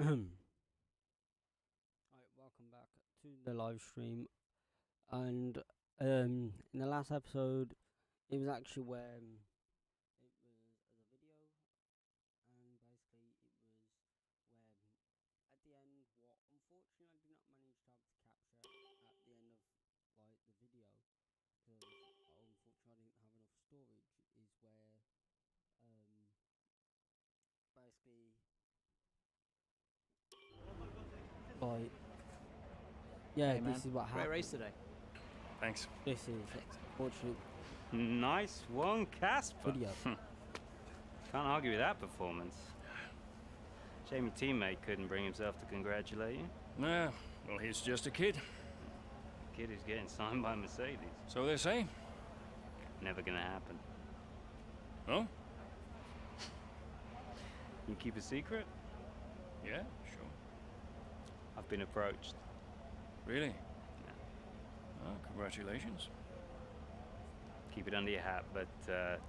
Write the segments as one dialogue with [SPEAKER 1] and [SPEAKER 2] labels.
[SPEAKER 1] Right, welcome back to the live stream. And in the last episode, it was actually where it was as a video, and basically it was where at the end, what unfortunately I did not manage to have to capture at the end of like the video, because unfortunately I didn't have enough storage, is where basically like yeah,
[SPEAKER 2] Hey man,
[SPEAKER 1] this is what
[SPEAKER 2] great
[SPEAKER 1] happened.
[SPEAKER 2] race today.
[SPEAKER 3] Thanks.
[SPEAKER 1] This is fortunate
[SPEAKER 4] Nice one, Casper.
[SPEAKER 1] video.
[SPEAKER 4] Can't argue with that performance. Shame your teammate couldn't bring himself to congratulate you.
[SPEAKER 3] Nah, well, he's just a kid.
[SPEAKER 4] Kid who's getting signed by Mercedes.
[SPEAKER 3] So they say.
[SPEAKER 4] Never gonna happen.
[SPEAKER 3] Oh?
[SPEAKER 4] You keep a secret?
[SPEAKER 3] Yeah, sure.
[SPEAKER 4] I've been approached.
[SPEAKER 3] Really?
[SPEAKER 4] Yeah.
[SPEAKER 3] Oh, congratulations.
[SPEAKER 4] Keep it under your hat, but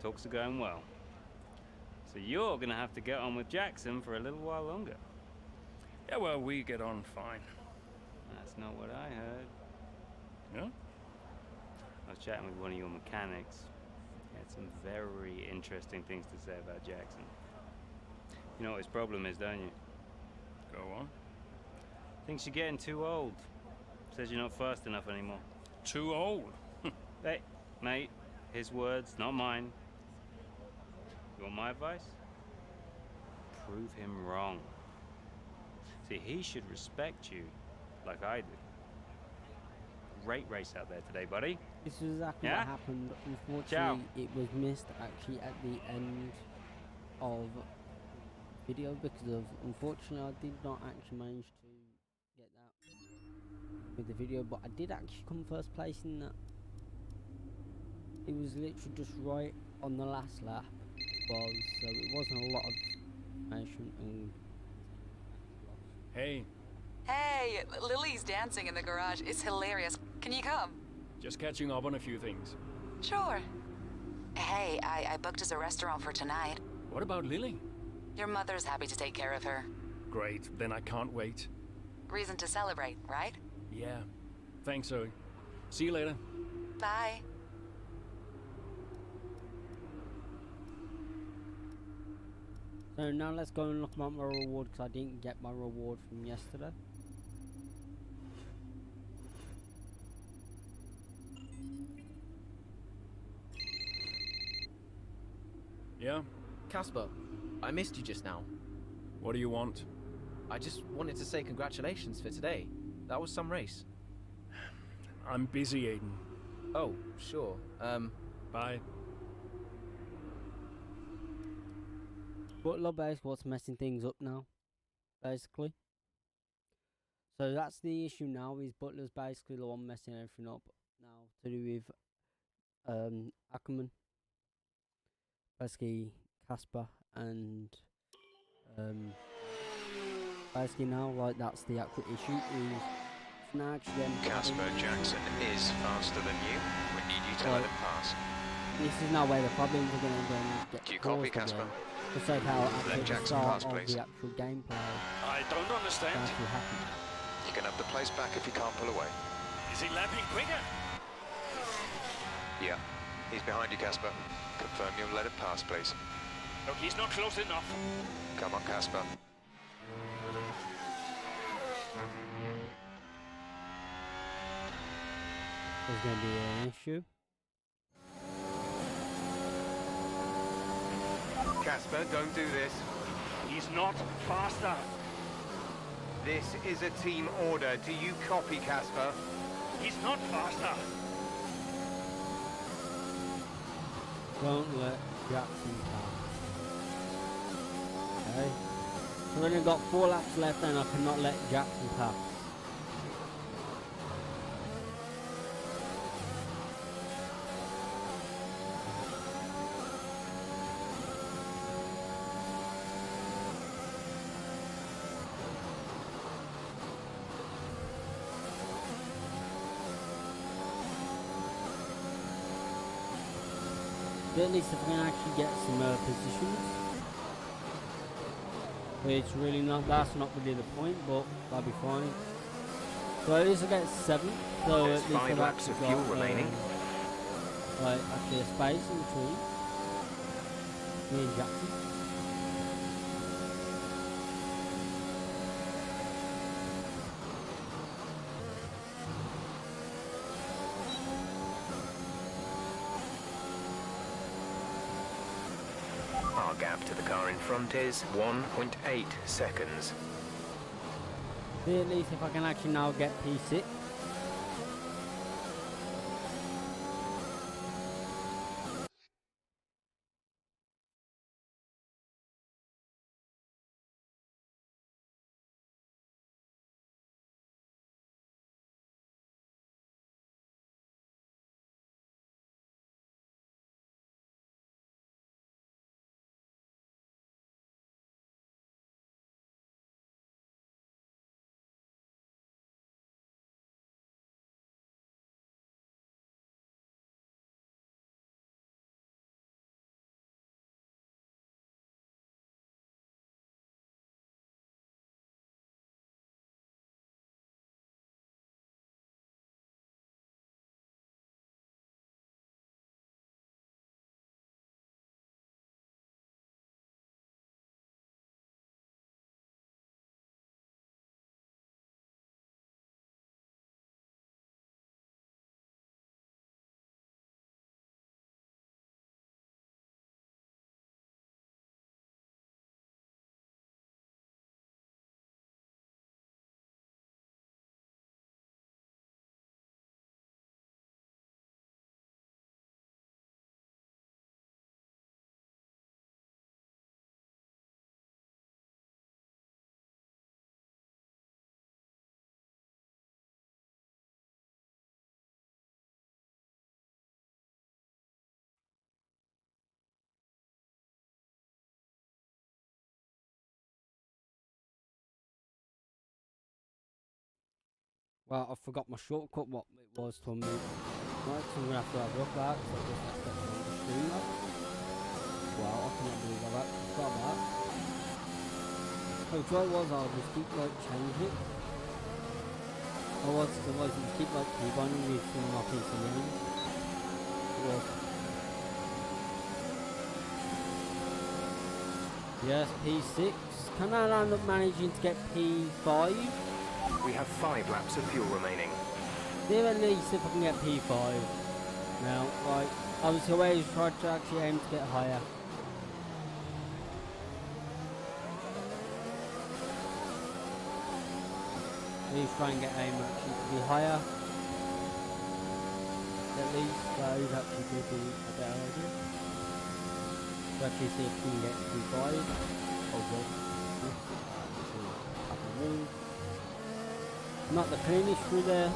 [SPEAKER 4] talks are going well. So you're gonna have to get on with Jackson for a little while longer.
[SPEAKER 3] Yeah, well, we get on fine.
[SPEAKER 4] That's not what I heard.
[SPEAKER 3] Yeah?
[SPEAKER 4] I was chatting with one of your mechanics. He had some very interesting things to say about Jackson. You know what his problem is, don't you?
[SPEAKER 3] Go on.
[SPEAKER 4] Thinks you're getting too old. Says you're not fast enough anymore.
[SPEAKER 3] Too old.
[SPEAKER 4] Hey, mate, his words, not mine. You want my advice? Prove him wrong. See, he should respect you like I do. Great race out there today, buddy.
[SPEAKER 1] This is exactly
[SPEAKER 4] Yeah?
[SPEAKER 1] what happened. Unfortunately,
[SPEAKER 4] Ciao.
[SPEAKER 1] it was missed actually at the end of video because of, unfortunately, I did not actually manage to get that with the video, but I did actually come first place in that. It was literally just right on the last lap, so it wasn't a lot of information and
[SPEAKER 3] Hey,
[SPEAKER 5] Hey, Lily's dancing in the garage. It's hilarious. Can you come?
[SPEAKER 3] just catching up on a few things.
[SPEAKER 5] Sure. Hey, I booked us a restaurant for tonight.
[SPEAKER 3] What about Lily?
[SPEAKER 5] Your mother's happy to take care of her.
[SPEAKER 3] Great, then I can't wait.
[SPEAKER 5] Reason to celebrate, right?
[SPEAKER 3] Yeah. Thanks, Zoe. See you later.
[SPEAKER 5] Bye.
[SPEAKER 1] so now let's go and look at my reward because I didn't get my reward from yesterday.
[SPEAKER 3] Yeah?
[SPEAKER 2] Casper, I missed you just now.
[SPEAKER 3] What do you want?
[SPEAKER 2] I just wanted to say congratulations for today. That was some race.
[SPEAKER 3] I'm busy, Aiden.
[SPEAKER 2] Oh, sure.
[SPEAKER 3] Bye.
[SPEAKER 1] Butler basically what's messing things up now, basically. So that's the issue now, is Butler's basically the one messing everything up now to do with Ackerman. Basically Casper and basically now like that's the actual issue is now actually them
[SPEAKER 6] Casper
[SPEAKER 1] having-
[SPEAKER 6] Jackson is faster than you. We need you to let him pass.
[SPEAKER 1] This is now where the problems are going to get
[SPEAKER 6] Do you copy,
[SPEAKER 1] caused
[SPEAKER 6] Casper?
[SPEAKER 1] again. Just like how at the
[SPEAKER 6] Jackson
[SPEAKER 1] start
[SPEAKER 6] pass,
[SPEAKER 1] of
[SPEAKER 6] please.
[SPEAKER 1] the actual gameplay
[SPEAKER 3] I don't understand.
[SPEAKER 1] actually happened.
[SPEAKER 6] You can have the place back if you can't pull away.
[SPEAKER 3] Is he lapping quicker?
[SPEAKER 6] Yeah. He's behind you, Casper. Confirm you'll let him pass, please.
[SPEAKER 3] Look, he's not close enough.
[SPEAKER 6] Come on, Casper.
[SPEAKER 1] There's going to be an issue.
[SPEAKER 7] Casper, don't do this.
[SPEAKER 3] He's not faster.
[SPEAKER 7] This is a team order. Do you copy, Casper?
[SPEAKER 3] He's not faster.
[SPEAKER 1] Don't let Jackson pass. Okay. We've only got 4 laps left and I cannot let Jackson pass. But at least if we can actually get some positions. which really not, that's not really the point, but that'll be fine. So at least I get 7, so
[SPEAKER 7] There's
[SPEAKER 1] at least
[SPEAKER 7] 5
[SPEAKER 1] I've
[SPEAKER 7] laps
[SPEAKER 1] actually
[SPEAKER 7] of fuel
[SPEAKER 1] got,
[SPEAKER 7] remaining.
[SPEAKER 1] like actually a space in between me and Jackson.
[SPEAKER 7] Our gap to the car in front is 1.8 seconds.
[SPEAKER 1] See at least if I can actually now get P6. Well, I forgot my shortcut, what it was to me. Right, so I'm gonna have to have a look at that, so I just have to get on the screen up. Wow, I cannot believe I forgot that. So what it was, I'll just keep like changing it. Otherwise you just keep like keyboarding with some of my piece of name. Yes, P6. Can I end up managing to get P5?
[SPEAKER 7] We have 5 laps of fuel remaining.
[SPEAKER 1] See at least if I can get P5. Now, right, obviously always try to actually aim to get higher. Please try and get aim actually to be higher. At least that would actually be a better idea. To actually see if we can get P5. Oh god. Not the cleanest through there.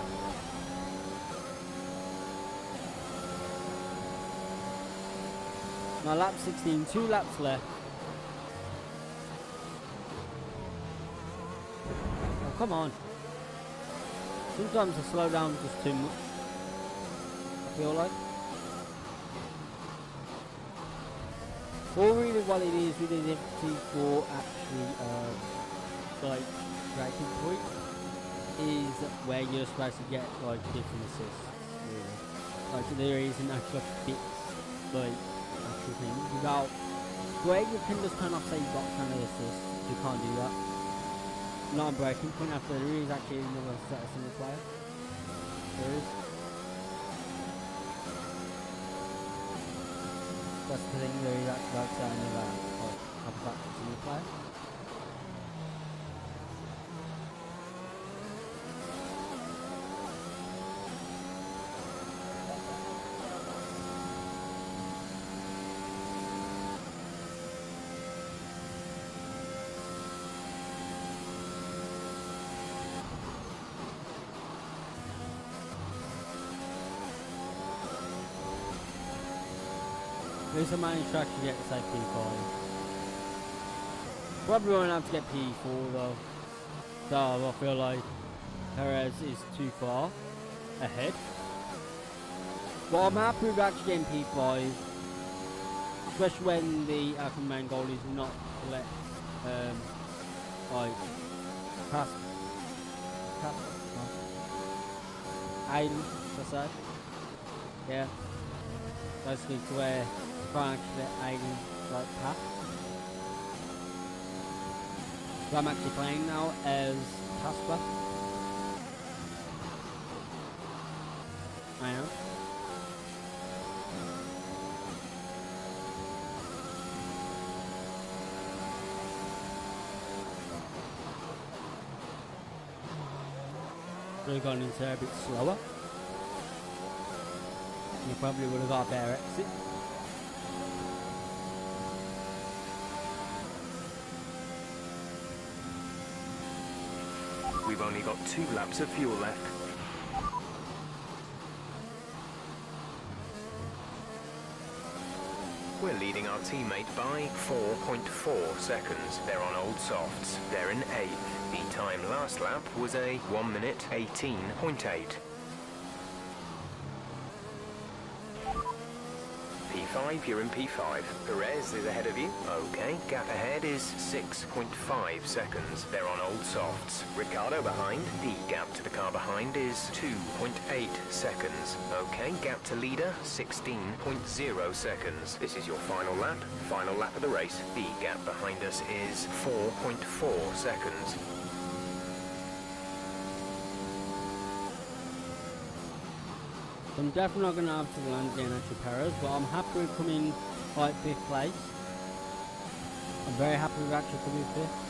[SPEAKER 1] Now lap 16, 2 laps left. Oh, come on. Sometimes I slow down just too much, I feel like. Or really what it is with the difficulty for actually like braking point is where you're supposed to get like different assists, really. Like there isn't actually bits like actual things without where you can just kind of say you've got kind of assist, you can't do that. Not a breaking point after there is actually another set of single player. There is. That's the thing, there is actually outside another like single player. At least I managed to actually get to say P5. Probably won't have to get P4 though. So I feel like Perez is too far ahead. But I'm happy with actually getting P5. Especially when the actual main goal is not to let like past island, per se. Yeah. Basically to where branch the island like path. So I'm actually playing now as Casper. I am. Should have gone into there a bit slower. You probably would have got a better exit.
[SPEAKER 7] We've only got 2 laps of fuel left. We're leading our teammate by 4.4 seconds. They're on old softs. They're in 8th. The time last lap was a 1 minute 18.8. P5, you're in P5. Perez is ahead of you. Okay, gap ahead is 6.5 seconds. They're on old softs. Ricardo behind. The gap to the car behind is 2.8 seconds. Okay, gap to leader, 16.0 seconds. This is your final lap. Final lap of the race. The gap behind us is 4.4 seconds.
[SPEAKER 1] I'm definitely not going to have to land again actually Perez, but I'm happy with coming like 5th place. I'm very happy with actually coming 5th.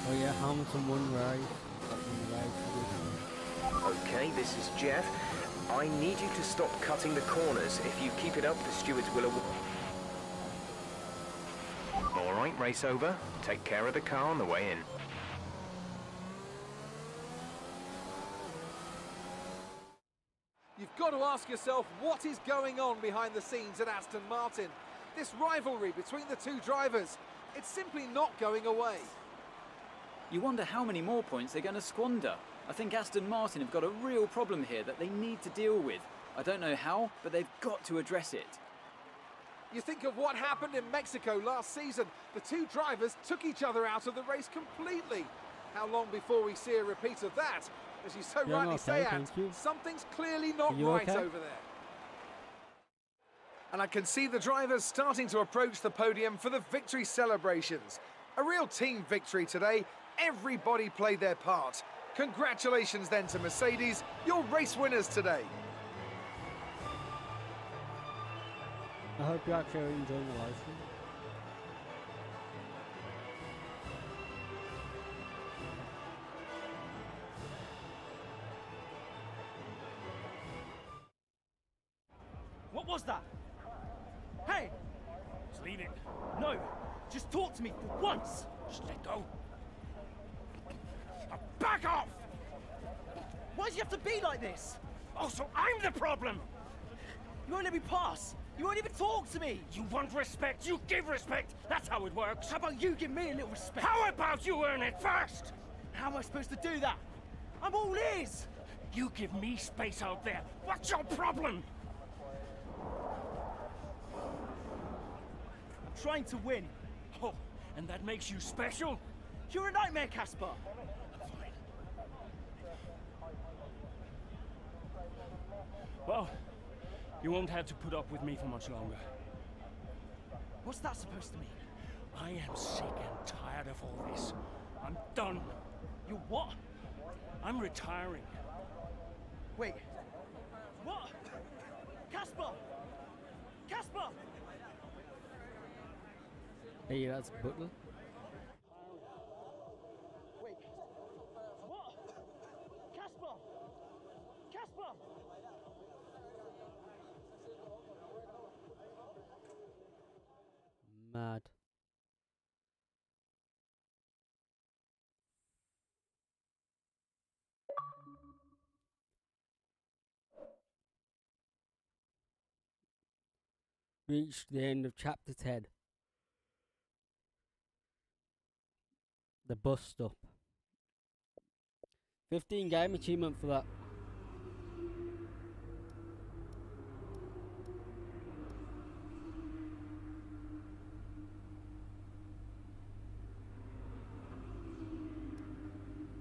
[SPEAKER 1] Oh yeah, Hamilton won race.
[SPEAKER 7] Okay, this is Jeff. I need you to stop cutting the corners. If you keep it up, the stewards will... All right, race over. Take care of the car on the way in.
[SPEAKER 8] You've got to ask yourself what is going on behind the scenes at Aston Martin. This rivalry between the two drivers, it's simply not going away.
[SPEAKER 9] You wonder how many more points they're going to squander. I think Aston Martin have got a real problem here that they need to deal with. I don't know how, but they've got to address it.
[SPEAKER 8] You think of what happened in Mexico last season. The two drivers took each other out of the race completely. How long before we see a repeat of that? As you so rightly say, Ant, something's clearly not right over there. And I can see the drivers starting to approach the podium for the victory celebrations. A real team victory today. Everybody played their part. Congratulations then to Mercedes, your race winners today.
[SPEAKER 1] I hope you actually are enjoying the live stream.
[SPEAKER 10] What was that? Hey!
[SPEAKER 3] Just leave it.
[SPEAKER 10] No! Just talk to me for once!
[SPEAKER 3] Just let go. Back off!
[SPEAKER 10] Why do you have to be like this?
[SPEAKER 3] Oh, so I'm the problem!
[SPEAKER 10] You won't let me pass! You won't even talk to me!
[SPEAKER 3] You want respect, you give respect! That's how it works!
[SPEAKER 10] How about you give me a little respect?
[SPEAKER 3] How about you earn it first?
[SPEAKER 10] How am I supposed to do that? I'm all ears!
[SPEAKER 3] You give me space out there. What's your problem?
[SPEAKER 10] I'm trying to win.
[SPEAKER 3] Oh, and that makes you special?
[SPEAKER 10] You're a nightmare, Casper!
[SPEAKER 3] Fine. Well, you won't have to put up with me for much longer.
[SPEAKER 10] What's that supposed to mean?
[SPEAKER 3] I am sick and tired of all this. I'm done.
[SPEAKER 10] You're what?
[SPEAKER 3] I'm retiring.
[SPEAKER 10] Wait. What? Casper! Casper!
[SPEAKER 1] Hey, that's Butler.
[SPEAKER 10] Wait. What? Casper! Casper!
[SPEAKER 1] Mad. reached the end of chapter 10. The bus stop. 15 game achievement for that.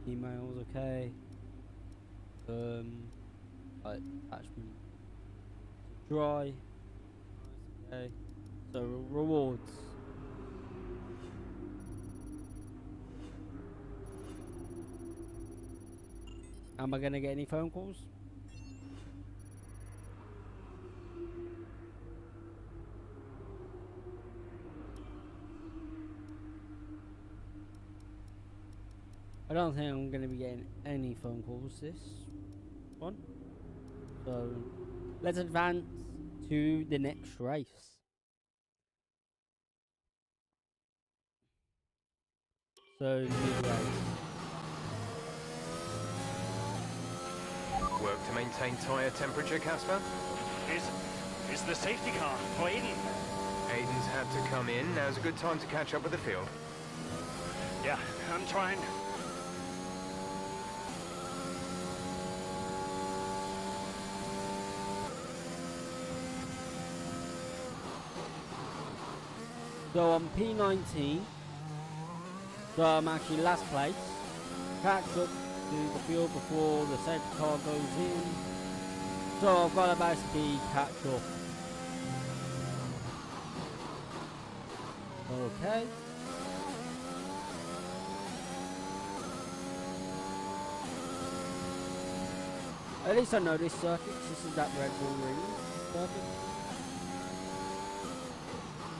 [SPEAKER 1] Emails, okay. Attachment. Dry. Okay. So rewards. Am I gonna get any phone calls? I don't think I'm gonna be getting any phone calls this one. So let's advance to the next race. So mid-race.
[SPEAKER 7] Work to maintain tyre temperature, Casper?
[SPEAKER 3] Is the safety car for Aiden?
[SPEAKER 7] Aiden's had to come in. Now's a good time to catch up with the field.
[SPEAKER 3] Yeah, I'm trying.
[SPEAKER 1] So I'm P19. So I'm actually last place. Catch up to the field before the safety car goes in. So I've got to basically catch up. Okay. At least I know this circuit. This is that Red Bull Ring circuit.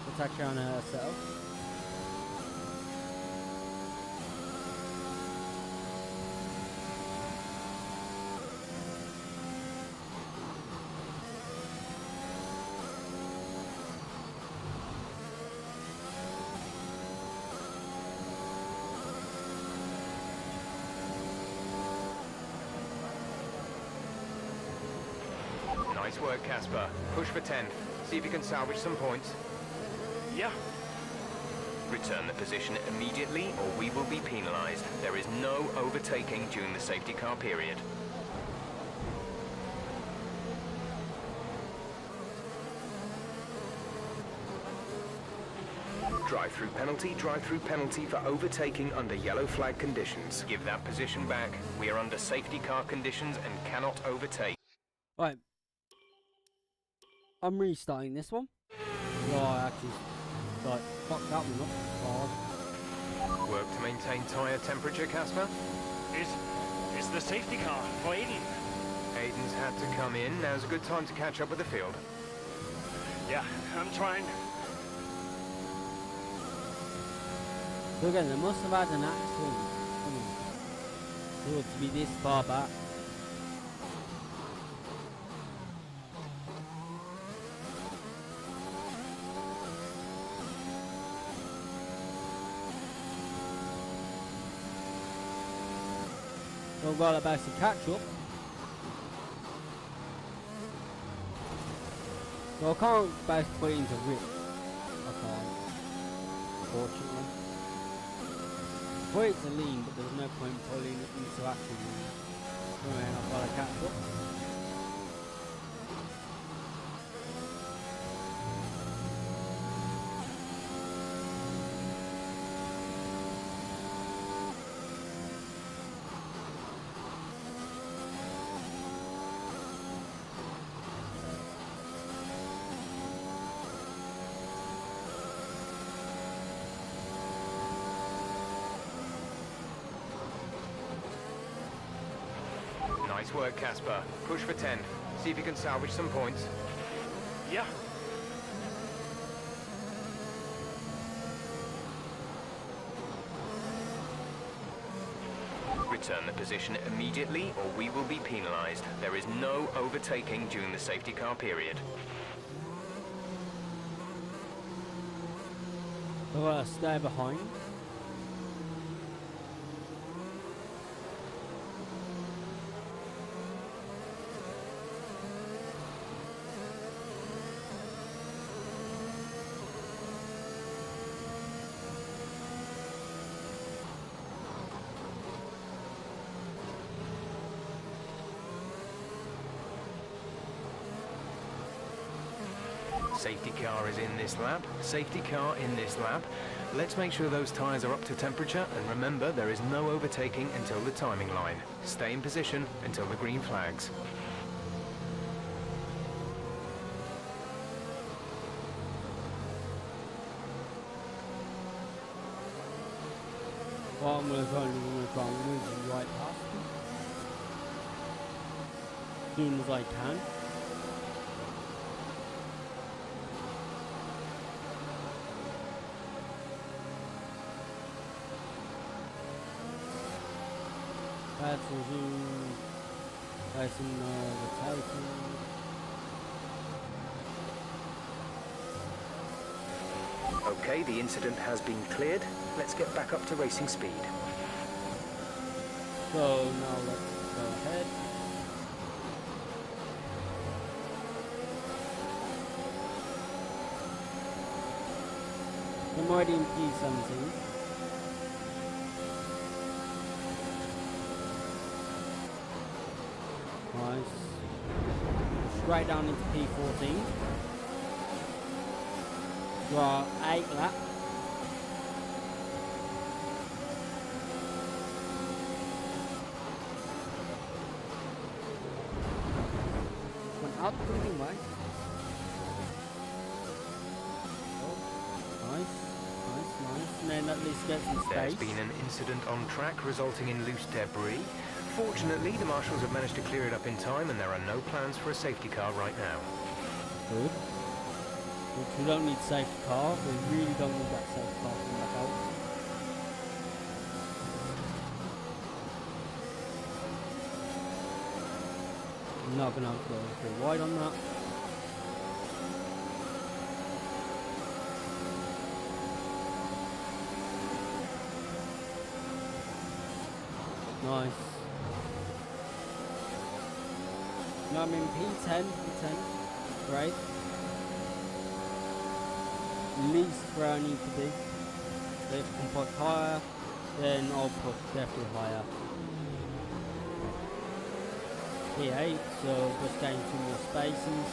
[SPEAKER 1] It's actually on a setup.
[SPEAKER 7] Nice work, Casper. Push for 10th. See if you can salvage some points.
[SPEAKER 3] Yeah.
[SPEAKER 7] Return the position immediately or we will be penalised. There is no overtaking during the safety car period. Drive-through penalty for overtaking under yellow flag conditions. Give that position back. We are under safety car conditions and cannot overtake.
[SPEAKER 1] Right. I'm restarting this one. No, I actually fucked that one up.
[SPEAKER 7] Work to maintain tyre temperature, Casper?
[SPEAKER 3] Is the safety car for Aiden?
[SPEAKER 7] Aiden's had to come in. Now's a good time to catch up with the field.
[SPEAKER 3] Yeah, I'm trying.
[SPEAKER 1] So again, they must have had an accident for it to be this far back. So I've got to basically catch up. So I can't basically put it into rip. I can't. Unfortunately. Put it to lean, but there's no point pulling it into actual lean. So then I've got to catch up.
[SPEAKER 7] Nice work, Casper. Push for 10th. See if you can salvage some points.
[SPEAKER 3] Yeah.
[SPEAKER 7] Return the position immediately or we will be penalised. There is no overtaking during the safety car period.
[SPEAKER 1] I've got to stay behind.
[SPEAKER 7] Safety car is in this lap. Safety car in this lap. Let's make sure those tyres are up to temperature, and remember there is no overtaking until the timing line. Stay in position until the green flags.
[SPEAKER 1] What I'm going to try and do is try and move right past them as soon as I can. That's resume. Placing the rotation.
[SPEAKER 7] Okay, the incident has been cleared. Let's get back up to racing speed.
[SPEAKER 1] So now let's go ahead. I'm already in P17. Nice. Straight down into P14. Draw 8 lap. Went out the green way. Oh, nice. And then at least get some space.
[SPEAKER 7] There's been an incident on track resulting in loose debris. Fortunately, the marshals have managed to clear it up in time, and there are no plans for a safety car right now.
[SPEAKER 1] Good. Which we don't need safety car. We really don't need that safety car coming back out. I'm not going to have to go too wide on that. Nice. No, I'm in P10. Right. Least where I need to be. If I can put higher, then I'll put definitely higher. P8, so just gain 2 more spaces.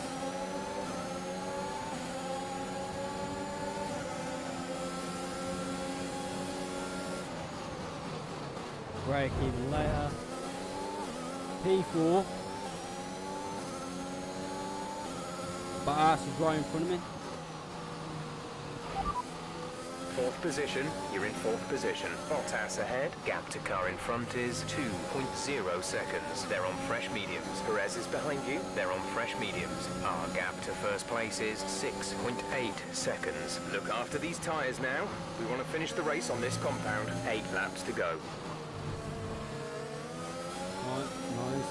[SPEAKER 1] Brake even later. P4. But Ass is right in front of me.
[SPEAKER 7] 4th position, you're in 4th position. Bottas ahead, gap to car in front is 2.0 seconds. They're on fresh mediums. Perez is behind you, they're on fresh mediums. Our gap to first place is 6.8 seconds. Look after these tyres now. We want to finish the race on this compound. 8 laps to go.
[SPEAKER 1] Nice.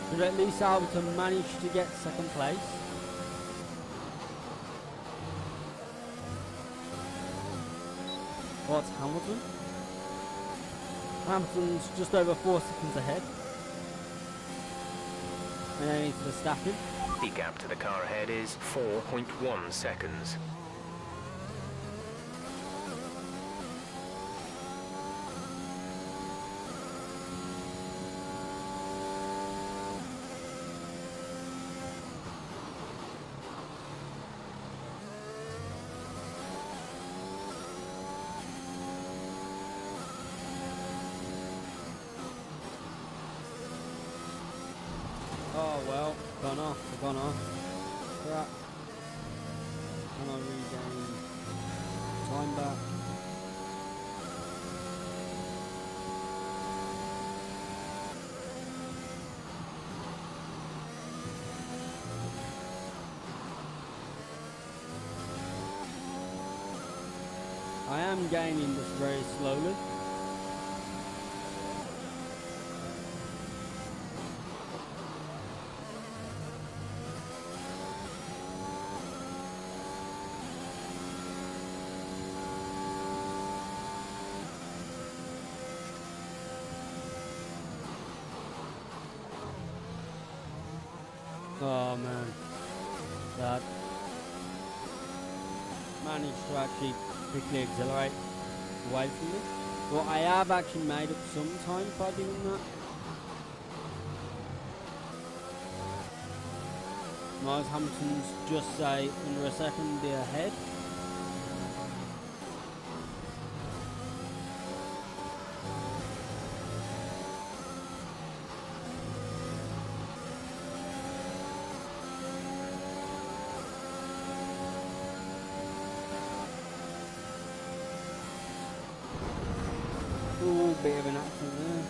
[SPEAKER 1] Should at least able to manage to get 2nd place. What's Hamilton? Hamilton's just over 4 seconds ahead. And then it's Verstappen.
[SPEAKER 7] The gap to the car ahead is 4.1 seconds.
[SPEAKER 1] Oh well, gone off. Right. Can I regain time back? I am gaining this very slowly. Oh man, that managed to actually quickly accelerate away from me. Well, I have actually made up some time by doing that. Nice, Hamilton's just say under a second ahead. Ooh, bit of an accident there.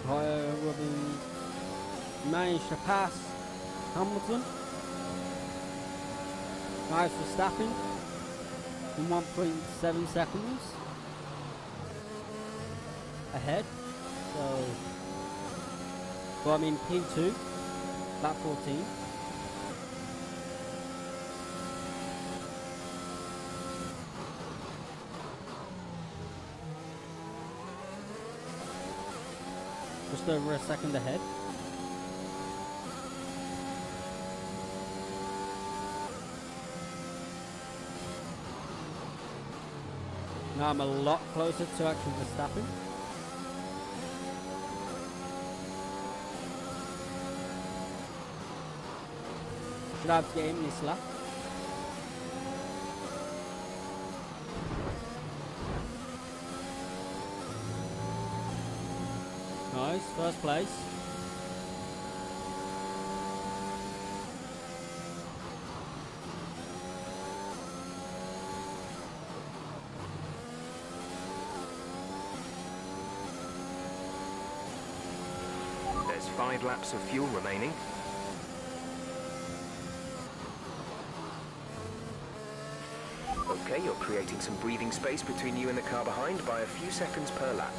[SPEAKER 1] Tyre rubbing. Managed to pass Hamilton. Nice for Verstappen in 1.7 seconds ahead. So I'm in P2, lap 14. Just over a second ahead. Now I'm a lot closer to actually Verstappen. Should have to get him this lap. Nice, first place.
[SPEAKER 7] There's 5 laps of fuel remaining. Okay, you're creating some breathing space between you and the car behind by a few seconds per lap.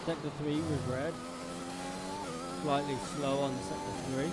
[SPEAKER 1] Sector 3 was red. Slightly slow on sector 3.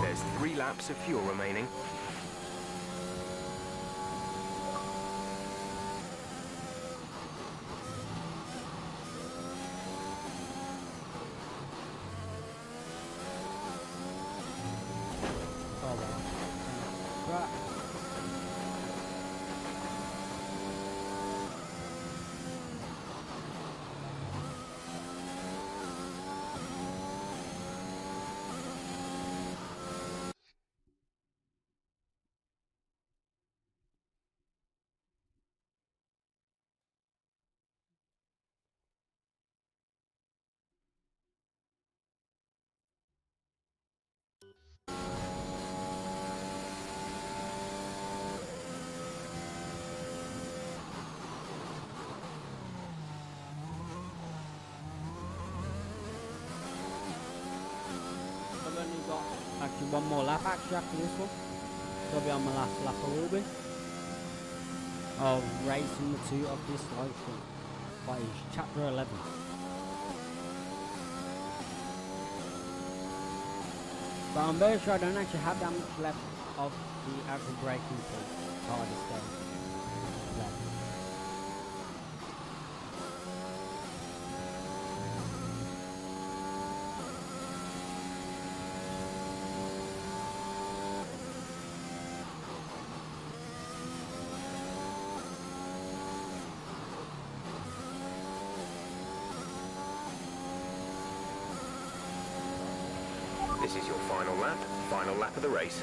[SPEAKER 7] There's 3 laps of fuel remaining.
[SPEAKER 1] Oh wow. Right. I've only got actually one more lap actually after this one. So I'll be on my last lap I will be. Of race number 2 of this live stream. That is chapter 11. But I'm very sure I don't actually have that much left of the actual braking point, hardest game.
[SPEAKER 7] This is your final lap of the race.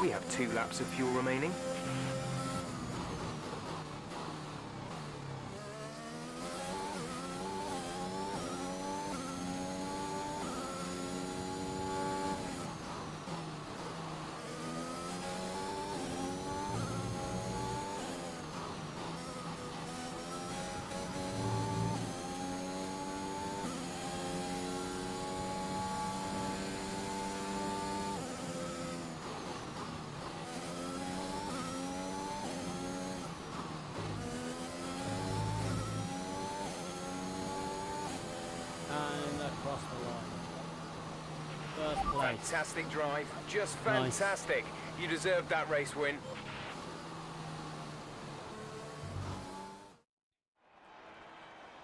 [SPEAKER 7] We have 2 laps of fuel remaining.
[SPEAKER 1] Across the line. First place.
[SPEAKER 7] Fantastic drive, just fantastic. Nice. You deserved that race win.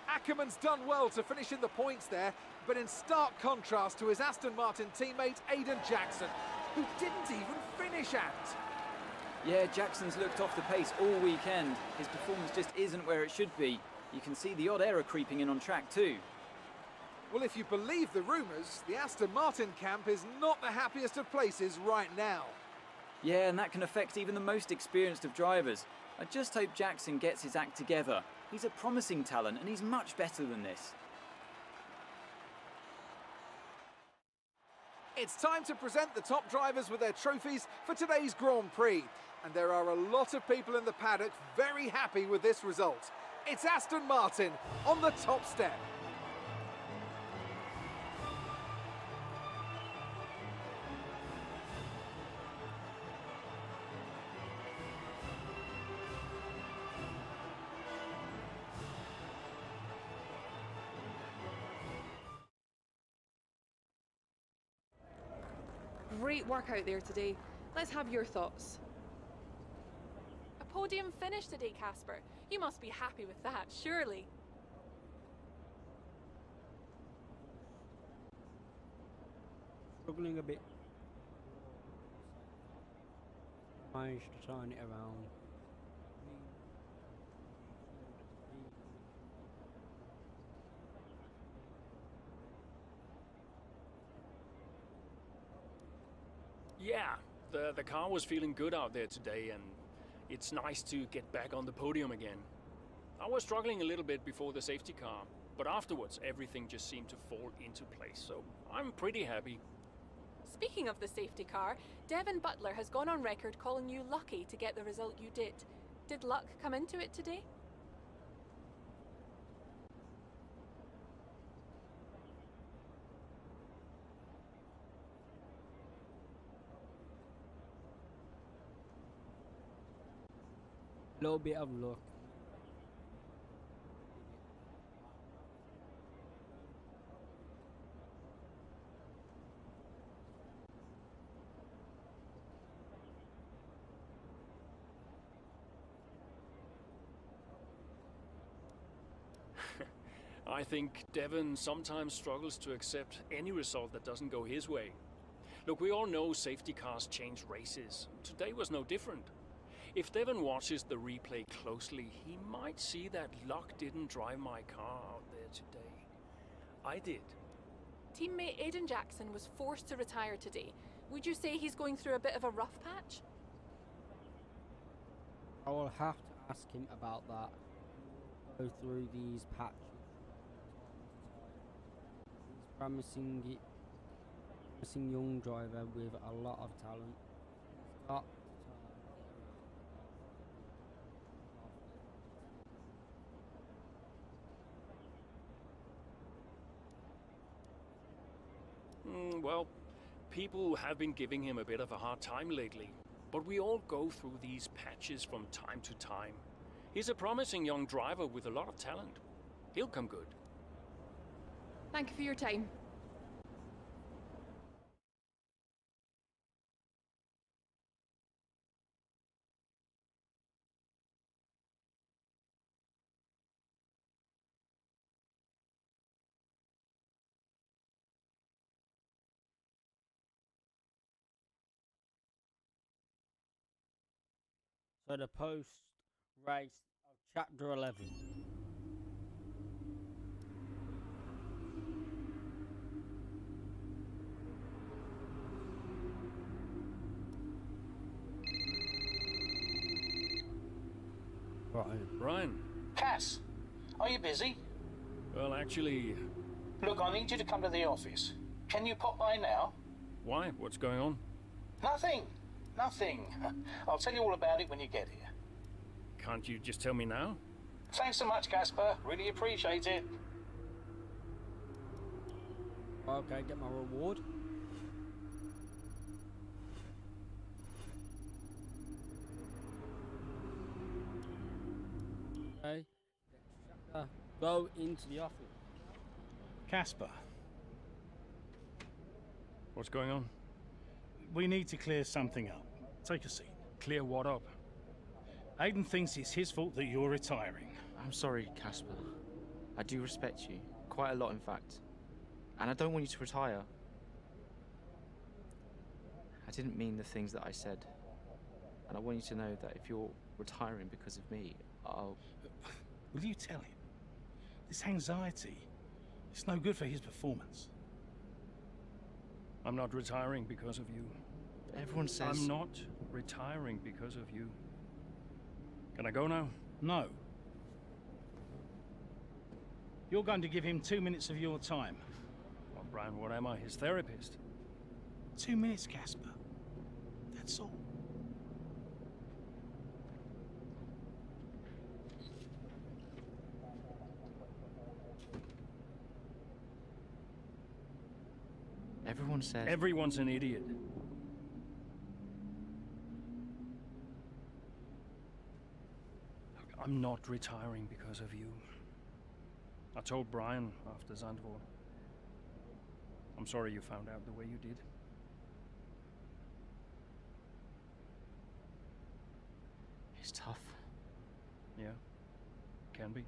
[SPEAKER 8] Ackerman's done well to finish in the points there, but in stark contrast to his Aston Martin teammate Aiden Jackson, who didn't even finish at.
[SPEAKER 9] Yeah, Jackson's looked off the pace all weekend. His performance just isn't where it should be. You can see the odd error creeping in on track too.
[SPEAKER 8] Well, if you believe the rumours, the Aston Martin camp is not the happiest of places right now.
[SPEAKER 9] Yeah, and that can affect even the most experienced of drivers. I just hope Jackson gets his act together. He's a promising talent and he's much better than this.
[SPEAKER 8] It's time to present the top drivers with their trophies for today's Grand Prix. And there are a lot of people in the paddock very happy with this result. It's Aston Martin on the top step.
[SPEAKER 11] Great work out there today. Let's have your thoughts.
[SPEAKER 12] A podium finish today, Casper. You must be happy with that, surely.
[SPEAKER 1] Struggling a bit. Managed to turn it around.
[SPEAKER 3] Yeah, the car was feeling good out there today, and it's nice to get back on the podium again. I was struggling a little bit before the safety car, but afterwards everything just seemed to fall into place, so I'm pretty happy.
[SPEAKER 12] Speaking of the safety car, Devin Butler has gone on record calling you lucky to get the result you did. Did luck come into it today?
[SPEAKER 1] Little bit of luck.
[SPEAKER 3] I think Devin sometimes struggles to accept any result that doesn't go his way. Look, we all know safety cars change races. Today was no different. If Devin watches the replay closely, he might see that luck didn't drive my car out there today. I did.
[SPEAKER 12] Teammate Aiden Jackson was forced to retire today. Would you say he's going through a bit of a rough patch?
[SPEAKER 1] I will have to ask him about that. Go through these patches. He's promising young driver with a lot of talent. He's got
[SPEAKER 3] Well, people have been giving him a bit of a hard time lately, but we all go through these patches from time to time. He's a promising young driver with a lot of talent. He'll come good.
[SPEAKER 11] Thank you for your time.
[SPEAKER 1] So the post race of chapter 11.
[SPEAKER 3] Brian.
[SPEAKER 13] Cass, are you busy?
[SPEAKER 3] Well, actually...
[SPEAKER 13] Look, I need you to come to the office. Can you pop by now?
[SPEAKER 3] Why? What's going on?
[SPEAKER 13] Nothing. I'll tell you all about it when you get here.
[SPEAKER 3] Can't you just tell me now?
[SPEAKER 13] Thanks so much, Casper. Really appreciate it.
[SPEAKER 1] Okay, get my reward. Okay. Go into the office.
[SPEAKER 14] Casper.
[SPEAKER 3] What's going on?
[SPEAKER 14] We need to clear something up. Take a seat.
[SPEAKER 3] Clear what up?
[SPEAKER 14] Aiden thinks it's his fault that you're retiring.
[SPEAKER 15] I'm sorry, Casper. I do respect you. Quite a lot, in fact. And I don't want you to retire. I didn't mean the things that I said. And I want you to know that if you're retiring because of me, I'll...
[SPEAKER 14] Will you tell him? This anxiety, it's no good for his performance.
[SPEAKER 3] I'm not retiring because of you.
[SPEAKER 15] Everyone says...
[SPEAKER 3] I'm not retiring because of you. Can I go now?
[SPEAKER 14] No. You're going to give him 2 minutes of your time.
[SPEAKER 3] Well, Brian, what am I? His therapist?
[SPEAKER 14] 2 minutes, Casper. That's all.
[SPEAKER 15] Everyone says...
[SPEAKER 3] Everyone's an idiot. Look, I'm not retiring because of you. I told Brian after Zandvoort. I'm sorry you found out the way you did.
[SPEAKER 15] It's tough.
[SPEAKER 3] Yeah, can be.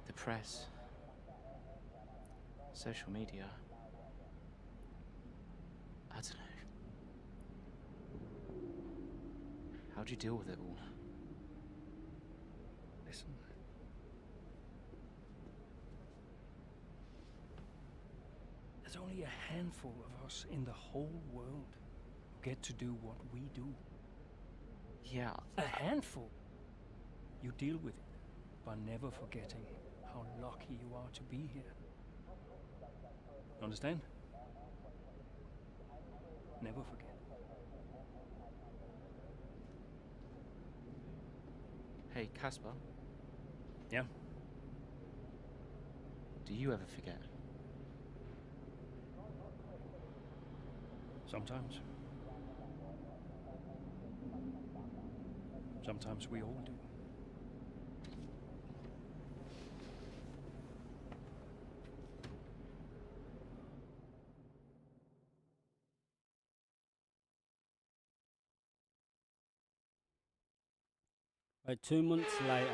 [SPEAKER 15] The press. Social media. I don't know. How do you deal with it all?
[SPEAKER 3] Listen. There's only a handful of us in the whole world who get to do what we do.
[SPEAKER 15] Yeah.
[SPEAKER 3] A handful. You deal with it by never forgetting how lucky you are to be here. Understand? Never forget.
[SPEAKER 15] Hey, Casper.
[SPEAKER 3] Yeah?
[SPEAKER 15] Do you ever forget?
[SPEAKER 3] Sometimes. Sometimes we all do.
[SPEAKER 1] Right, 2 months later.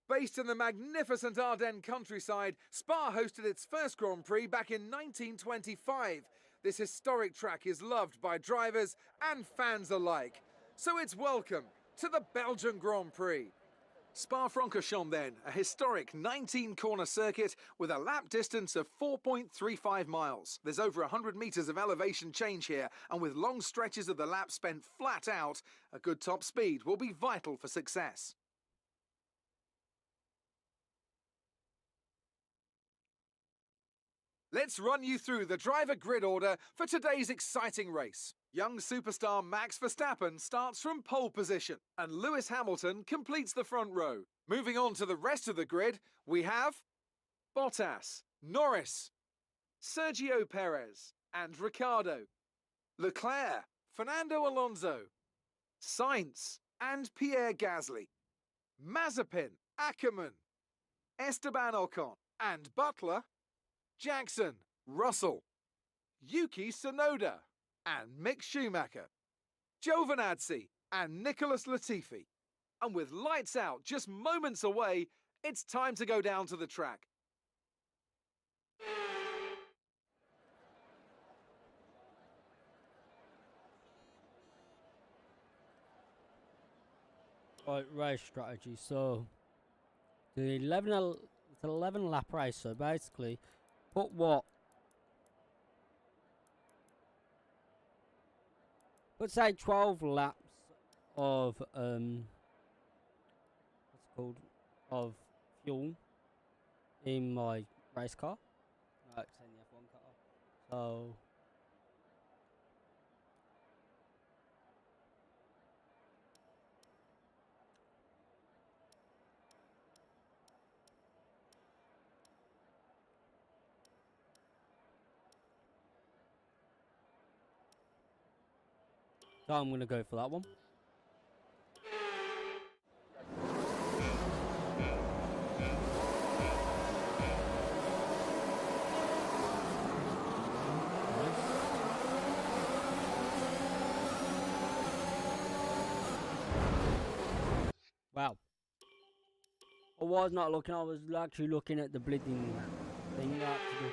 [SPEAKER 8] Based in the magnificent Ardennes countryside, Spa hosted its first Grand Prix back in 1925. This historic track is loved by drivers and fans alike. So it's welcome to the Belgian Grand Prix. Spa-Francorchamps then, a historic 19-corner circuit with a lap distance of 4.35 miles. There's over 100 metres of elevation change here, and with long stretches of the lap spent flat out, a good top speed will be vital for success. Let's run you through the driver grid order for today's exciting race. Young superstar Max Verstappen starts from pole position, and Lewis Hamilton completes the front row. Moving on to the rest of the grid, we have Bottas, Norris, Sergio Perez and Ricciardo, Leclerc, Fernando Alonso, Sainz and Pierre Gasly, Mazepin, Ackermann, Esteban Ocon and Butler, Jackson, Russell, Yuki Tsunoda and Mick Schumacher, Giovinazzi and Nicholas Latifi. And with lights out just moments away, it's time to go down to the track.
[SPEAKER 1] Right, race strategy. So the 11 lap race. So basically, put what? Let's say 12 laps of what's it called, of fuel in my race car. Right, turn the F1 cut off. So I'm gonna go for that one. Wow. I was not looking, I was actually looking at the bleeding thing that to do.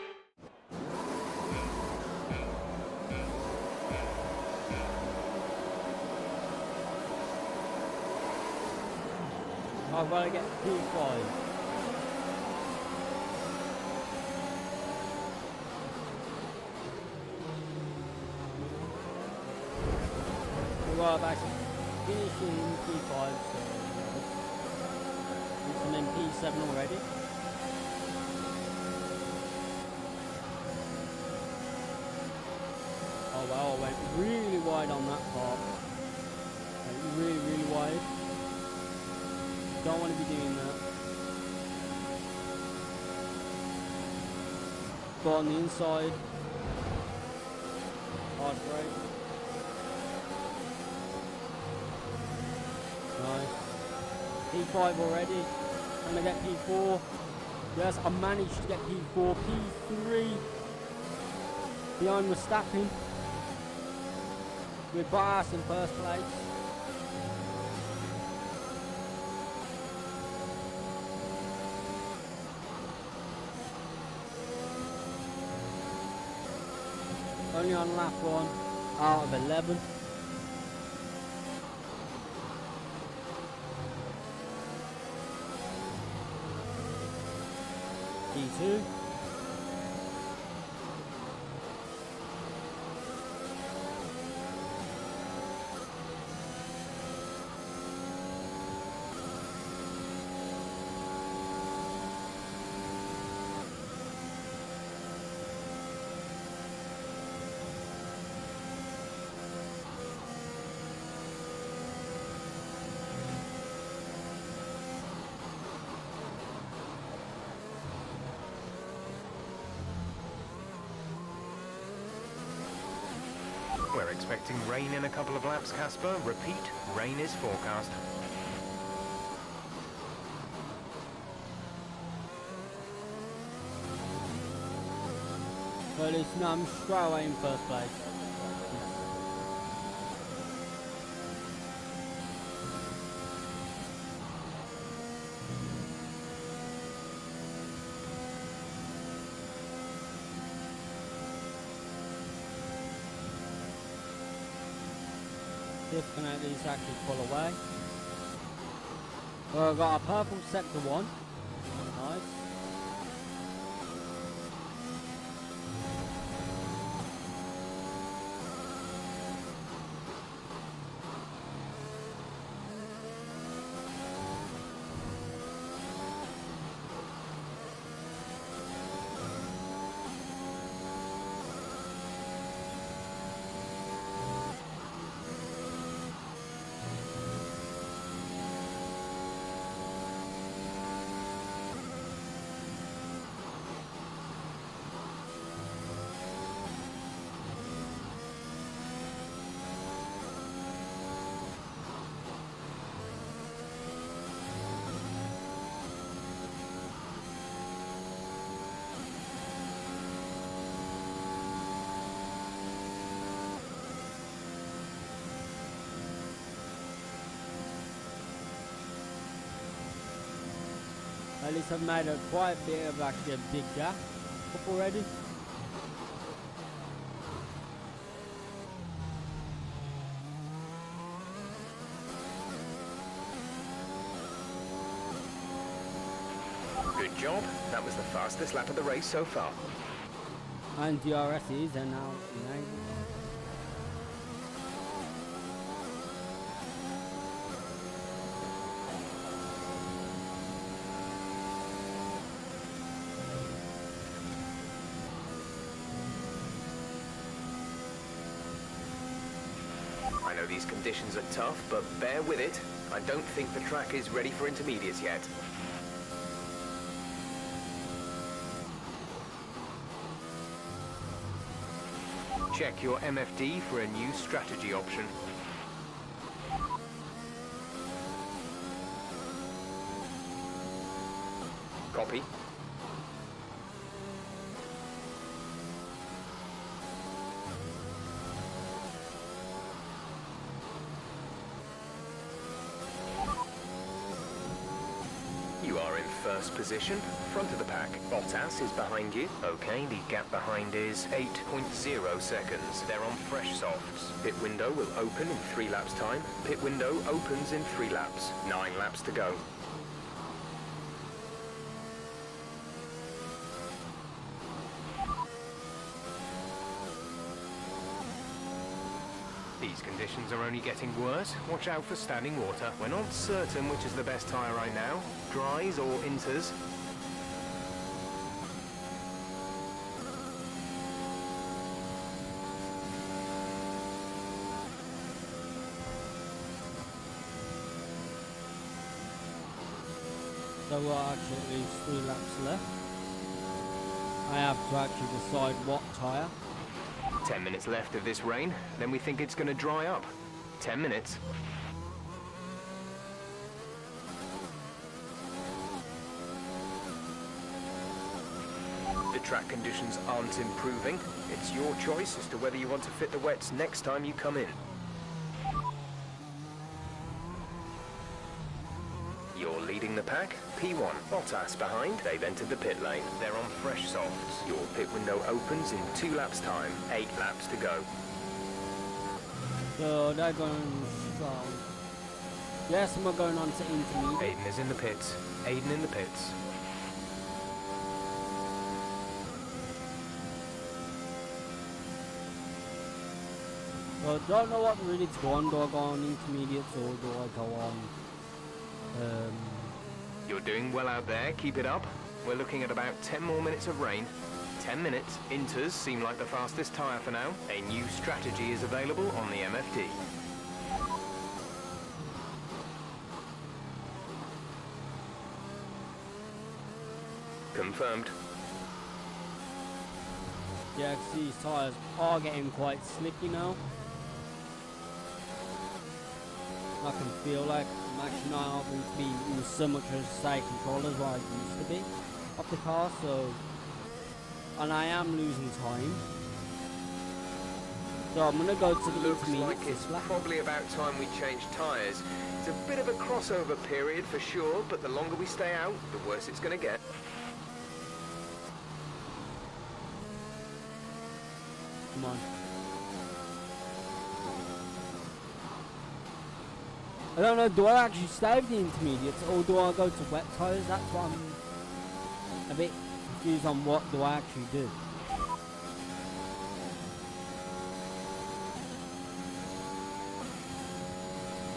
[SPEAKER 1] I've got to get P5. Well, I'm actually finishing P5, so I'm in P7 already. Oh wow, I went really wide on that part. Went really, really wide. Don't want to be doing that. Go on the inside. Hard brake. Nice. P5 already. I'm gonna get P4. Yes, I managed to get P4. P3. Behind Verstappen. With Bottas in first place. Only on lap 1 out of 11. P2.
[SPEAKER 7] We're expecting rain in a couple of laps, Casper. Repeat, rain is forecast.
[SPEAKER 1] Well, it's no, I'm straight away in first place. Definitely is actually pull away. Well, I've got a purple sector 1. Nice. At least I've made quite a bit of actually a big gap up already.
[SPEAKER 7] Good job. That was the fastest lap of the race so far.
[SPEAKER 1] And DRSs are now amazing.
[SPEAKER 7] I know these conditions are tough, but bear with it. I don't think the track is ready for intermediates yet. Check your MFD for a new strategy option. Copy. You are in first position, front of the pack. Bottas is behind you. Okay, the gap behind is 8.0 seconds. They're on fresh softs. Pit window will open in 3 laps time. Pit window opens in 3 laps. 9 laps to go. These conditions are only getting worse. Watch out for standing water. We're not certain which is the best tyre right now. Dries or inters.
[SPEAKER 1] So we're actually at least 3 laps left. I have to actually decide what tyre.
[SPEAKER 7] 10 minutes left of this rain, then we think it's going to dry up. 10 minutes. The track conditions aren't improving. It's your choice as to whether you want to fit the wets next time you come in. You're leading the pack. P1. Bottas behind. They've entered the pit lane. They're on fresh softs. Your pit window opens in 2 laps time. 8 laps to go.
[SPEAKER 1] So they're going strong. Yes, and we're going on to intermediate.
[SPEAKER 7] Aiden is in the pits. Aiden in the pits.
[SPEAKER 1] So I don't know what really to go on. Do I go on intermediates or do I go on?
[SPEAKER 7] You're doing well out there. Keep it up. We're looking at about 10 more minutes of rain. 10 minutes. Inters seem like the fastest tyre for now. A new strategy is available on the MFD. Confirmed.
[SPEAKER 1] Yeah, 'cause these tyres are getting quite slippy now. I can feel like I'm actually not able to be in so much as say control as what I used to be of the car, so and I am losing time. So I'm gonna go to the
[SPEAKER 7] Looks
[SPEAKER 1] intermediate.
[SPEAKER 7] like it's probably about time we change tyres. It's a bit of a crossover period for sure, but the longer we stay out, the worse it's gonna get.
[SPEAKER 1] Come on. I don't know, do I actually stay with the intermediates or do I go to wet tyres? That's what I'm a bit confused on. What do I actually do?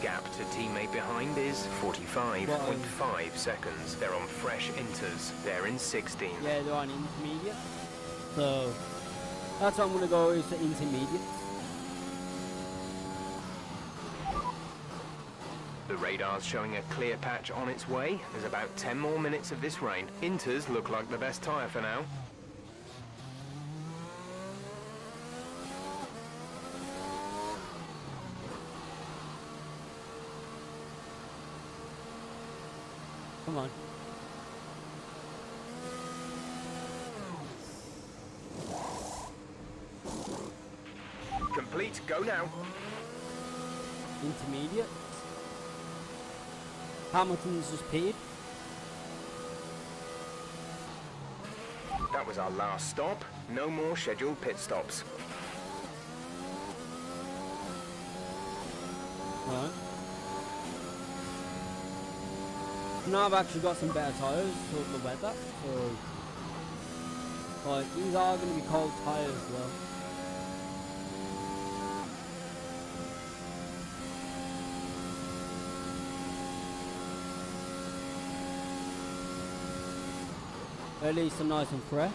[SPEAKER 7] Gap to teammate behind is 45.5 seconds. They're on fresh inters. They're in 16.
[SPEAKER 1] Yeah, they're on intermediate. So that's what I'm going to go is the intermediate.
[SPEAKER 7] The radar's showing a clear patch on its way. There's about 10 more minutes of this rain. Inters look like the best tyre for now.
[SPEAKER 1] Come on.
[SPEAKER 7] Complete, go now.
[SPEAKER 1] Intermediate. Hamilton's just pitted.
[SPEAKER 7] That was our last stop. No more scheduled pit stops.
[SPEAKER 1] Right. Now I've actually got some better tyres for the weather, so like these are going to be cold tyres though. At least they're nice and fresh.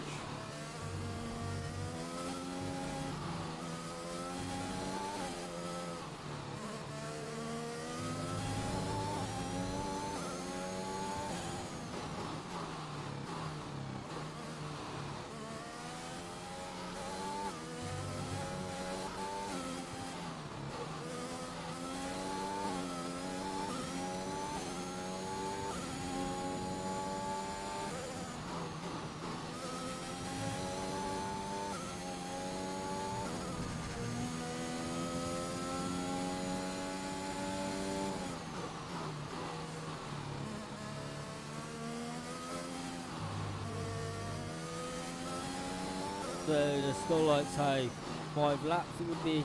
[SPEAKER 1] So there's still like say 5 laps it would be.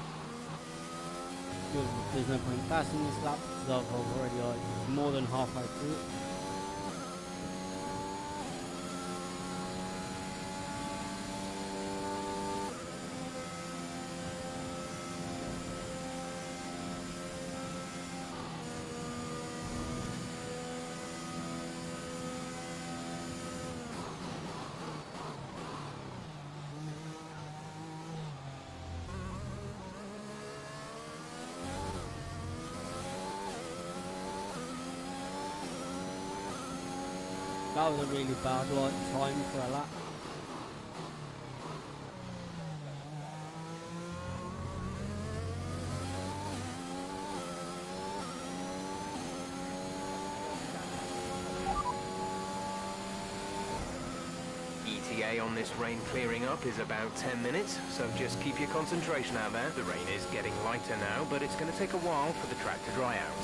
[SPEAKER 1] There's no point passing this lap because I've already like more than halfway through it. That was a really bad time for a lap.
[SPEAKER 7] ETA on this rain clearing up is about 10 minutes, so just keep your concentration out there. The rain is getting lighter now, but it's going to take a while for the track to dry out.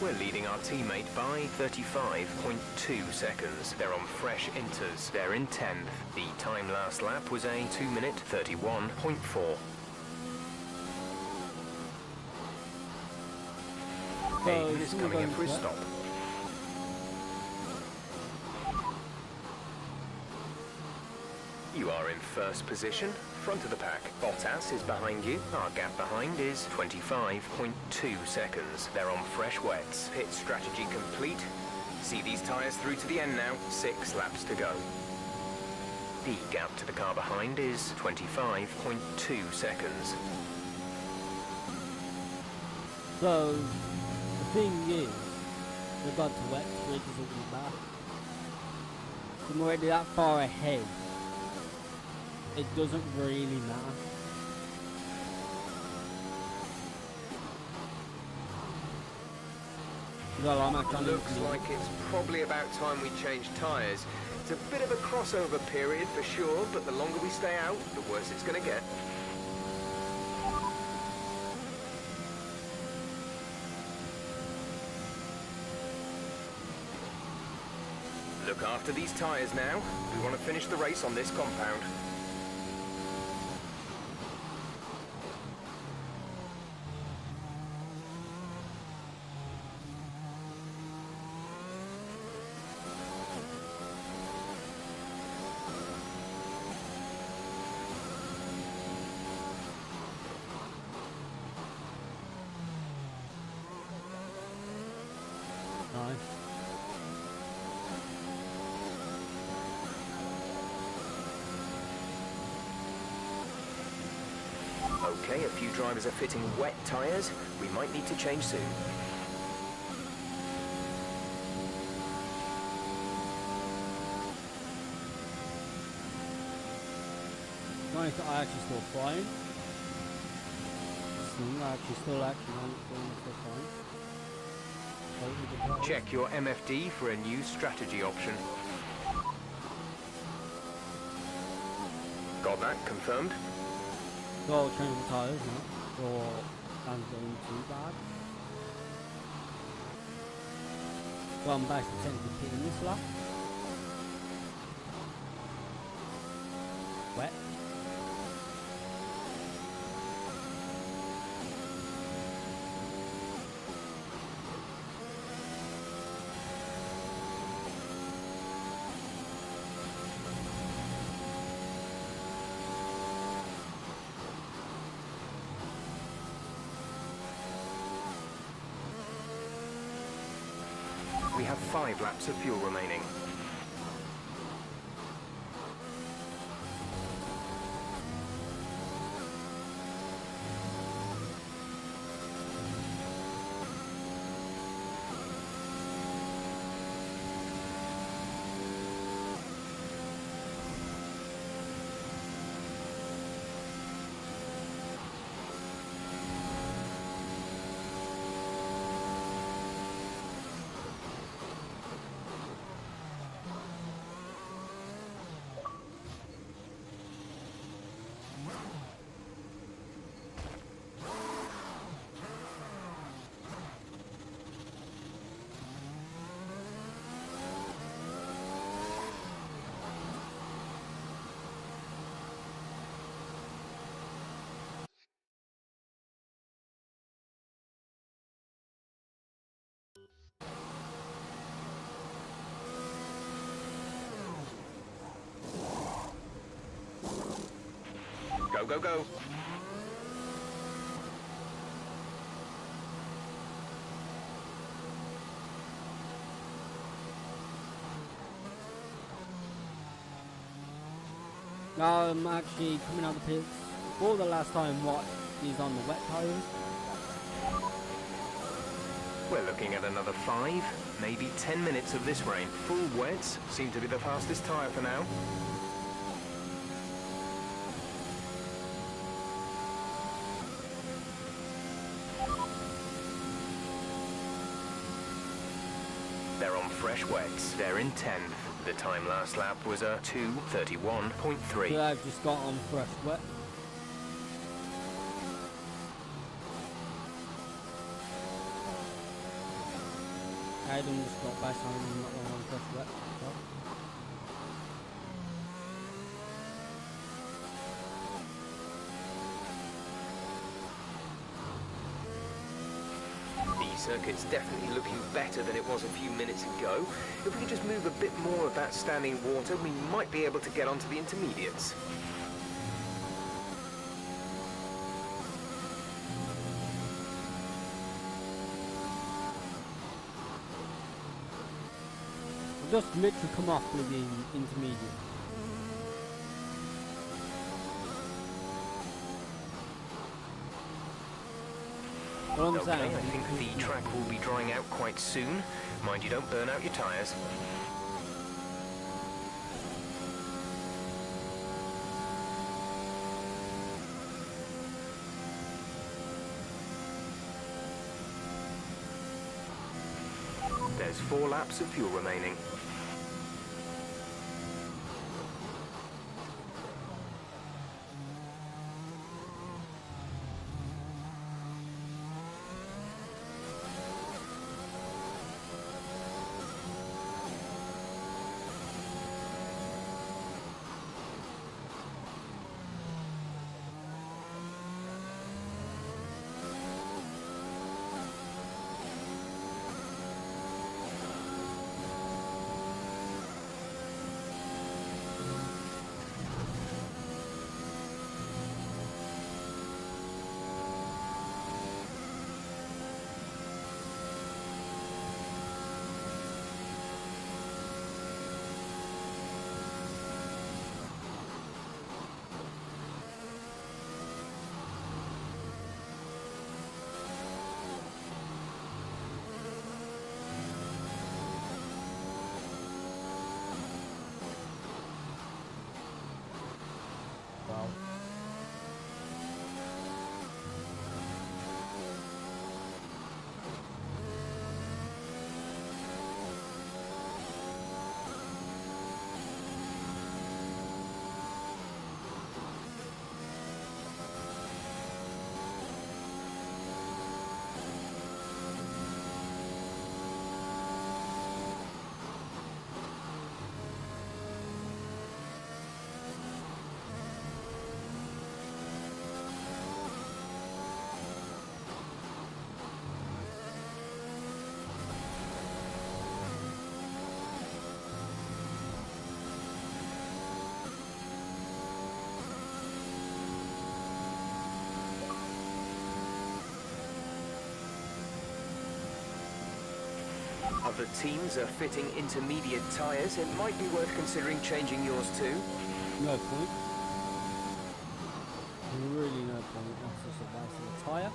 [SPEAKER 7] We're leading our teammate by 35.2 seconds. They're on fresh inters. They're in 10th. The time last lap was a 2-minute 31.4. Hayden is coming in for his stop. You are in first position, front of the pack. Bottas is behind you. Our gap behind is 25.2 seconds. They're on fresh wets. Pit strategy complete. See these tyres through to the end now. 6 laps to go. The gap to the car behind is 25.2 seconds.
[SPEAKER 1] So, the thing is, they've got to wet bridges in the back. I'm already that far ahead. It doesn't really matter. Well,
[SPEAKER 7] looks like it's probably about time we change tyres. It's a bit of a crossover period for sure, but the longer we stay out, the worse it's going to get. Look after these tyres now. We want to finish the race on this compound.
[SPEAKER 1] Nice.
[SPEAKER 7] Okay, a few drivers are fitting wet tyres. We might need to change soon.
[SPEAKER 1] Nice, I actually still flying. Still actually flying.
[SPEAKER 7] Check your MFD for a new strategy option. Got that confirmed?
[SPEAKER 1] Well, change the tyres now, or I'm going too bad. Well, I'm basically technically pitting this lap. wet.
[SPEAKER 7] We have 5 laps of fuel remaining. Go, go, go.
[SPEAKER 1] Now I'm actually coming out of the pits for the last time. What is on the wet tyres?
[SPEAKER 7] We're looking at another 5, maybe 10 minutes of this rain. Full wets seem to be the fastest tyre for now. They're on fresh wets. They're in 10th. The time last lap was a 2:31.3.
[SPEAKER 1] So I've just got on fresh wet. Adam just got by someone not on fresh wet. So.
[SPEAKER 7] The circuit's definitely looking better than it was a few minutes ago. If we could just move a bit more of that standing water, we might be able to get onto the intermediates.
[SPEAKER 1] I've just literally come off with the intermediate.
[SPEAKER 7] Okay, I think the track will be drying out quite soon. Mind you don't burn out your tyres. There's 4 laps of fuel remaining. Other teams are fitting intermediate tyres. It might be worth considering changing yours too.
[SPEAKER 1] No point. Really no point. That's just a waste of a tyre.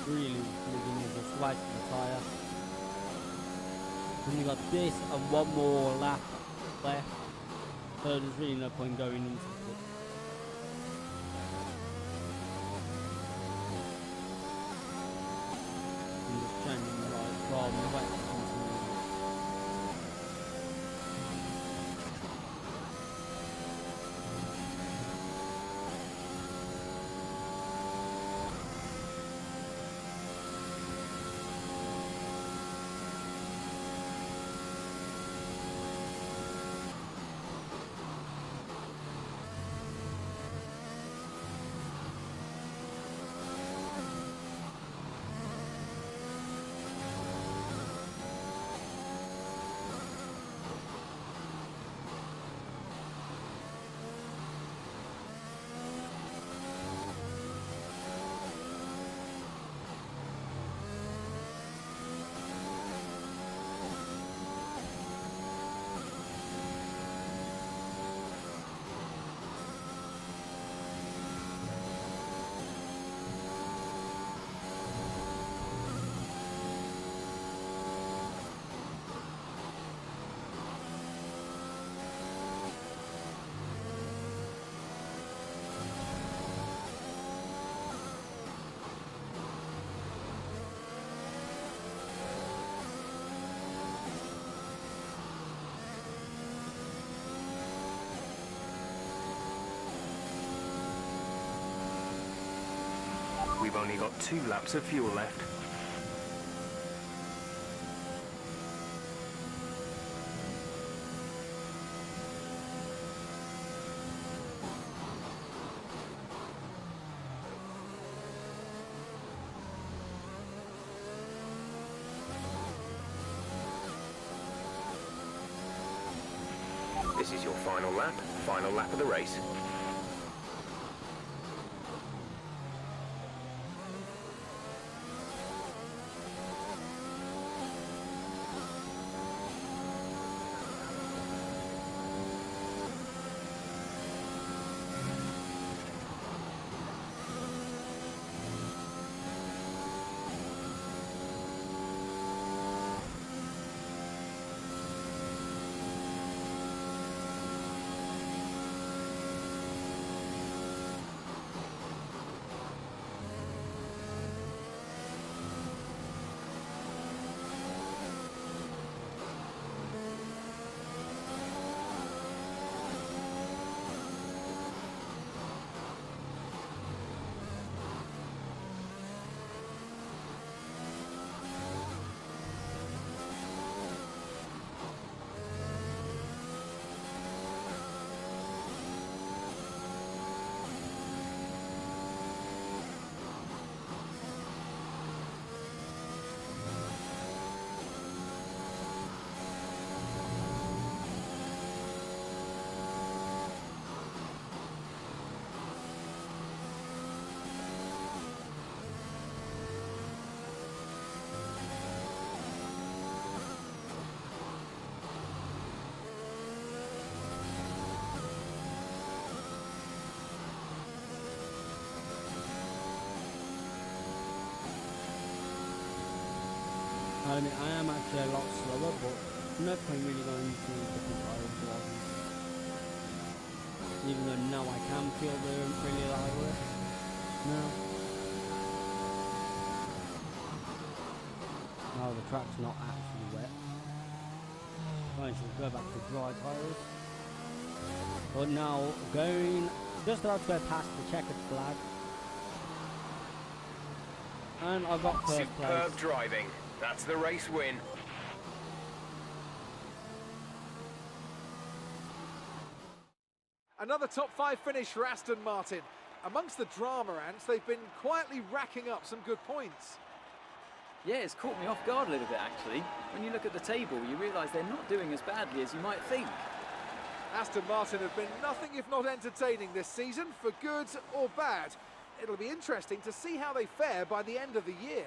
[SPEAKER 1] Really just a waste of a tyre. And you got this and one more lap left. So there's really no point going into it. I'm just changing the light from wet into
[SPEAKER 7] We've only got 2 laps of fuel left. This is your final lap of the race.
[SPEAKER 1] I mean, I am actually a lot slower, but no point really going to different tyres. Even though now I can feel they're really lively. No. Now the track's not actually wet. I should go back to dry tyres. But now going just about to go past the checkered flag. And I've got first place.
[SPEAKER 7] Superb driving. That's the race win.
[SPEAKER 8] Another top 5 finish for Aston Martin. Amongst the drama ants, they've been quietly racking up some good points.
[SPEAKER 9] Yeah, it's caught me off guard a little bit actually. When you look at the table, you realise they're not doing as badly as you might think.
[SPEAKER 8] Aston Martin have been nothing if not entertaining this season, for good or bad. it'll be interesting to see how they fare by the end of the year.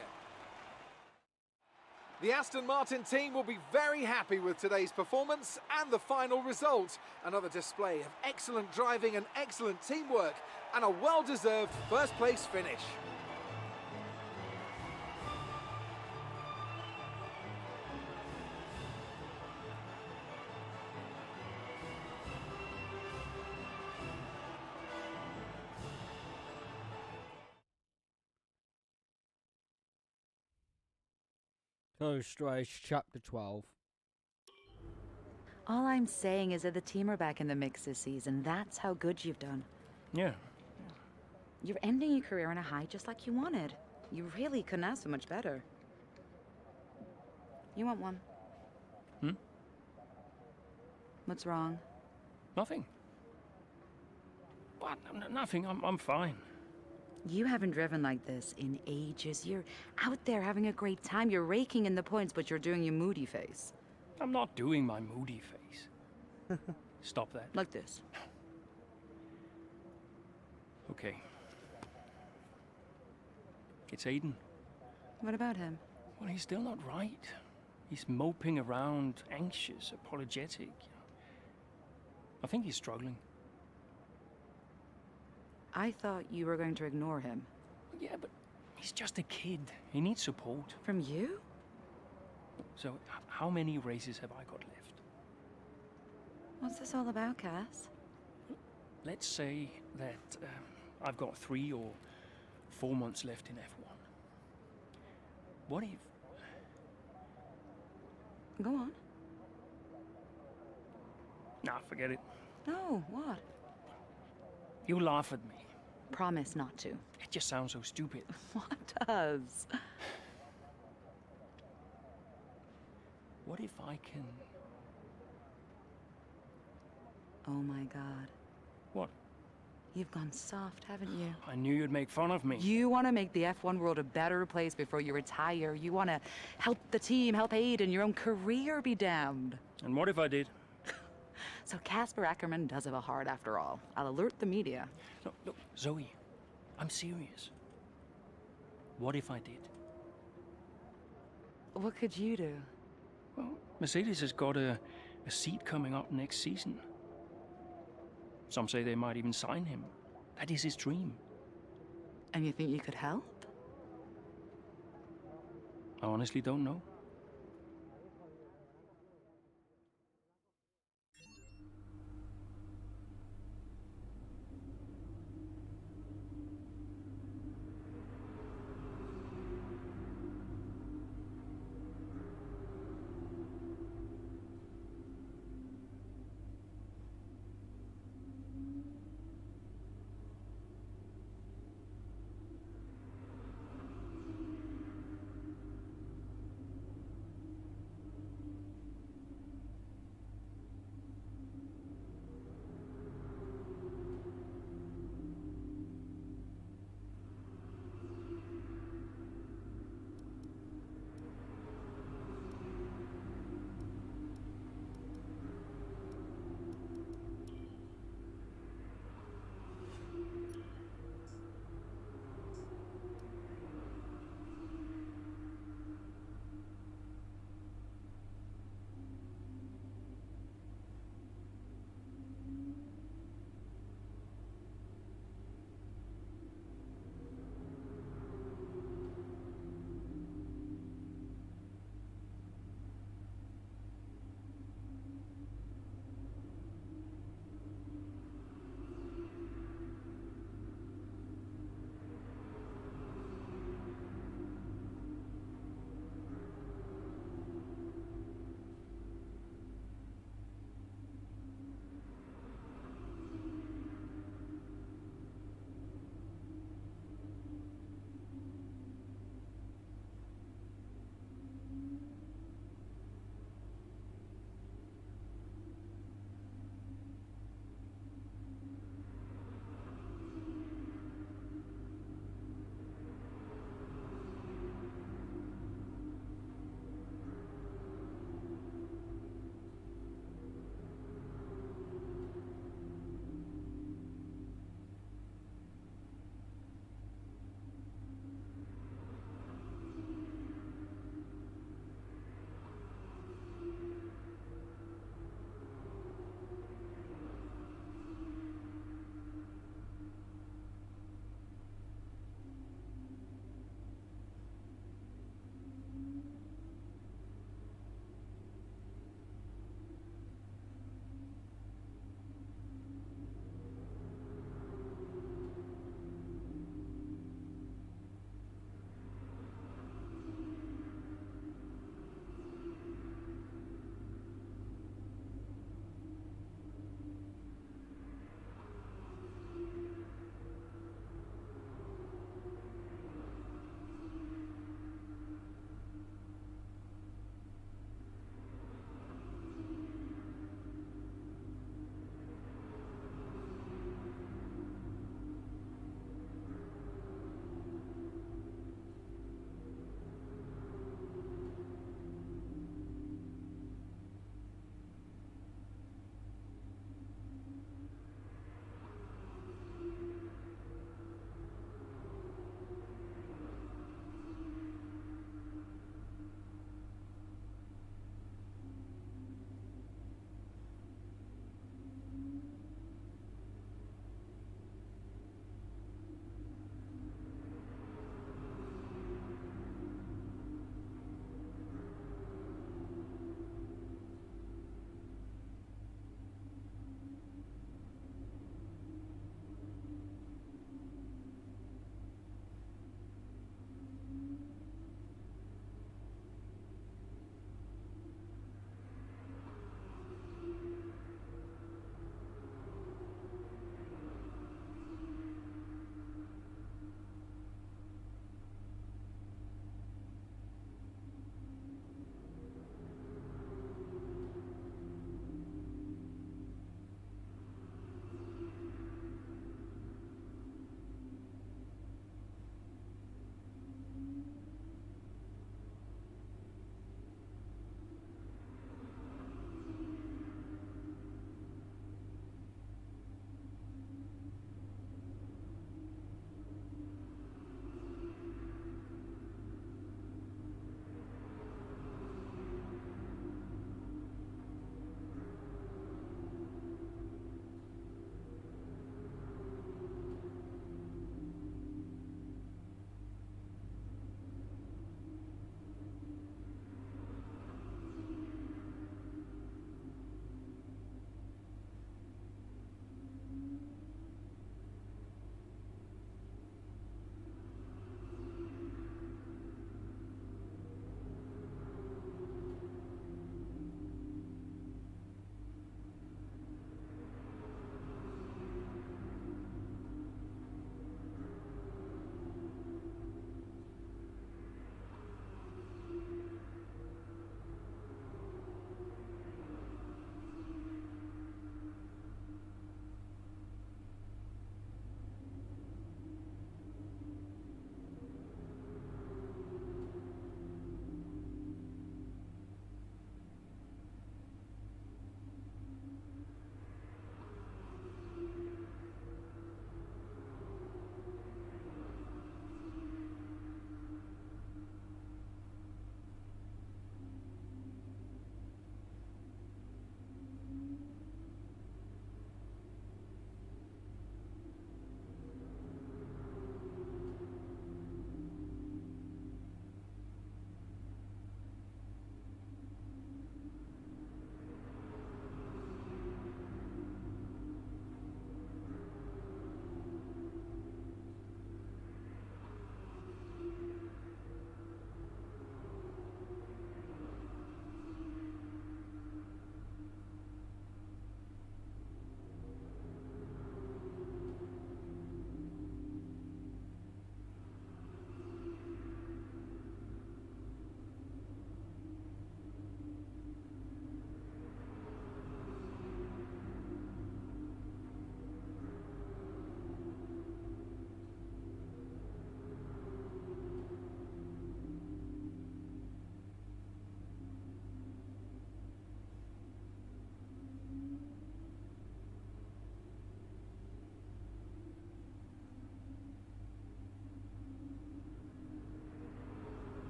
[SPEAKER 8] The Aston Martin team will be very happy with today's performance and the final result. Another display of excellent driving and excellent teamwork, and a well-deserved first-place finish.
[SPEAKER 1] Goes straight to chapter 12.
[SPEAKER 16] All I'm saying is that the team are back in the mix this season. That's how good you've done.
[SPEAKER 3] Yeah.
[SPEAKER 16] You're ending your career on a high just like you wanted. You really couldn't ask for much better. You want one? What's wrong?
[SPEAKER 3] Nothing. What? Nothing. I'm fine.
[SPEAKER 16] You haven't driven like this in ages. You're out there having a great time. You're raking in the points, but you're doing your moody face.
[SPEAKER 3] I'm not doing my moody face. Stop that.
[SPEAKER 16] Like this.
[SPEAKER 3] Okay. It's Aiden.
[SPEAKER 16] What about him?
[SPEAKER 3] Well, he's still not right. He's moping around, anxious, apologetic. I think he's struggling.
[SPEAKER 16] I thought you were going to ignore him.
[SPEAKER 3] Yeah, but he's just a kid. He needs support.
[SPEAKER 16] From you?
[SPEAKER 3] So, how many races have I got left?
[SPEAKER 16] What's this all about, Cass?
[SPEAKER 3] Let's say that I've got 3 or 4 months left in F1. What if...
[SPEAKER 16] Go on.
[SPEAKER 3] Nah, forget it.
[SPEAKER 16] No, what?
[SPEAKER 3] You laugh at me.
[SPEAKER 16] Promise not to.
[SPEAKER 3] It just sounds so stupid.
[SPEAKER 16] What does?
[SPEAKER 3] What if I can...
[SPEAKER 16] Oh my God.
[SPEAKER 3] What?
[SPEAKER 16] You've gone soft, haven't you?
[SPEAKER 3] I knew you'd make fun of me.
[SPEAKER 16] You want to make the F1 world a better place before you retire. You want to help the team, help Aiden, your own career be damned.
[SPEAKER 3] And what if I did?
[SPEAKER 16] So Casper Ackerman does have a heart after all. I'll alert the media.
[SPEAKER 3] No, look, Zoe, I'm serious. What if I did?
[SPEAKER 16] What could you do?
[SPEAKER 3] Well, Mercedes has got a seat coming up next season. Some say they might even sign him. That is his dream.
[SPEAKER 16] And you think you could help?
[SPEAKER 3] I honestly don't know.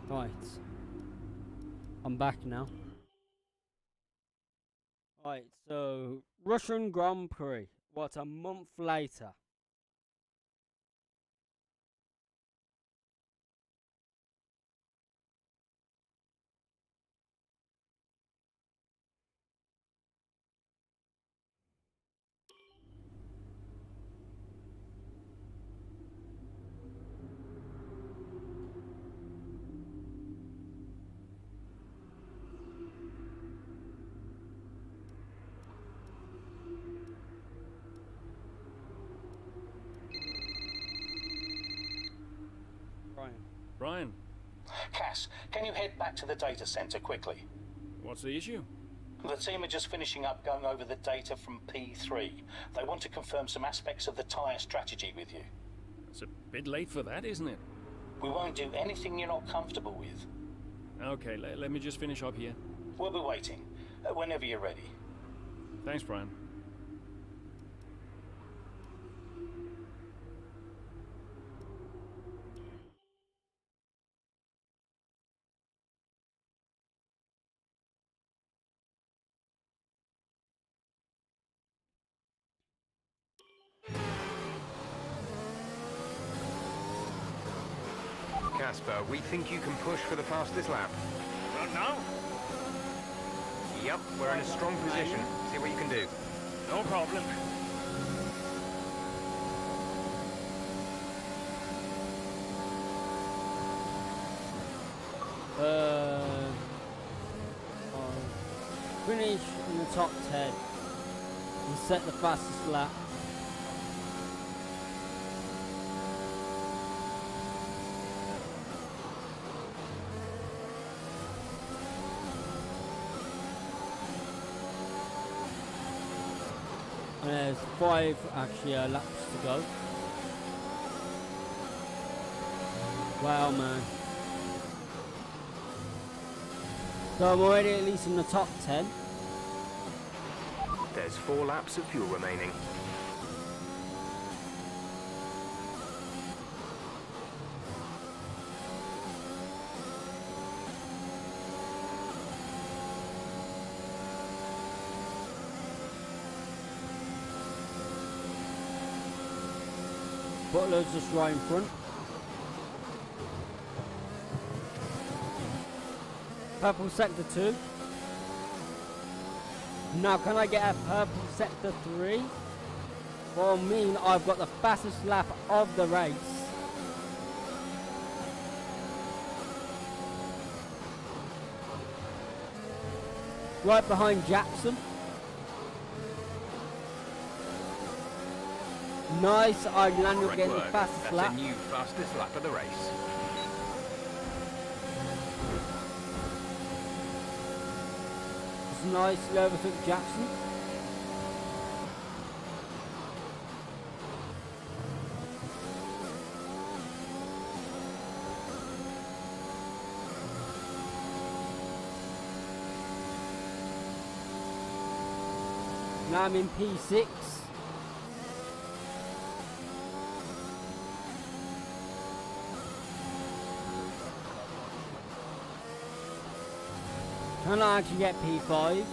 [SPEAKER 1] Right. I'm back now. Right, so Russian Grand Prix. What, a month later?
[SPEAKER 3] Brian.
[SPEAKER 13] Cass, can you head back to the data center quickly?
[SPEAKER 3] What's the issue?
[SPEAKER 13] The team are just finishing up going over the data from P3. They want to confirm some aspects of the tyre strategy with you.
[SPEAKER 3] It's a bit late for that, isn't it?
[SPEAKER 13] We won't do anything you're not comfortable with.
[SPEAKER 3] Okay, let me just finish up here.
[SPEAKER 13] We'll be waiting. Whenever you're ready.
[SPEAKER 3] Thanks, Brian.
[SPEAKER 7] Casper, we think you can push for the fastest lap.
[SPEAKER 3] Right now?
[SPEAKER 7] Yep, we're in a strong position. See what you can do.
[SPEAKER 3] No problem.
[SPEAKER 1] Finish in the top 10 and set the fastest lap. And there's 5 actually laps to go. Wow, man. So I'm already at least in the top 10.
[SPEAKER 7] There's 4 laps of fuel remaining.
[SPEAKER 1] Butler's just right in front. Purple sector 2. Now can I get a purple sector 3? Well, mean I've got the fastest lap of the race. Right behind Jackson. Nice, I landed getting the fastest lap.
[SPEAKER 7] That's a new fastest lap of the race.
[SPEAKER 1] Nicely overtook Jackson. Now I'm in P6. Can I actually get P5?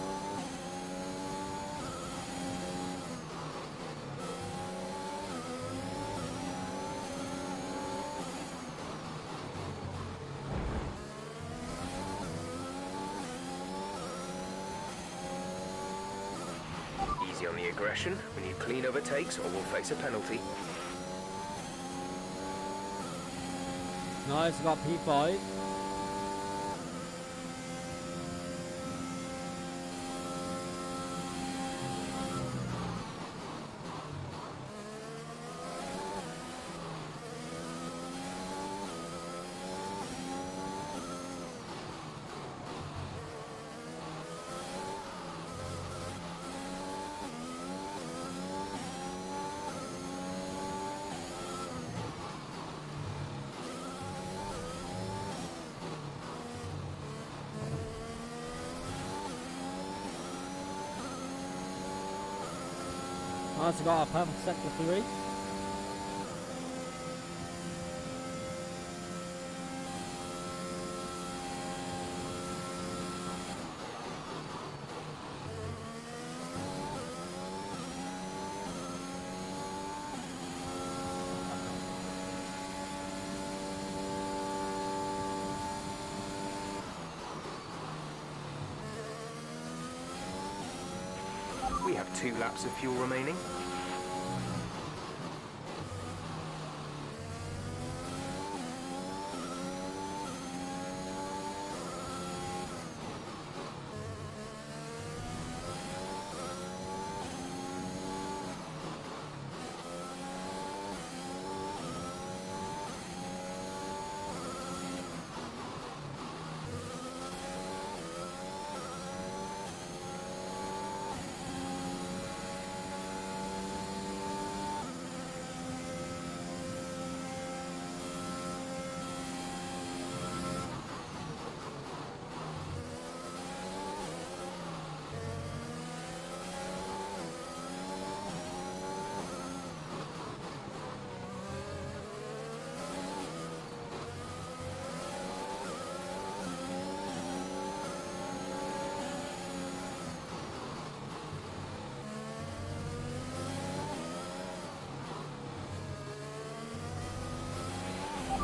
[SPEAKER 7] Easy on the aggression. We need clean overtakes or we'll face a penalty.
[SPEAKER 1] Nice, got P5. Nice, got a purple sector 3.
[SPEAKER 7] We have 2 laps of fuel remaining.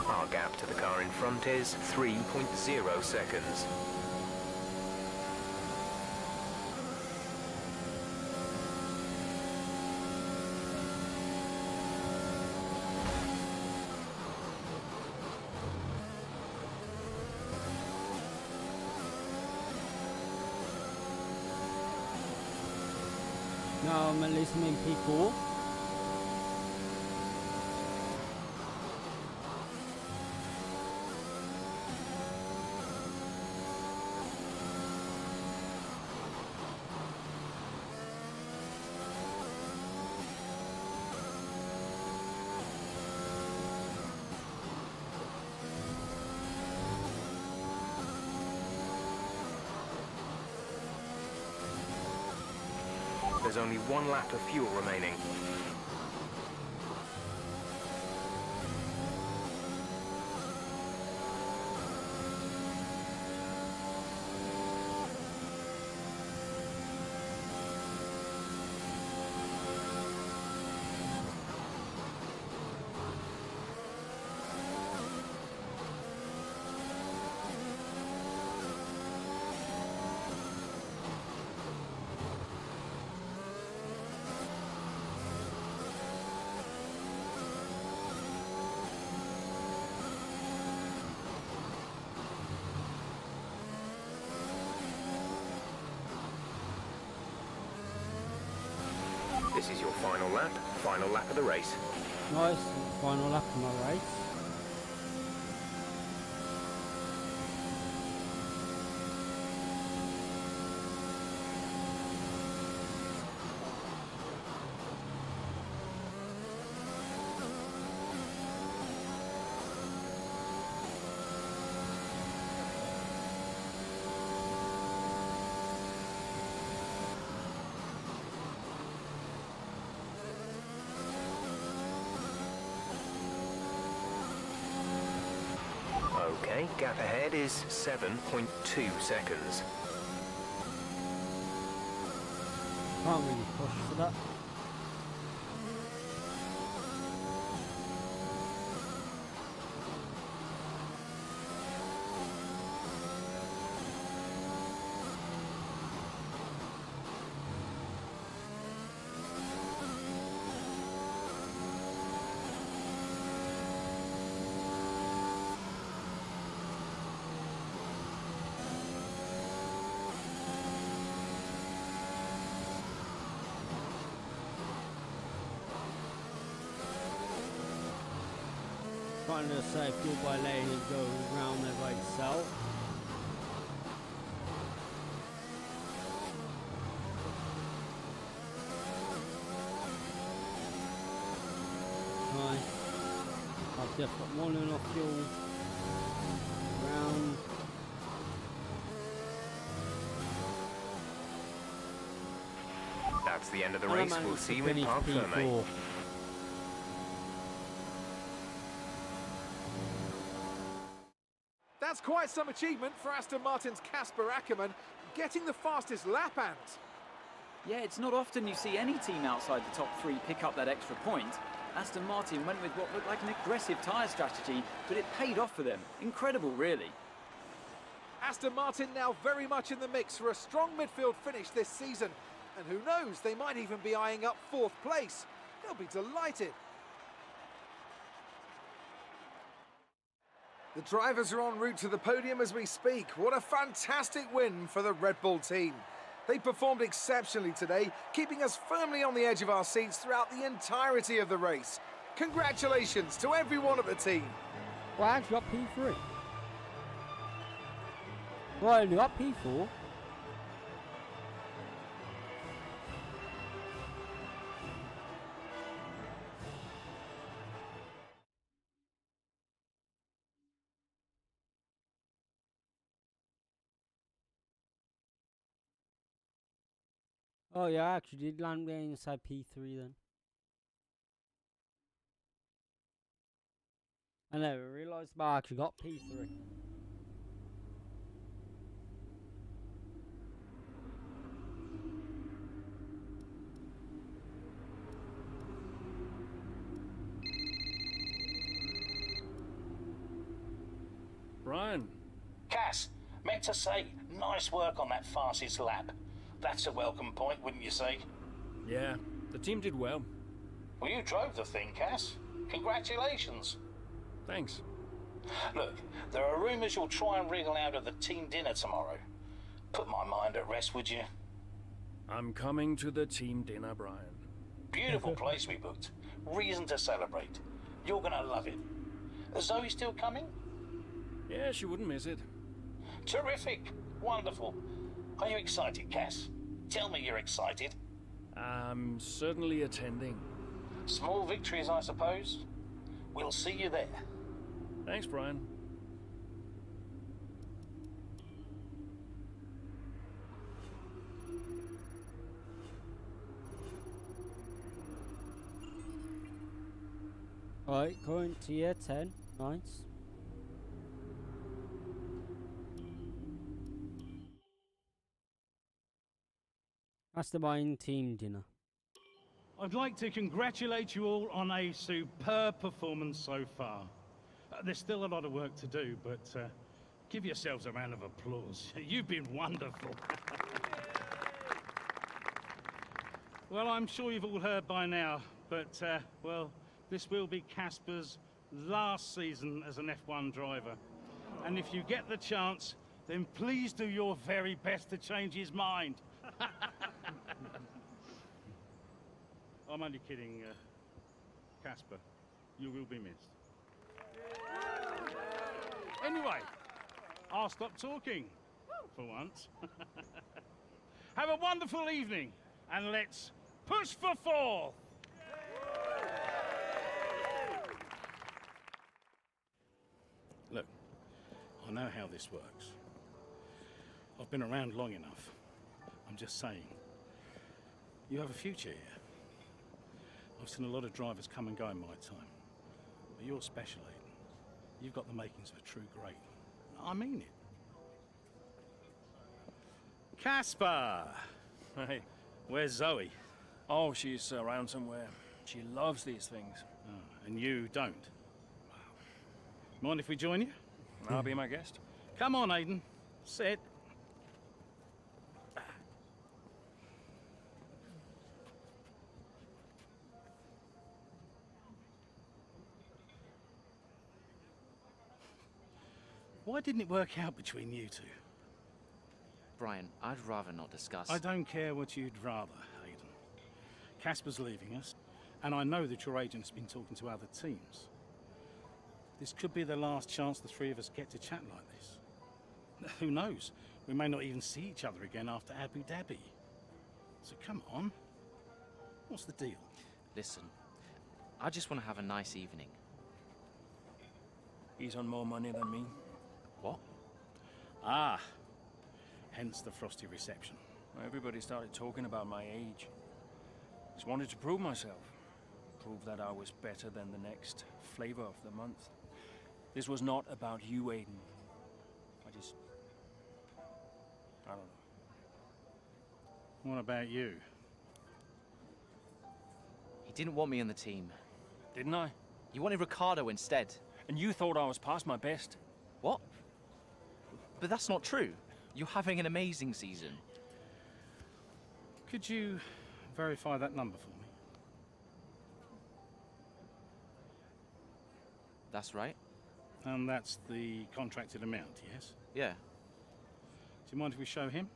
[SPEAKER 7] Our gap to the car in front is 3.0 seconds.
[SPEAKER 1] Now I'm at least in P4.
[SPEAKER 7] There's only 1 lap of fuel remaining. This is your final lap of the race.
[SPEAKER 1] Nice, final lap of my race.
[SPEAKER 7] Okay, gap ahead is 7.2 seconds.
[SPEAKER 1] Can't really push for that. Trying to save fuel by letting it go round there by itself. Nice. I've just got more than enough fuel round.
[SPEAKER 7] That's the end of the race. We'll see you in Park Ferme.
[SPEAKER 8] That's quite some achievement for Aston Martin's Casper Ackermann, getting the fastest lap and...
[SPEAKER 9] Yeah, it's not often you see any team outside the top 3 pick up that extra point. Aston Martin went with what looked like an aggressive tyre strategy, but it paid off for them. Incredible, really.
[SPEAKER 8] Aston Martin now very much in the mix for a strong midfield finish this season. And who knows, they might even be eyeing up 4th place. They'll be delighted. The drivers are en route to the podium as we speak. What a fantastic win for the Red Bull team. They performed exceptionally today, keeping us firmly on the edge of our seats throughout the entirety of the race. Congratulations to everyone at the team.
[SPEAKER 1] Well, I actually got P3. Well, I only got P4. Oh yeah, I actually did land there inside P3 then. I never realised, but I actually got P3.
[SPEAKER 3] Brian.
[SPEAKER 13] Cass, meant to say, nice work on that fastest lap. That's a welcome point, wouldn't you say?
[SPEAKER 3] Yeah, the team did well.
[SPEAKER 13] Well, you drove the thing, Cass. Congratulations.
[SPEAKER 3] Thanks.
[SPEAKER 13] Look, there are rumours you'll try and wriggle out of the team dinner tomorrow. Put my mind at rest, would you?
[SPEAKER 3] I'm coming to the team dinner, Brian.
[SPEAKER 13] Beautiful place we booked. Reason to celebrate. You're gonna love it. Is Zoe still coming?
[SPEAKER 3] Yeah, she wouldn't miss it.
[SPEAKER 13] Terrific. Wonderful. Are you excited, Cass? Tell me you're excited.
[SPEAKER 3] I'm certainly attending.
[SPEAKER 13] Small victories, I suppose. We'll see you there.
[SPEAKER 3] Thanks, Brian.
[SPEAKER 1] Alright, going to year 10. Nice. That's the buying team dinner.
[SPEAKER 14] I'd like to congratulate you all on a superb performance so far. There's still a lot of work to do, but give yourselves a round of applause. You've been wonderful. Well, I'm sure you've all heard by now, but, well, this will be Casper's last season as an F1 driver. And if you get the chance, then please do your very best to change his mind. I'm only kidding, Casper. You will be missed. Anyway, I'll stop talking for once. Have a wonderful evening, and let's push for 4th. Look, I know how this works. I've been around long enough. I'm just saying, you have a future here. I've seen a lot of drivers come and go in my time, but you're special, Aiden. You've got the makings of a true great. I mean it. Casper!
[SPEAKER 3] Hey.
[SPEAKER 14] Where's Zoe?
[SPEAKER 3] Oh, she's around somewhere. She loves these things.
[SPEAKER 14] Oh, and you don't? Mind if we join you?
[SPEAKER 3] I'll be my guest.
[SPEAKER 14] Come on, Aiden. Sit. Why didn't it work out between you two?
[SPEAKER 15] Brian, I'd rather not discuss.
[SPEAKER 14] I don't care what you'd rather, Aiden. Casper's leaving us, and I know that your agent's been talking to other teams. This could be the last chance the three of us get to chat like this. Who knows? We may not even see each other again after Abu Dhabi. So come on. What's the deal?
[SPEAKER 15] Listen, I just want to have a nice evening.
[SPEAKER 3] He's on more money than me.
[SPEAKER 14] What? Ah, hence the frosty reception.
[SPEAKER 3] Everybody started talking about my age. Just wanted to prove myself. Prove that I was better than the next flavor of the month. This was not about you, Aiden. I don't know.
[SPEAKER 14] What about you?
[SPEAKER 15] He didn't want me on the team.
[SPEAKER 3] Didn't I?
[SPEAKER 15] You wanted Ricardo instead.
[SPEAKER 3] And you thought I was past my best.
[SPEAKER 15] What? But that's not true. You're having an amazing season.
[SPEAKER 14] Could you verify that number for me?
[SPEAKER 15] That's right.
[SPEAKER 14] And that's the contracted amount, yes?
[SPEAKER 15] Yeah.
[SPEAKER 14] Do you mind if we show him?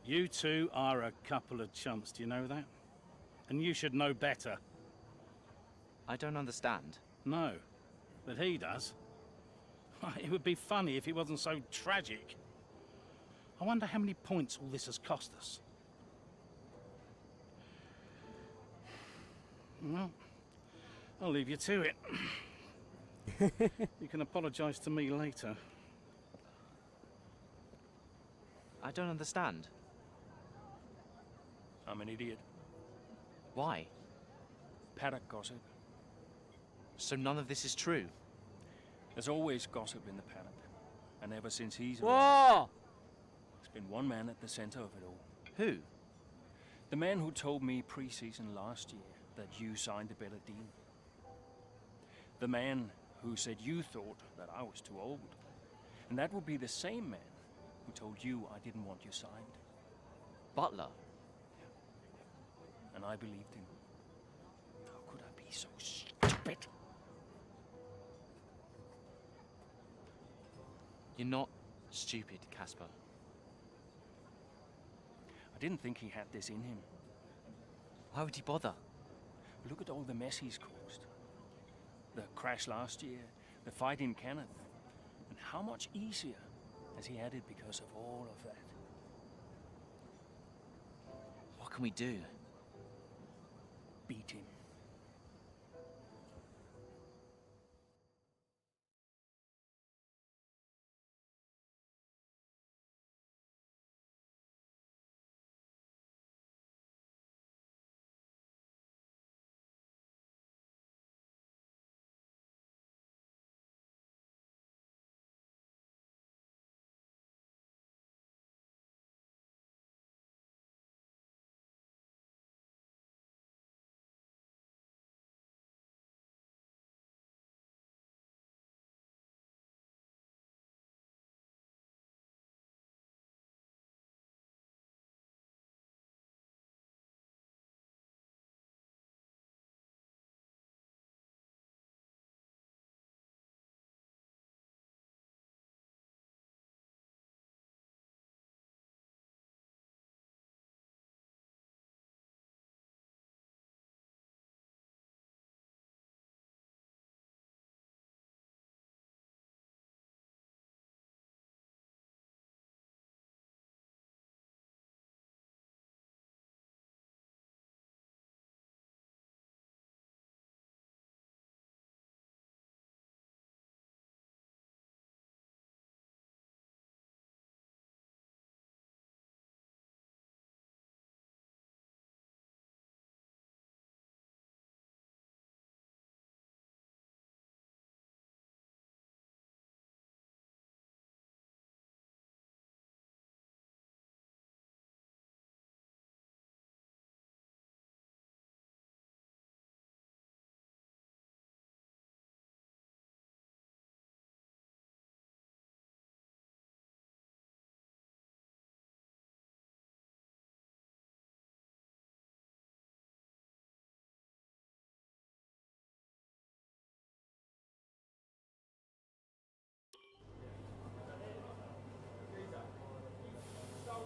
[SPEAKER 14] You two are a couple of chumps, do you know that? And you should know better.
[SPEAKER 15] I don't understand.
[SPEAKER 14] No, but he does. It would be funny if it wasn't so tragic. I wonder how many points all this has cost us. Well, I'll leave you to it. You can apologise to me later.
[SPEAKER 15] I don't understand.
[SPEAKER 3] I'm an idiot.
[SPEAKER 15] Why?
[SPEAKER 3] Paddock gossip.
[SPEAKER 15] So none of this is true?
[SPEAKER 3] There's always gossip in the paddock. And ever since he's
[SPEAKER 1] Whoa!
[SPEAKER 3] arrived, there's been one man at the center of it all.
[SPEAKER 15] Who?
[SPEAKER 3] The man who told me pre-season last year that you signed a better deal. The man who said you thought that I was too old. And that would be the same man who told you I didn't want you signed.
[SPEAKER 15] Butler?
[SPEAKER 3] And I believed him. How could I be so stupid?
[SPEAKER 15] You're not stupid, Casper.
[SPEAKER 3] I didn't think he had this in him.
[SPEAKER 15] Why would he bother?
[SPEAKER 3] Look at all the mess he's caused. The crash last year, the fight in Canada. And how much easier has he had it because of all of that?
[SPEAKER 15] What can we do?
[SPEAKER 3] Beat him.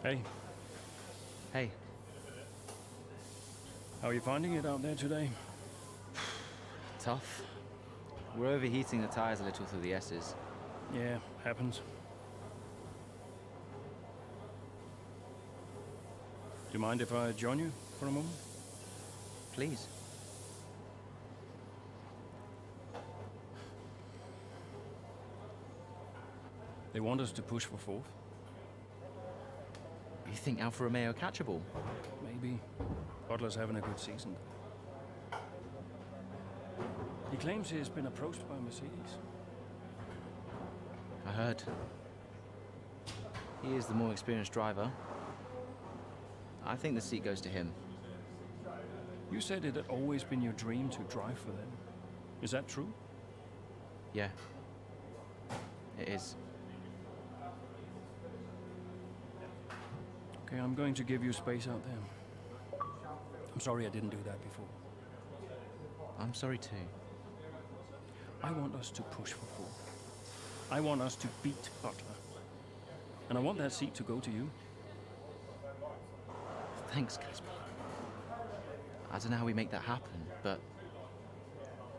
[SPEAKER 3] Hey.
[SPEAKER 15] Hey.
[SPEAKER 3] How are you finding it out there today?
[SPEAKER 15] Tough. We're overheating the tires a little through the S's.
[SPEAKER 3] Yeah, happens. Do you mind if I join you for a moment?
[SPEAKER 15] Please.
[SPEAKER 3] They want us to push for fourth.
[SPEAKER 15] You think Alfa Romeo catchable?
[SPEAKER 3] Maybe. Butler's having a good season. He claims he's been approached by Mercedes.
[SPEAKER 15] I heard. He is the more experienced driver. I think the seat goes to him.
[SPEAKER 3] You said it had always been your dream to drive for them. Is that true?
[SPEAKER 15] Yeah. It is.
[SPEAKER 3] Okay, I'm going to give you space out there. I'm sorry I didn't do that before.
[SPEAKER 15] I'm sorry too.
[SPEAKER 3] I want us to push for fourth. I want us to beat Butler. And I want that seat to go to you.
[SPEAKER 15] Thanks, Casper. I don't know how we make that happen, but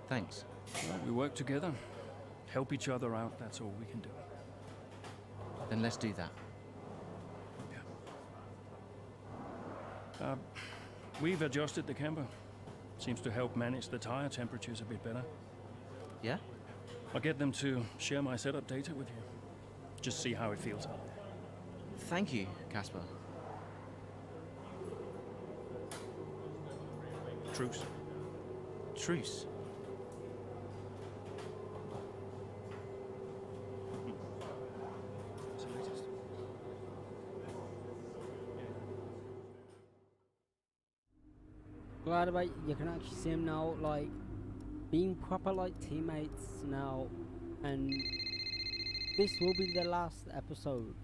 [SPEAKER 15] thanks.
[SPEAKER 3] Well, we work together. Help each other out, that's all we can do.
[SPEAKER 15] Then let's do that.
[SPEAKER 3] Yeah. We've adjusted the camber. Seems to help manage the tire temperatures a bit better.
[SPEAKER 15] Yeah?
[SPEAKER 3] I'll get them to share my setup data with you. Just see how it feels out there.
[SPEAKER 15] Thank you, Casper.
[SPEAKER 3] Truce.
[SPEAKER 15] Truce.
[SPEAKER 1] Glad about you can actually see him now, like being proper like teammates now, and this will be the last episode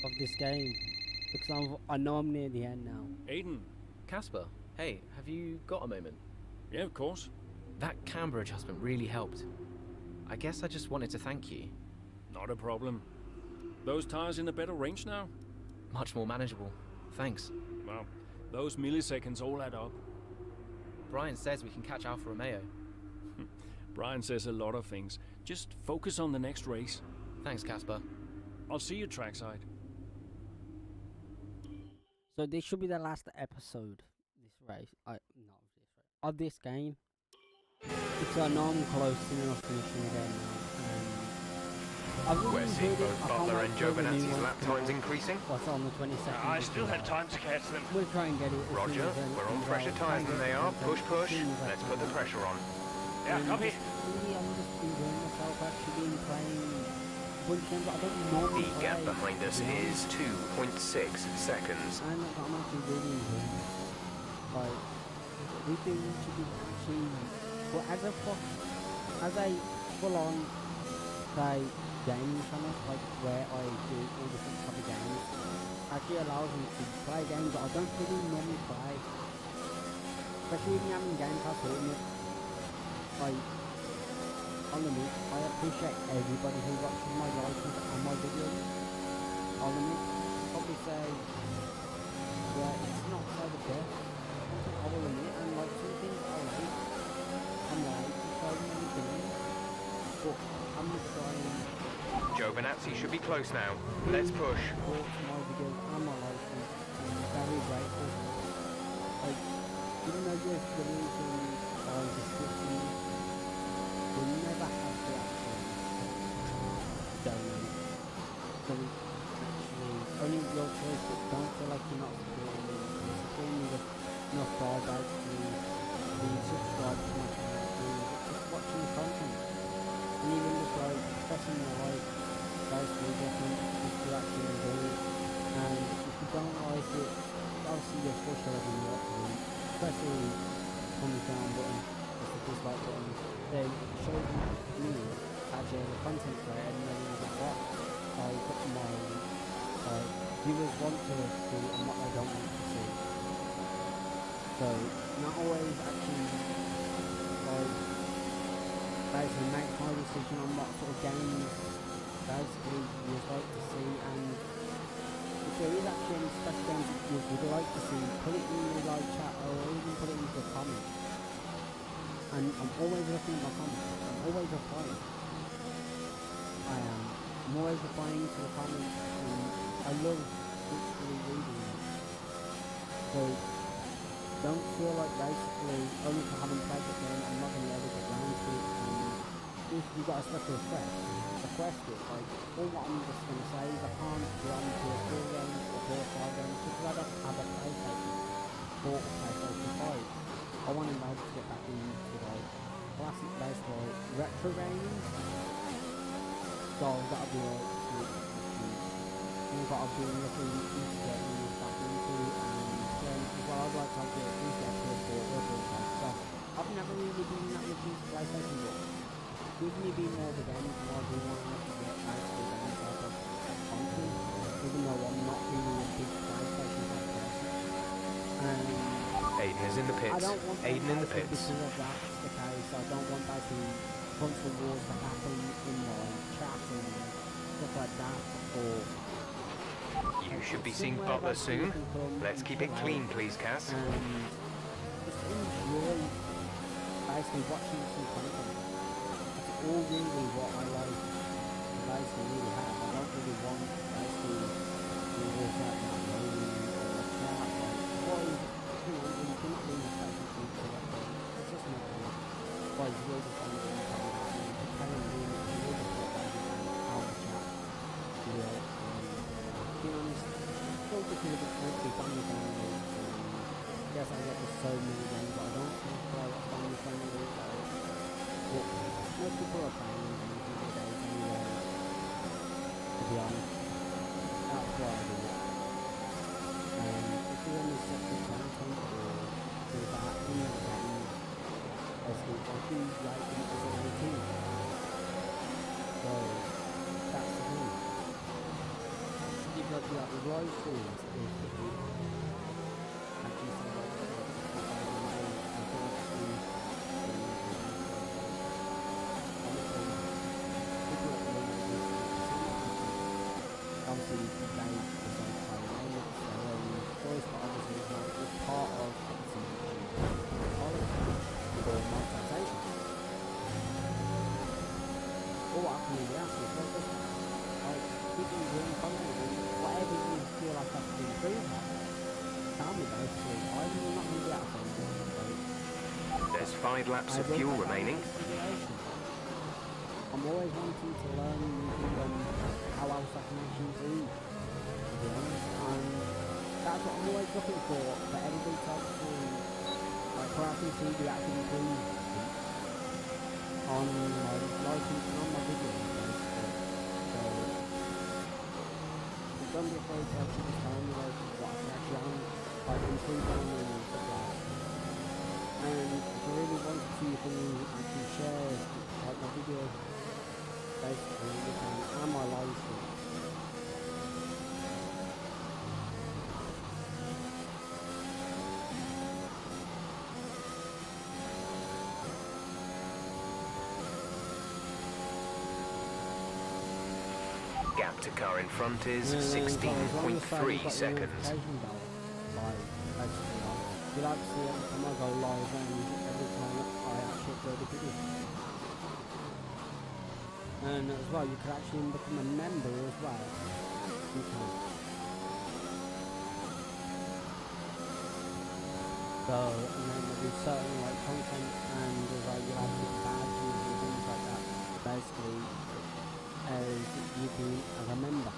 [SPEAKER 1] of this game because I know I'm near the end now.
[SPEAKER 2] Aiden. Casper, hey, have you got a moment?
[SPEAKER 3] Yeah, of course.
[SPEAKER 2] That camber adjustment really helped. I guess I just wanted to thank you.
[SPEAKER 3] Not a problem. Those tires in a better range now?
[SPEAKER 2] Much more manageable. Thanks.
[SPEAKER 3] Well, those milliseconds all add up.
[SPEAKER 2] Brian says we can catch Alfa Romeo.
[SPEAKER 3] Brian says a lot of things. Just focus on the next race.
[SPEAKER 2] Thanks, Casper.
[SPEAKER 3] I'll see you trackside.
[SPEAKER 1] So this should be the last episode. This race, of this game. Because I know I'm close enough finishing again now.
[SPEAKER 7] We're seeing both Butler and Giovinazzi's lap times increasing.
[SPEAKER 1] What's on the 22nd?
[SPEAKER 17] I still had time to catch them.
[SPEAKER 1] We'll try and get it.
[SPEAKER 7] Roger, we're on fresher tyres than they are. Push, push. Let's put the pressure on.
[SPEAKER 17] Yeah, copy.
[SPEAKER 1] Really, I'm just enjoying myself actually being playing a bunch of games that I don't normally
[SPEAKER 7] The gap behind us is 2.6 seconds.
[SPEAKER 1] I'm actually really enjoying it. Like, we think we should be actually, but as a full-on, say, gaming channel, like where I do all different type of games, actually allows me to play games that I don't really normally play. Especially when I'm in Game Pass hitting it. Like, on the mix, I appreciate everybody who watches my lives and my videos. On the mix, probably say, yeah, it's not so the best. I will admit, and like some things I like, I'm like, so many things, but I'm just trying.
[SPEAKER 7] Giovinazzi should be close now. Let's push.
[SPEAKER 1] My videos and my life, and I'm very grateful. Like, even though there's the reason descriptions, we never have to actually donate. So we actually, only your choice, but don't feel like you're not supporting me. You're supporting me with enough guys actually being subscribed to my channel, just watching the content. And even just like pressing the like, basically different if you actually enjoy it. And if you don't like it, obviously you're forced to let me watch it, especially on the down button, or the dislike button. Then it shows me actually as a content creator and then what I put my viewers want to see and what they don't want to see. So not always actually like basically make my decision on what sort of games basically you'd like to see, and if there is actually any special games that you would like to see, put it in the live chat or even put it into the comments. And I'm always looking at my comments. I'm always replying. I'm always replying to the comments, and I love literally reading them. So don't feel like basically only for having played the game I'm not going to be able to get down to it. And if you've got a special request it. Like, all what I'm just going to say is I can't go on to a 4 game or 4 or 5 games because I don't have a PlayStation 4 or PlayStation 5. I want to be able to get back into like classic baseball retro games. So that'll be like, what I've been looking into getting back into. I'd like to get at least get to a 4 or 3 so I've never really been that much into PlayStation, but with me being more of a game, I do want to get basically the type of content, even though I'm not really a big PlayStation person.
[SPEAKER 7] Aiden is in the pits. Aiden in the pits.
[SPEAKER 1] Because of that's the case, I don't want basically constant wars to happen in my chat and stuff like that, or
[SPEAKER 7] you should be seeing Butler soon. Let's keep it clean, please, Cass.
[SPEAKER 1] Just enjoy basically watching some content. That's all really what I like to basically really have. I don't really want basically to walk out my room or chat. What is, you know, you can not really say something to that person. It's just not good. Why is really the fun of it? Because it's actually family friendly. Yes, I get so many games, but I don't think they're family friendly. But most people are playing games nowadays anyway. To be honest, that's why I do it. If you want to set the content or do that in the game, basically I do like it as a routine. So that's the thing. But yeah, the live streams is the key. Actually, some of the obviously they decide to play their own voice, but obviously it's part of or monetization. All I can really ask is like keeping doing content, whatever you feel like I can improve on, tell me basically. I'm not going to be out of things.
[SPEAKER 7] There's 5 laps of fuel remaining.
[SPEAKER 1] I'm always wanting to learn how else I can actually do, to be honest, and that's what I'm always looking for everybody to actually, like, for I can see the actual improvement on my licensing on my videos, basically. So don't be afraid to actually just tell me like what I can actually improve on and stuff like that. And if I really want to, you can actually share like my videos basically you can, and my live stream.
[SPEAKER 7] Gap to car in front is 16.3 seconds.
[SPEAKER 1] You like to see every time I go live and every time I actually upload a video. And as well, you can actually become a member as well. You can. So, and then there'll be certain like content and like you'll have different badges and things like that. Basically, as you do as a member.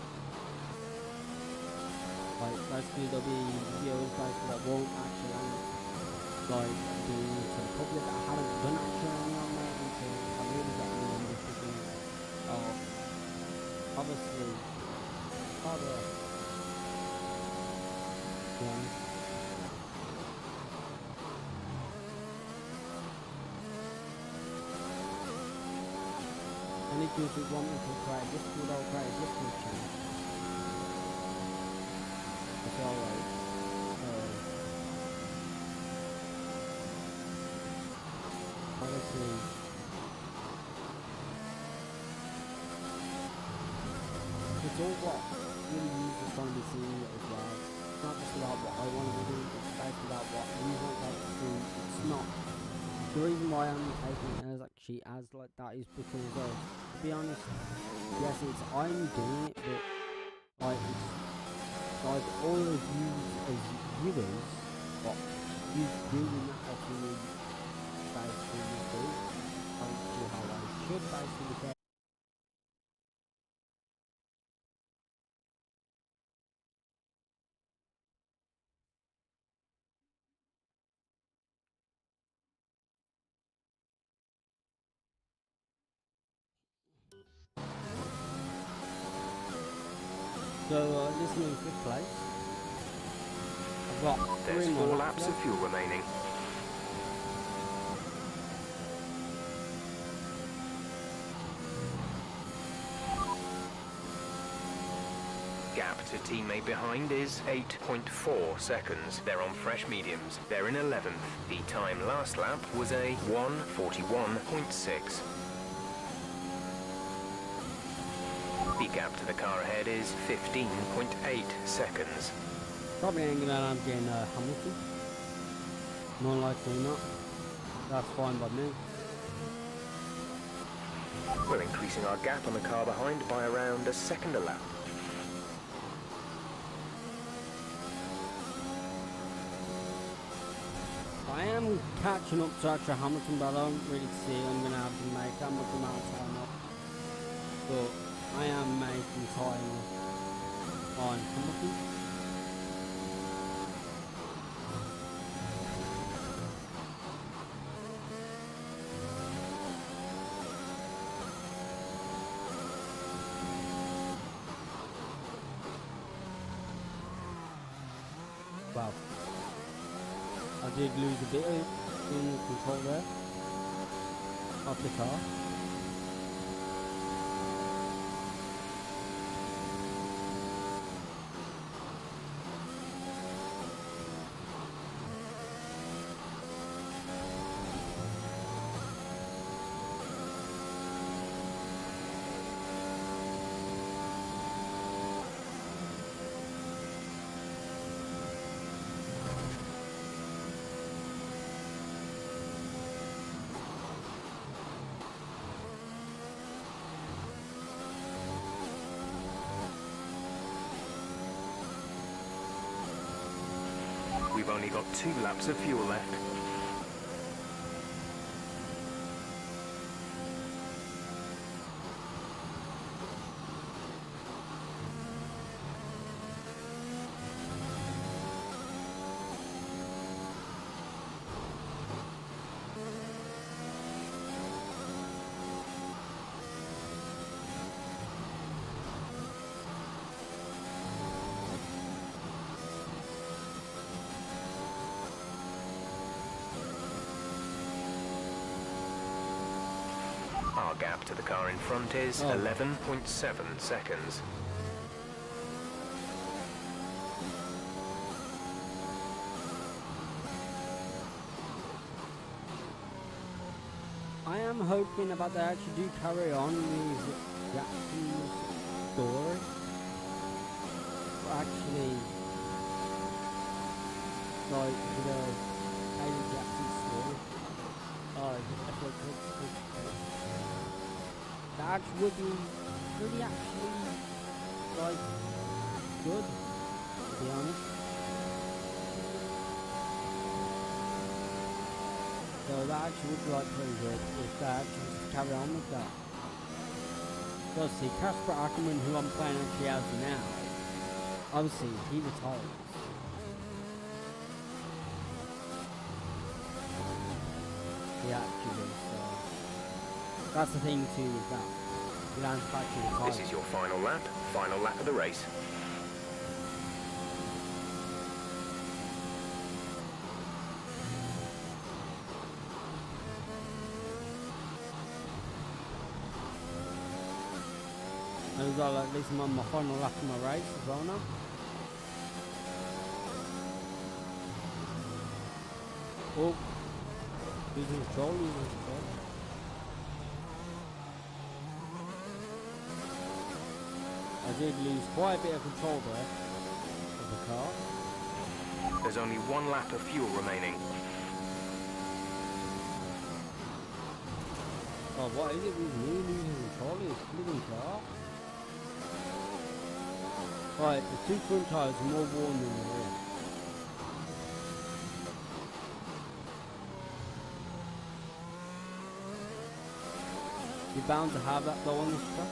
[SPEAKER 1] Like basically there'll be videos basically that won't actually like be to the public that I haven't done actually on there until I really get the members to do obviously other and if you want me to create this good old create this good channel. As always, obviously, it's all what really users going to be seeing it as well. It's not just about what I want to do, it's basically about what you want to do. It's not. The reason why I'm taking it as actually as like that is because to be honest, yes, it's I'm doing it, but like it's like all of you as viewers, what you doing that actually basically do. I don't see how I should basically get. So this is my 5th place. I've What?
[SPEAKER 7] There's 4 laps of fuel remaining. Gap to teammate behind is 8.4 seconds. They're on fresh mediums. They're in 11th. The time last lap was a 1:41.6. The gap to the car ahead is 15.8 seconds.
[SPEAKER 1] Probably ain't gonna end up getting Hamilton. More likely not. That's fine by me.
[SPEAKER 7] We're increasing our gap on the car behind by around a second a lap.
[SPEAKER 1] I am catching up to actually Hamilton, but I don't really see I'm going to have to make that much amount of time up. But I am making time on Hamilton. Wow. I did lose a bit in control there of the car.
[SPEAKER 7] We've only got 2 laps of fuel left. Our gap to the car in front is 11.7 seconds.
[SPEAKER 1] I am hoping about they actually do carry on with Jackson's story. Actually, like, you know, David Jackson's story. That actually would be really actually, like, good, to be honest. So that actually would be like pretty good if they actually carry on with that. Because see, Casper Ackerman, who I'm playing actually as now, obviously he retires. He actually does, so that's the thing too with that. He lands back to retire.
[SPEAKER 7] This is your final lap of the race.
[SPEAKER 1] And as well, at least I'm on my final lap of my race as well now. Oh, losing control. I did lose quite a bit of control there of the car.
[SPEAKER 7] There's only 1 lap of fuel remaining.
[SPEAKER 1] Oh, what is it with me losing control of this living car? Right, the 2 front tyres are more worn than the rear. You're bound to have that though on this track.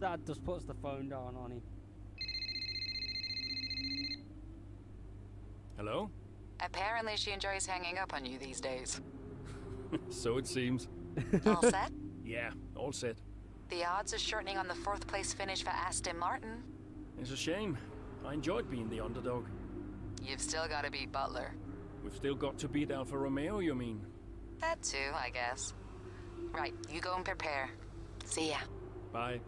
[SPEAKER 1] That just puts the phone down on him.
[SPEAKER 3] Hello?
[SPEAKER 5] Apparently she enjoys hanging up on you these days.
[SPEAKER 3] So it seems.
[SPEAKER 5] All set?
[SPEAKER 3] Yeah, all set.
[SPEAKER 5] The odds are shortening on the 4th place finish for Aston Martin.
[SPEAKER 3] It's a shame. I enjoyed being the underdog.
[SPEAKER 5] You've still got to beat Butler.
[SPEAKER 3] We've still got to beat Alfa Romeo, you mean?
[SPEAKER 5] That too, I guess. Right, you go and prepare. See ya.
[SPEAKER 3] Bye.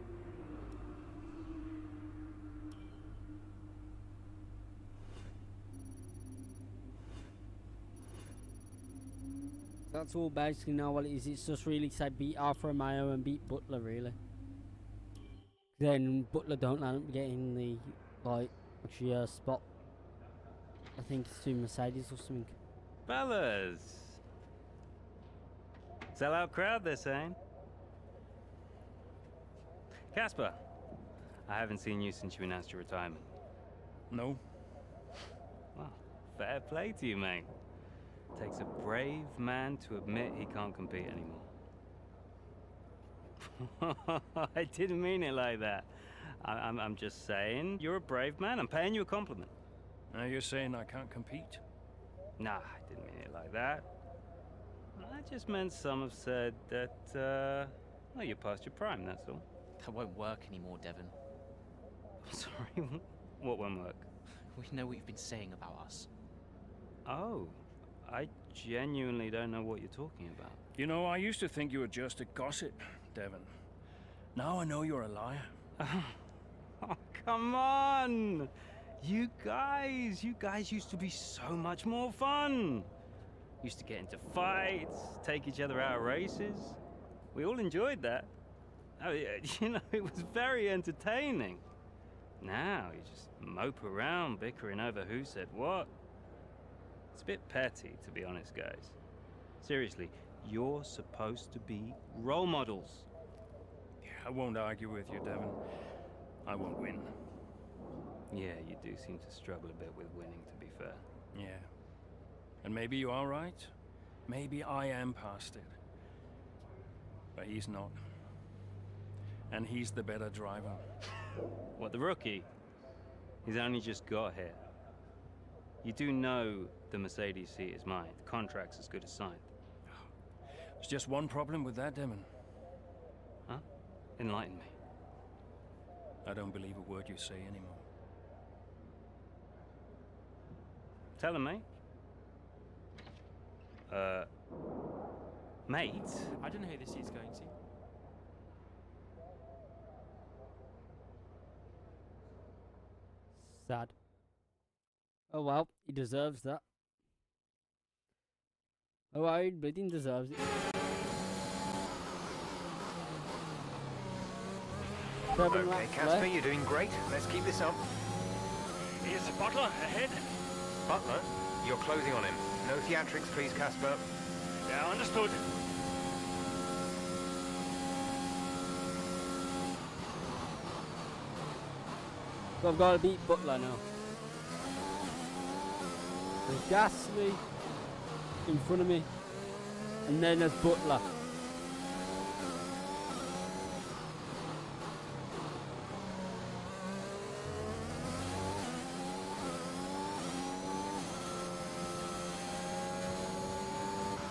[SPEAKER 1] That's all basically now what it is. It's just really say beat Alfa Romeo and beat Butler, really. Then Butler don't end up getting the actually spot. I think it's to Mercedes or something.
[SPEAKER 4] Fellas! Sell-out crowd, they're saying. Casper, I haven't seen you since you announced your retirement.
[SPEAKER 3] No.
[SPEAKER 4] Well, fair play to you, mate. Takes a brave man to admit he can't compete anymore. I didn't mean it like that. I'm just saying you're a brave man. I'm paying you a compliment.
[SPEAKER 3] Now you're saying I can't compete?
[SPEAKER 4] Nah, I didn't mean it like that. I just meant some have said that, well, you're past your prime, that's all.
[SPEAKER 15] That won't work anymore, Devon.
[SPEAKER 4] Sorry, what won't work?
[SPEAKER 15] We know what you've been saying about us.
[SPEAKER 4] Oh, I genuinely don't know what you're talking about.
[SPEAKER 3] You know, I used to think you were just a gossip, Devon. Now I know you're a liar.
[SPEAKER 4] Oh, come on! You guys used to be so much more fun. Used to get into fights, take each other out of races. We all enjoyed that. Oh, you know, it was very entertaining. Now you just mope around bickering over who said what. It's a bit petty, to be honest, guys. Seriously, you're supposed to be role models.
[SPEAKER 3] Yeah, I won't argue with you, Devon. I won't win.
[SPEAKER 4] Yeah, you do seem to struggle a bit with winning, to be fair.
[SPEAKER 3] Yeah. And maybe you are right. Maybe I am past it. But he's not. And he's the better driver.
[SPEAKER 4] What, the rookie? He's only just got here. You do know the Mercedes seat is mine. The contract's as good as signed.
[SPEAKER 3] There's just one problem with that, Devon.
[SPEAKER 4] Huh? Enlighten me.
[SPEAKER 3] I don't believe a word you say anymore.
[SPEAKER 4] Tell him, mate. Mate?
[SPEAKER 15] I don't know who this is going to.
[SPEAKER 1] Sad. Oh well, he deserves that. Oh well, he bleeding deserves it.
[SPEAKER 7] Okay, Casper, you're doing great. Let's keep this up.
[SPEAKER 17] Is Butler ahead?
[SPEAKER 7] Butler, you're closing on him. No theatrics, please, Casper.
[SPEAKER 17] Yeah, understood.
[SPEAKER 1] So I've got to beat Butler now. There's Gasly in front of me, and then there's Butler.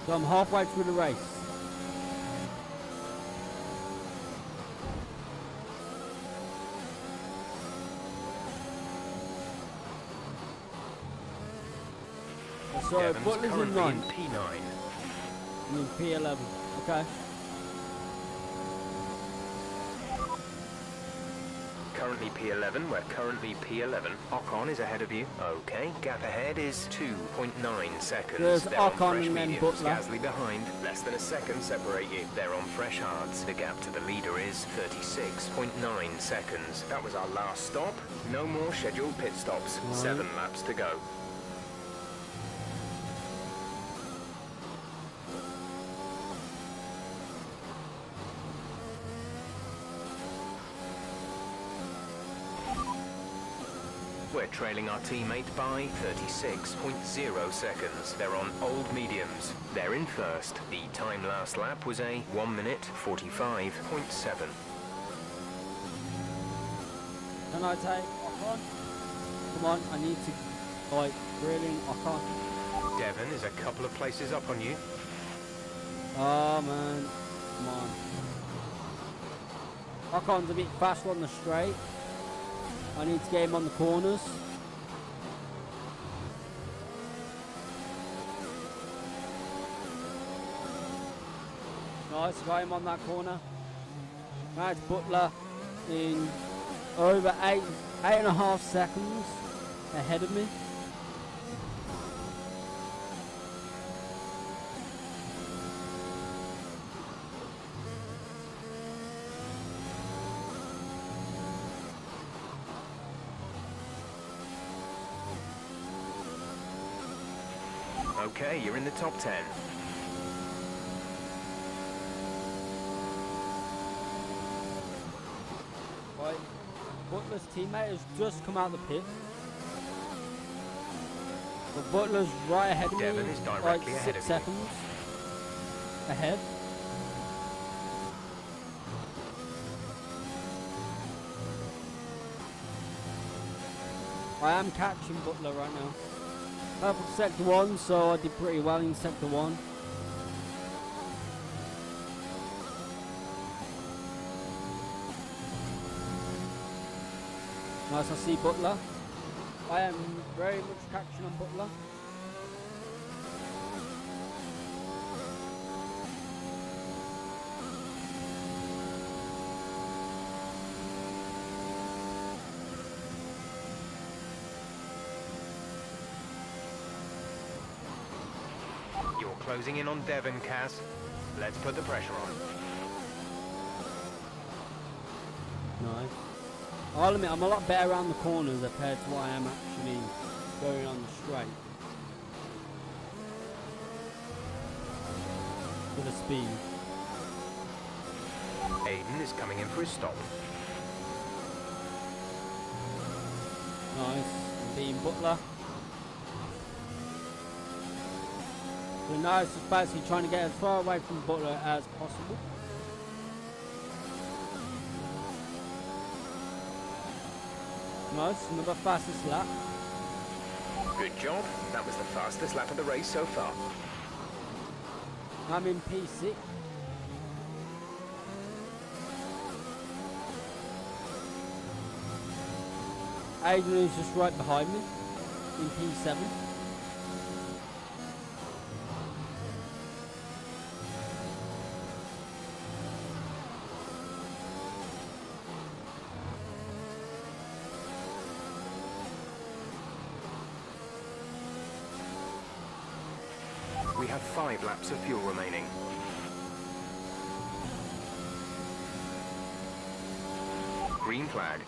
[SPEAKER 1] So I'm halfway through the race. So
[SPEAKER 7] Devon's
[SPEAKER 1] Butler's in
[SPEAKER 7] currently
[SPEAKER 1] 9.
[SPEAKER 7] in P9.
[SPEAKER 1] I'm in P11. Okay.
[SPEAKER 7] Currently P11, we're currently P11. Ocon is ahead of you. Okay, gap ahead is 2.9 seconds.
[SPEAKER 1] There's
[SPEAKER 7] They're on
[SPEAKER 1] Ocon
[SPEAKER 7] fresh
[SPEAKER 1] and then
[SPEAKER 7] mediums.
[SPEAKER 1] Butler.
[SPEAKER 7] Gasly behind. Less than a second separate you. They're on fresh hards. The gap to the leader is 36.9 seconds. That was our last stop. No more scheduled pit stops. 7 laps to go. We're trailing our teammate by 36.0 seconds. They're on old mediums. They're in first. The time last lap was a 1 minute 45.7.
[SPEAKER 1] Can I take Ocon? Come on, I need to, like, really, Ocon.
[SPEAKER 7] Devon is a couple of places up on you.
[SPEAKER 1] Oh man, come on. Ocon's a bit fast on the straight. I need to get him on the corners. Nice, got him on that corner. Right, Butler in over 8.5 seconds ahead of me.
[SPEAKER 7] Okay, you're in the top 10.
[SPEAKER 1] Right, Butler's teammate has just come out the pit. But Butler's right ahead of
[SPEAKER 7] Devon
[SPEAKER 1] me,
[SPEAKER 7] is directly
[SPEAKER 1] like
[SPEAKER 7] ahead
[SPEAKER 1] 6
[SPEAKER 7] of you.
[SPEAKER 1] seconds ahead. I am catching Butler right now. Purple sector 1, so I did pretty well in sector 1. Nice, I see Butler. I am very much catching on Butler.
[SPEAKER 7] You're closing in on Devon, Cass. Let's put the pressure on.
[SPEAKER 1] Nice. I'll admit, I'm a lot better around the corners compared to what I am actually going on the straight. For the speed.
[SPEAKER 7] Aiden is coming in for his stop.
[SPEAKER 1] Nice. Being Butler. So now it's just basically trying to get as far away from Butler as possible. Nice, another fastest lap.
[SPEAKER 7] Good job. That was the fastest lap of the race so far.
[SPEAKER 1] I'm in P6. Aiden is just right behind me in P7.
[SPEAKER 7] We have 5 laps of fuel remaining. Green flag.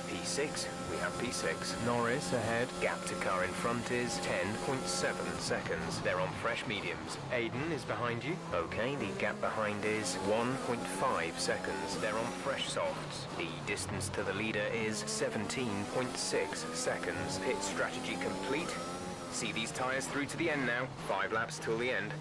[SPEAKER 7] P6. We have P6. Norris ahead. Gap to car in front is 10.7 seconds. They're on fresh mediums. Aiden is behind you. Okay, the gap behind is 1.5 seconds. They're on fresh softs. The distance to the leader is 17.6 seconds. Pit strategy complete. See these tyres through to the end now. 5 laps till the end.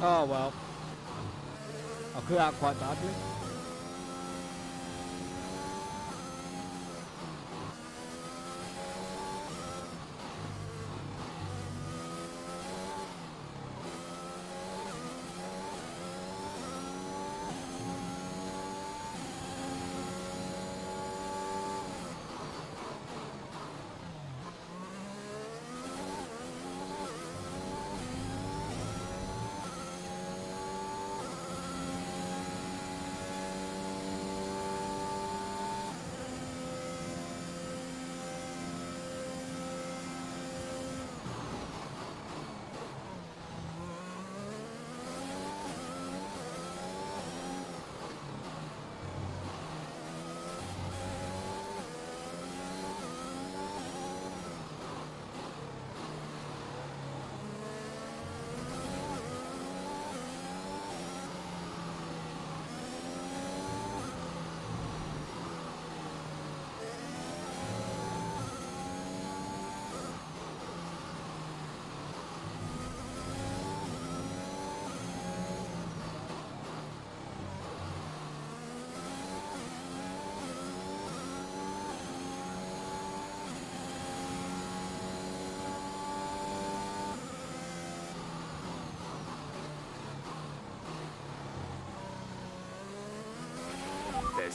[SPEAKER 1] Oh well. I could out quite badly.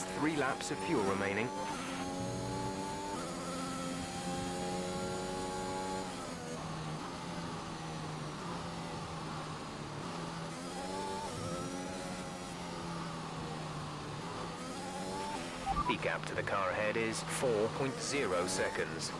[SPEAKER 7] There's 3 laps of fuel remaining. The gap to the car ahead is 4.0 seconds.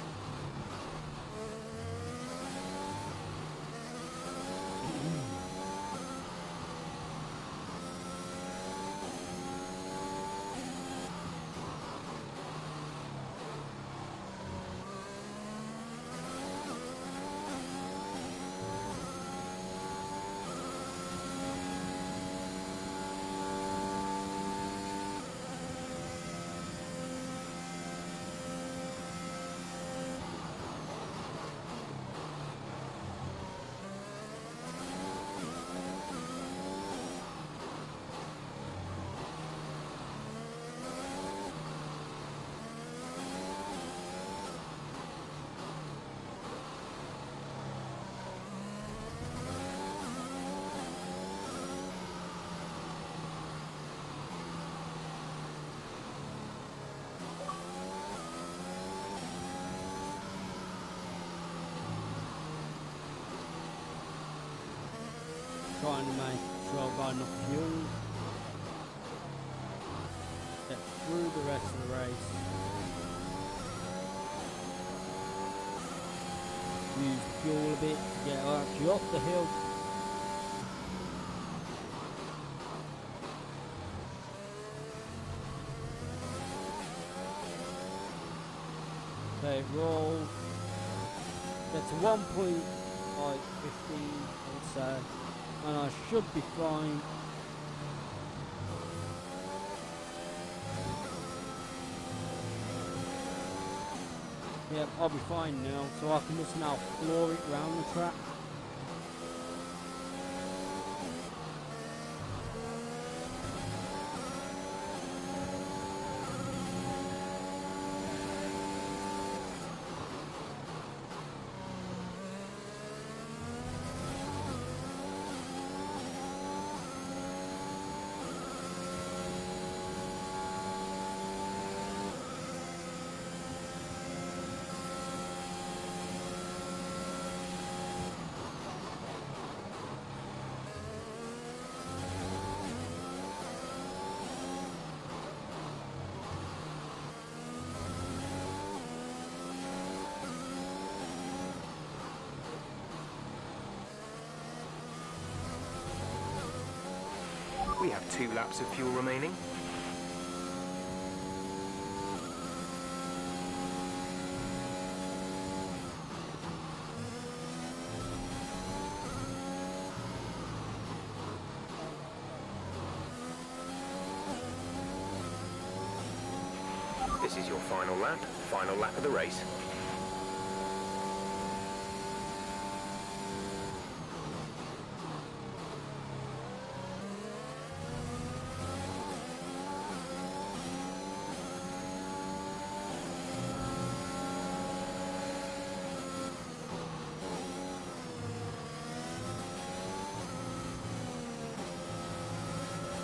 [SPEAKER 1] Trying to make sure I've got enough fuel. Get through the rest of the race. Use fuel a bit to get actually up the hill. Okay, roll. Get to 1.15, I'd say. And I should be fine. Yep, I'll be fine now, so I can just now floor it round the track. We have 2 laps of fuel remaining. This is your final lap of the race.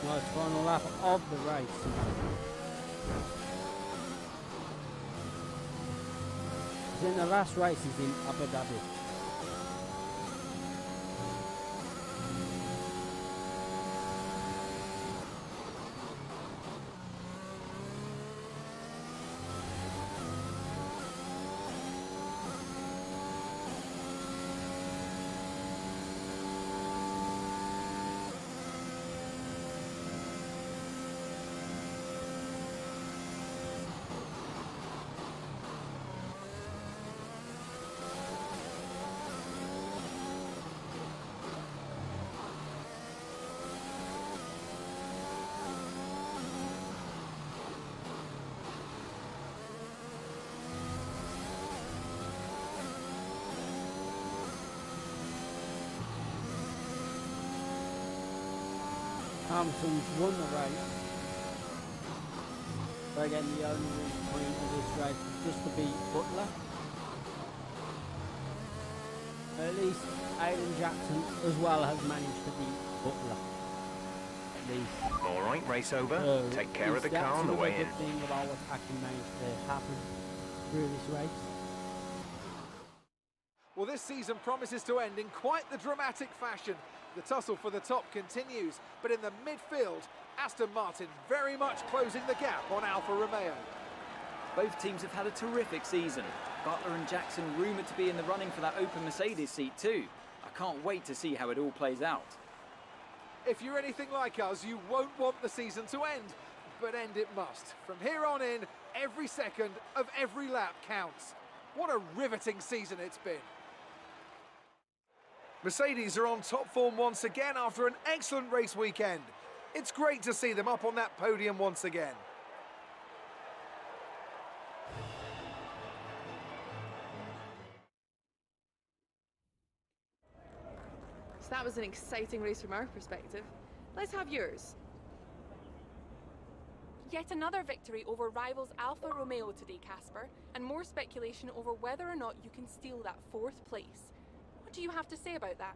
[SPEAKER 1] Nice final lap of the race. Then the last race is in Abu Dhabi. Hamilton's won the race. So again, the only point of this race is just to beat Butler. At least Aiden Jackson as well has managed to beat Butler. at least.
[SPEAKER 7] All right, race over.
[SPEAKER 1] So
[SPEAKER 7] Take care of the
[SPEAKER 1] that's
[SPEAKER 7] car on the
[SPEAKER 1] another
[SPEAKER 7] way
[SPEAKER 1] good
[SPEAKER 7] in.
[SPEAKER 1] thing about what's actually managed to happen through this race.
[SPEAKER 8] Well, this season promises to end in quite the dramatic fashion. The tussle for the top continues, but in the midfield, Aston Martin very much closing the gap on Alfa Romeo.
[SPEAKER 9] Both teams have had a terrific season. Butler and Jackson rumoured to be in the running for that open Mercedes seat too. I can't wait to see how it all plays out.
[SPEAKER 8] If you're anything like us, you won't want the season to end, but end it must. From here on in, every second of every lap counts. What a riveting season it's been. Mercedes are on top form once again after an excellent race weekend. It's great to see them up on that podium once again.
[SPEAKER 11] So that was an exciting race from our perspective. Let's have yours.
[SPEAKER 12] Yet another victory over rivals Alfa Romeo today, Casper, and more speculation over whether or not you can steal that 4th place. What do you have to say about that?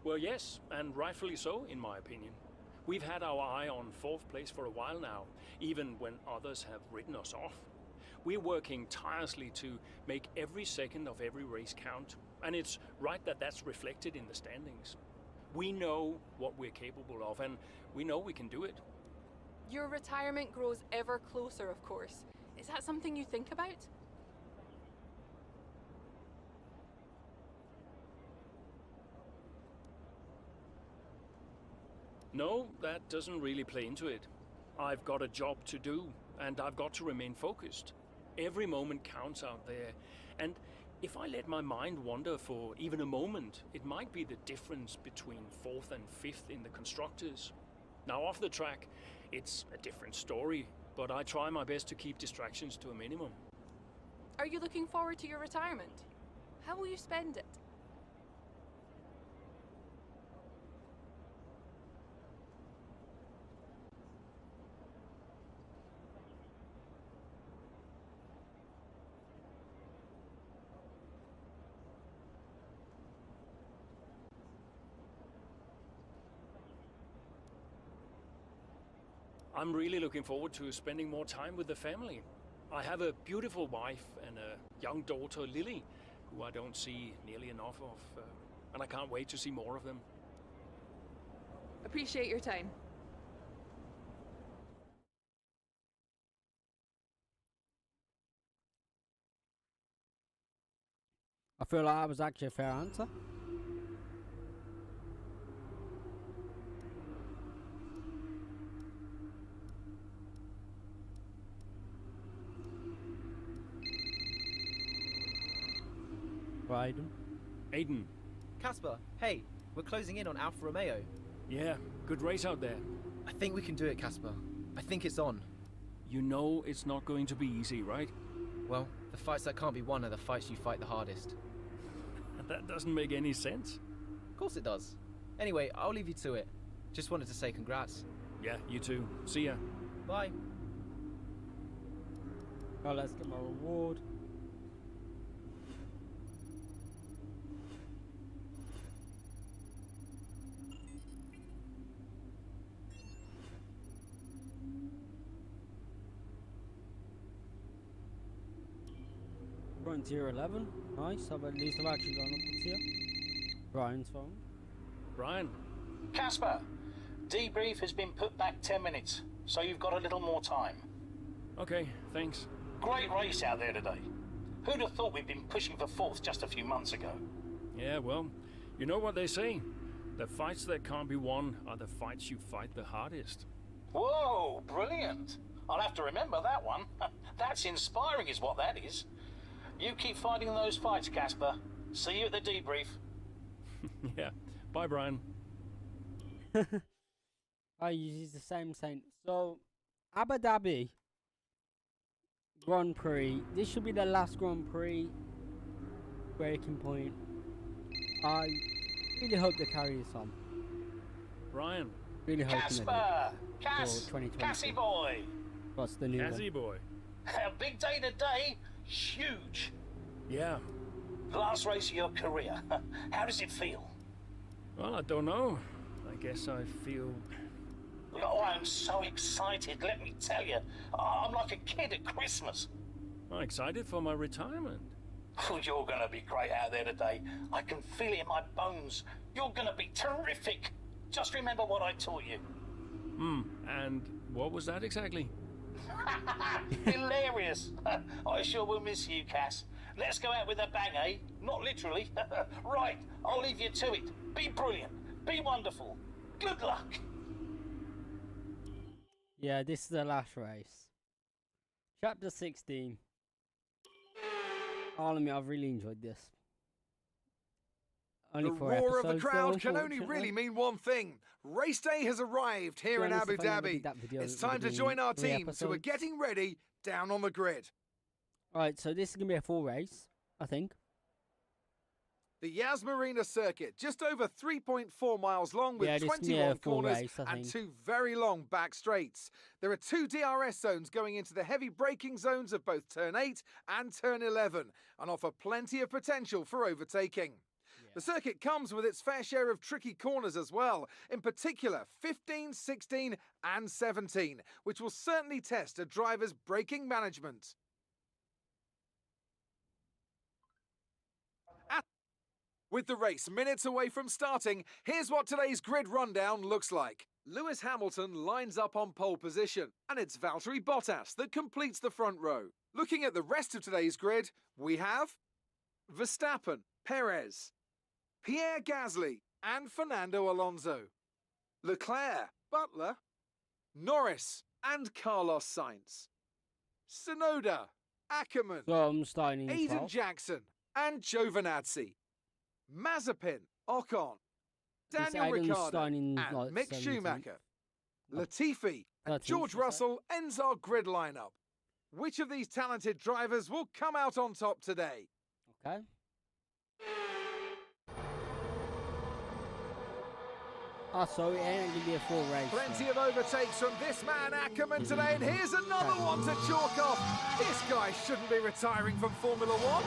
[SPEAKER 3] Well, yes, and rightfully so, in my opinion. We've had our eye on 4th place for a while now, even when others have written us off. We're working tirelessly to make every second of every race count, and it's right that that's reflected in the standings. We know what we're capable of, and we know we can do it.
[SPEAKER 12] Your retirement grows ever closer, of course. Is that something you think about?
[SPEAKER 3] No, that doesn't really play into it. I've got a job to do, and I've got to remain focused. Every moment counts out there, and if I let my mind wander for even a moment, it might be the difference between 4th and 5th in the constructors. Now off the track, it's a different story, but I try my best to keep distractions to a minimum.
[SPEAKER 12] Are you looking forward to your retirement? How will you spend it?
[SPEAKER 3] I'm really looking forward to spending more time with the family. I have a beautiful wife and a young daughter, Lily, who I don't see nearly enough of, and I can't wait to see more of them.
[SPEAKER 11] Appreciate your time.
[SPEAKER 1] I feel like that was actually a fair answer.
[SPEAKER 2] Aiden. Casper, hey, we're closing in on Alfa Romeo.
[SPEAKER 3] Yeah, good race out there.
[SPEAKER 2] I think we can do it, Casper. I think it's on.
[SPEAKER 3] You know it's not going to be easy, right?
[SPEAKER 2] Well, the fights that can't be won are the fights you fight the hardest.
[SPEAKER 3] That doesn't make any sense.
[SPEAKER 2] Of course it does. Anyway, I'll leave you to it. Just wanted to say congrats.
[SPEAKER 3] Yeah, you too. See ya.
[SPEAKER 2] Bye.
[SPEAKER 1] Oh, let's get my reward. Tier 11. Nice. At least I've actually gone up a tier. Brian's phone.
[SPEAKER 3] Brian.
[SPEAKER 13] Casper, debrief has been put back 10 minutes, so you've got a little more time.
[SPEAKER 3] Okay, thanks.
[SPEAKER 13] Great race out there today. Who'd have thought we'd been pushing for 4th just a few months ago?
[SPEAKER 3] Yeah, well, you know what they say. The fights that can't be won are the fights you fight the hardest.
[SPEAKER 13] Whoa, brilliant. I'll have to remember that one. That's inspiring is what that is. You keep fighting those fights, Casper. See you at the debrief.
[SPEAKER 3] Yeah. Bye, Brian.
[SPEAKER 1] I use the same saying. So, Abu Dhabi Grand Prix. This should be the last Grand Prix breaking point. I really hope they carry this on.
[SPEAKER 3] Brian.
[SPEAKER 1] Really hoping
[SPEAKER 13] Casper!
[SPEAKER 1] Cass! 2020.
[SPEAKER 13] Cassie boy!
[SPEAKER 1] What's the new
[SPEAKER 3] Cassie boy.
[SPEAKER 13] A big day today. Huge.
[SPEAKER 3] Yeah.
[SPEAKER 13] The last race of your career. How does it feel?
[SPEAKER 3] Well, I don't know. I guess I feel...
[SPEAKER 13] Oh, I'm so excited, let me tell you. I'm like a kid at Christmas.
[SPEAKER 3] I'm excited for my retirement.
[SPEAKER 13] Oh, you're going to be great out there today. I can feel it in my bones. You're going to be terrific. Just remember what I taught you.
[SPEAKER 3] And what was that exactly?
[SPEAKER 13] Hilarious. I sure will miss you, Cass. Let's go out with a bang, eh? Not literally. Right, I'll leave you to it. Be brilliant. Be wonderful. Good luck.
[SPEAKER 1] Yeah, this is the last race. Chapter 16. I'll admit, I've really enjoyed this. Only
[SPEAKER 8] The
[SPEAKER 1] 4
[SPEAKER 8] roar of the
[SPEAKER 1] episodes,
[SPEAKER 8] crowd
[SPEAKER 1] though,
[SPEAKER 8] can only really mean one thing. Race day has arrived here in Abu Dhabi. It's time to join our teams who are getting ready down on the grid.
[SPEAKER 1] Alright, so this is going to be a full race, I think.
[SPEAKER 8] The Yas Marina circuit, just over 3.4 miles long with 21 corners and 2 very long back straights. There are 2 DRS zones going into the heavy braking zones of both turn 8 and turn 11 and offer plenty of potential for overtaking. The circuit comes with its fair share of tricky corners as well, in particular 15, 16 and 17, which will certainly test a driver's braking management. With the race minutes away from starting, here's what today's grid rundown looks like. Lewis Hamilton lines up on pole position, and it's Valtteri Bottas that completes the front row. Looking at the rest of today's grid, we have Verstappen, Perez, Pierre Gasly, and Fernando Alonso. Leclerc, Butler, Norris, and Carlos Sainz. Tsunoda, Ackerman, Aiden Jackson, and Giovinazzi. Mazepin, Ocon, Daniel Ricciardo, and Mick Schumacher. Latifi and George Russell ends our grid lineup. Which of these talented drivers will come out on top today?
[SPEAKER 1] Okay. So it ain't going to be a full race.
[SPEAKER 8] Plenty of overtakes from this man Ackerman today, and here's another one to chalk off. This guy shouldn't be retiring from Formula One.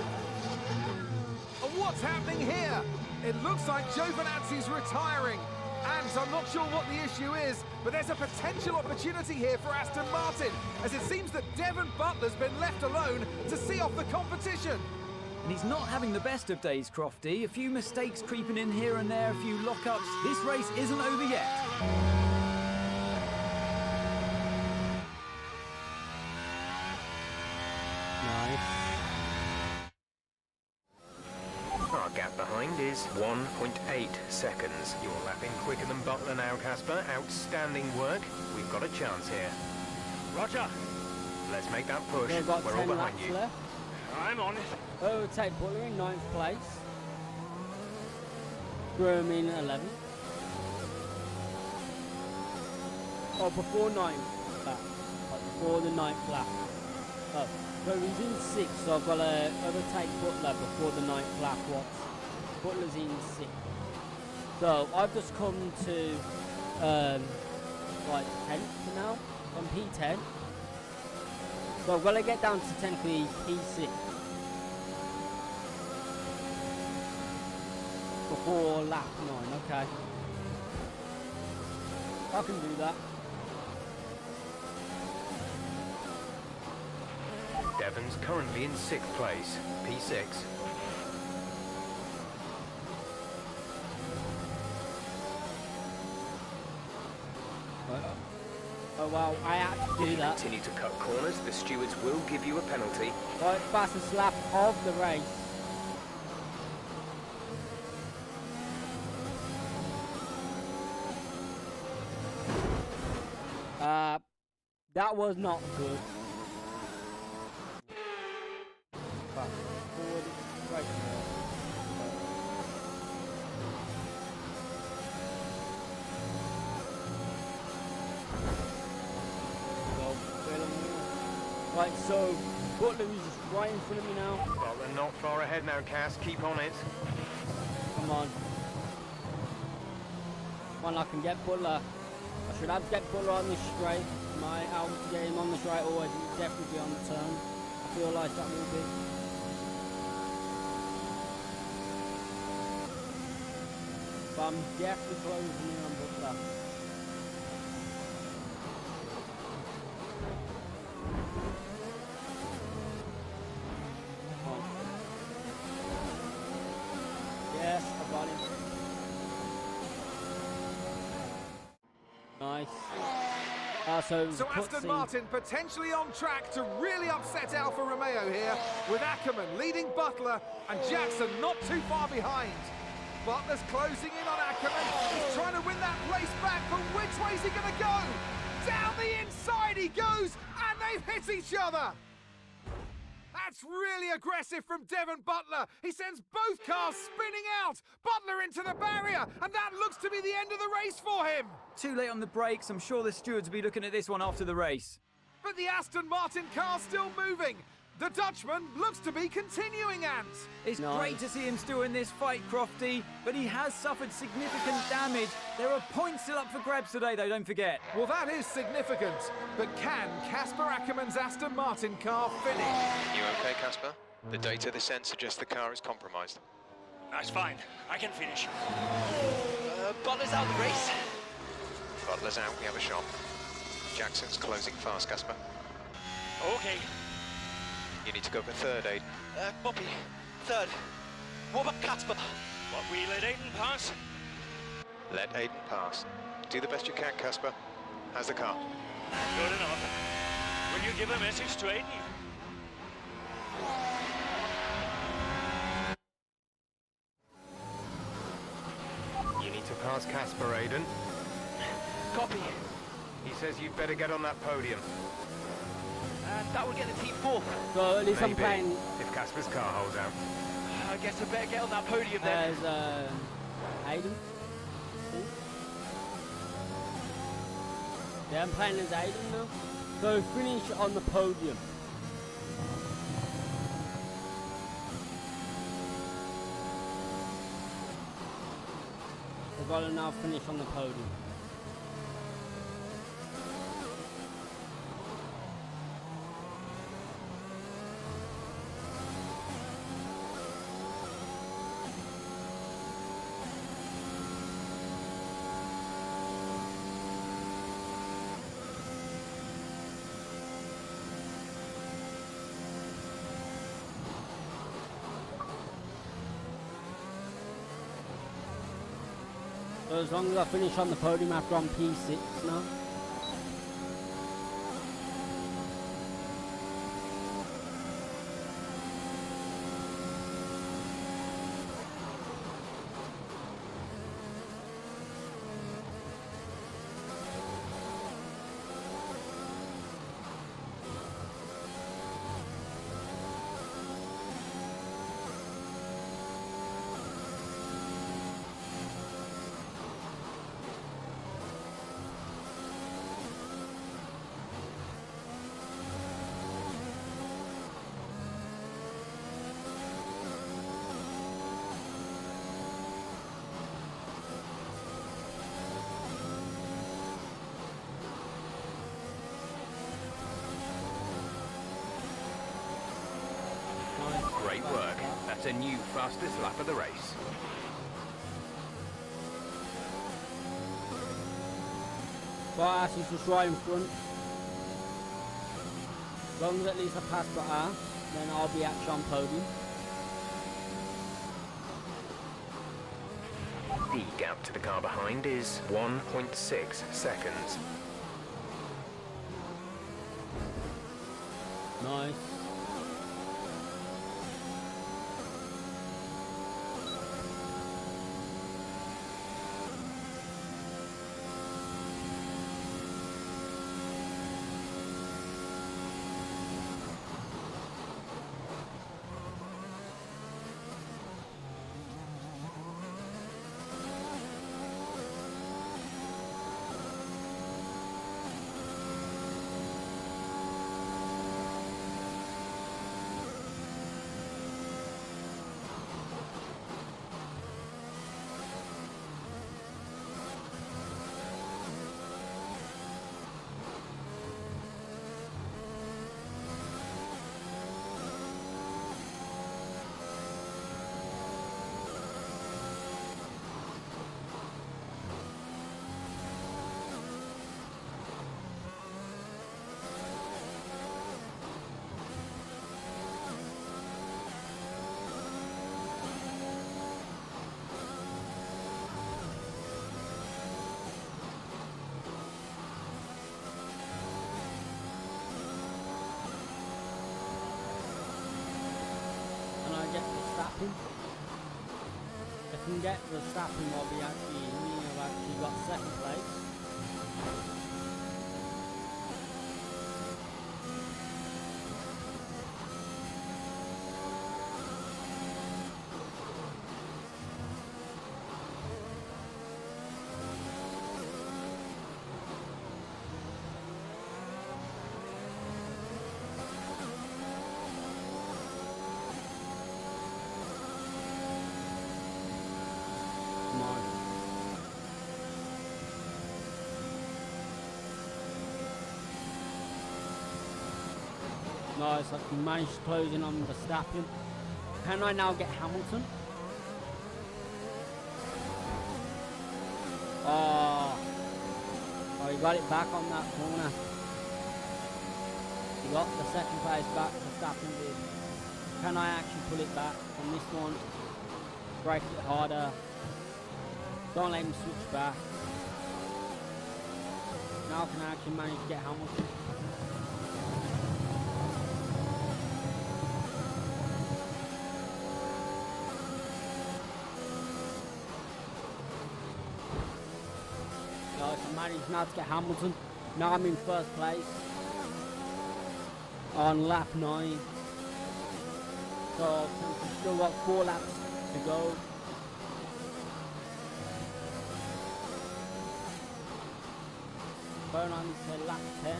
[SPEAKER 8] And what's happening here? It looks like Giovinazzi's retiring. And I'm not sure what the issue is, but there's a potential opportunity here for Aston Martin, as it seems that Devon Butler's been left alone to see off the competition.
[SPEAKER 9] And he's not having the best of days, Crofty. A few mistakes creeping in here and there, a few lockups. This race isn't over yet.
[SPEAKER 7] Our gap behind is 1.8 seconds. You're lapping quicker than Butler now, Casper. Outstanding work. We've got a chance here.
[SPEAKER 17] Roger.
[SPEAKER 7] Let's make that push.
[SPEAKER 1] We've got
[SPEAKER 7] We're
[SPEAKER 1] 10
[SPEAKER 7] all behind
[SPEAKER 1] laps
[SPEAKER 7] you.
[SPEAKER 1] left.
[SPEAKER 17] I'm on it.
[SPEAKER 1] Overtake Butler in 9th place. Broom in 11th. Oh, before 9th lap. Before the 9th lap. Oh, so he's in 6th, so I've got to overtake Butler before the 9th lap. Butler's in 6th. So I've just come to like 10th now. I'm P10. So I've got to get down to technically P6 before lap 9, okay. I can do that.
[SPEAKER 7] Devon's currently in 6th place, P6.
[SPEAKER 1] Oh wow, I have to do that.
[SPEAKER 7] Continue to cut corners, the stewards will give you a penalty.
[SPEAKER 1] Right, fastest lap of the race. That was not good. Fast forward, right. Right, so Butler is right in front of me now.
[SPEAKER 7] Well, they're not far ahead now, Cass. Keep on it.
[SPEAKER 1] Come on. one I can get Butler. I should have to get Butler on the straight. Am I able to get him on the straight, or is he definitely on the turn? I feel like that will be. But I'm definitely closing in on Butler. Yes, I got him. Nice. So
[SPEAKER 8] Aston Martin potentially on track to really upset Alfa Romeo here, with Ackerman leading Butler and Jackson not too far behind. Butler's closing in on Ackerman. He's trying to win that race back, but which way's he going to go? Down the inside he goes, and they've hit each other. That's really aggressive from Devon Butler. He sends both cars spinning out. Butler into the barrier, and that looks to be the end of the race for him.
[SPEAKER 9] Too late on the brakes. I'm sure the stewards will be looking at this one after the race.
[SPEAKER 8] But the Aston Martin car's still moving. The Dutchman looks to be continuing, Ant.
[SPEAKER 9] It's great to see him still in this fight, Crofty, but he has suffered significant damage. There are points still up for grabs today, though, don't forget.
[SPEAKER 8] Well, that is significant. But can Casper Ackerman's Aston Martin car finish?
[SPEAKER 6] You okay, Casper? The data this end suggests the car is compromised.
[SPEAKER 17] That's fine. I can finish.
[SPEAKER 10] Butler's out of the race.
[SPEAKER 6] Butler's out, we have a shot. Jackson's closing fast, Casper.
[SPEAKER 17] Okay.
[SPEAKER 6] You need to go for third, Aiden.
[SPEAKER 10] Bobby, third. What about Casper?
[SPEAKER 17] What, we let Aiden pass?
[SPEAKER 6] Let Aiden pass. Do the best you can, Casper. How's the car?
[SPEAKER 17] Good enough. Will you give a message to Aiden?
[SPEAKER 7] You need to pass Casper, Aiden.
[SPEAKER 10] Copy.
[SPEAKER 7] He says you'd better get on that podium.
[SPEAKER 10] That will get the team fourth.
[SPEAKER 1] So at least I'm playing.
[SPEAKER 7] If Casper's car holds out.
[SPEAKER 10] I guess I better get on that podium then.
[SPEAKER 1] As Aiden. Yeah, I'm playing as Aiden now. So finish on the podium. We've got to now finish on the podium. So as long as I finish on the podium after I'm P6 now.
[SPEAKER 7] Great work. That's a new fastest lap of the race.
[SPEAKER 1] Bottas is just right in front. As long as at least I pass Bottas, then I'll be actually on podium.
[SPEAKER 7] The gap to the car behind is 1.6 seconds.
[SPEAKER 1] Nice. Verstappen. If we can get Verstappen while we actually have actually got second place. Nice, I can manage to close in on Verstappen. Can I now get Hamilton? Oh, he got it back on that corner. He got the second place back, Verstappen did. Can I actually pull it back on this one? Break it harder. Don't let him switch back. Now can I actually manage to get Hamilton? I managed now to get Hamilton. Now I'm in first place on lap 9. So we've still got 4 laps to go. Going on to lap 10.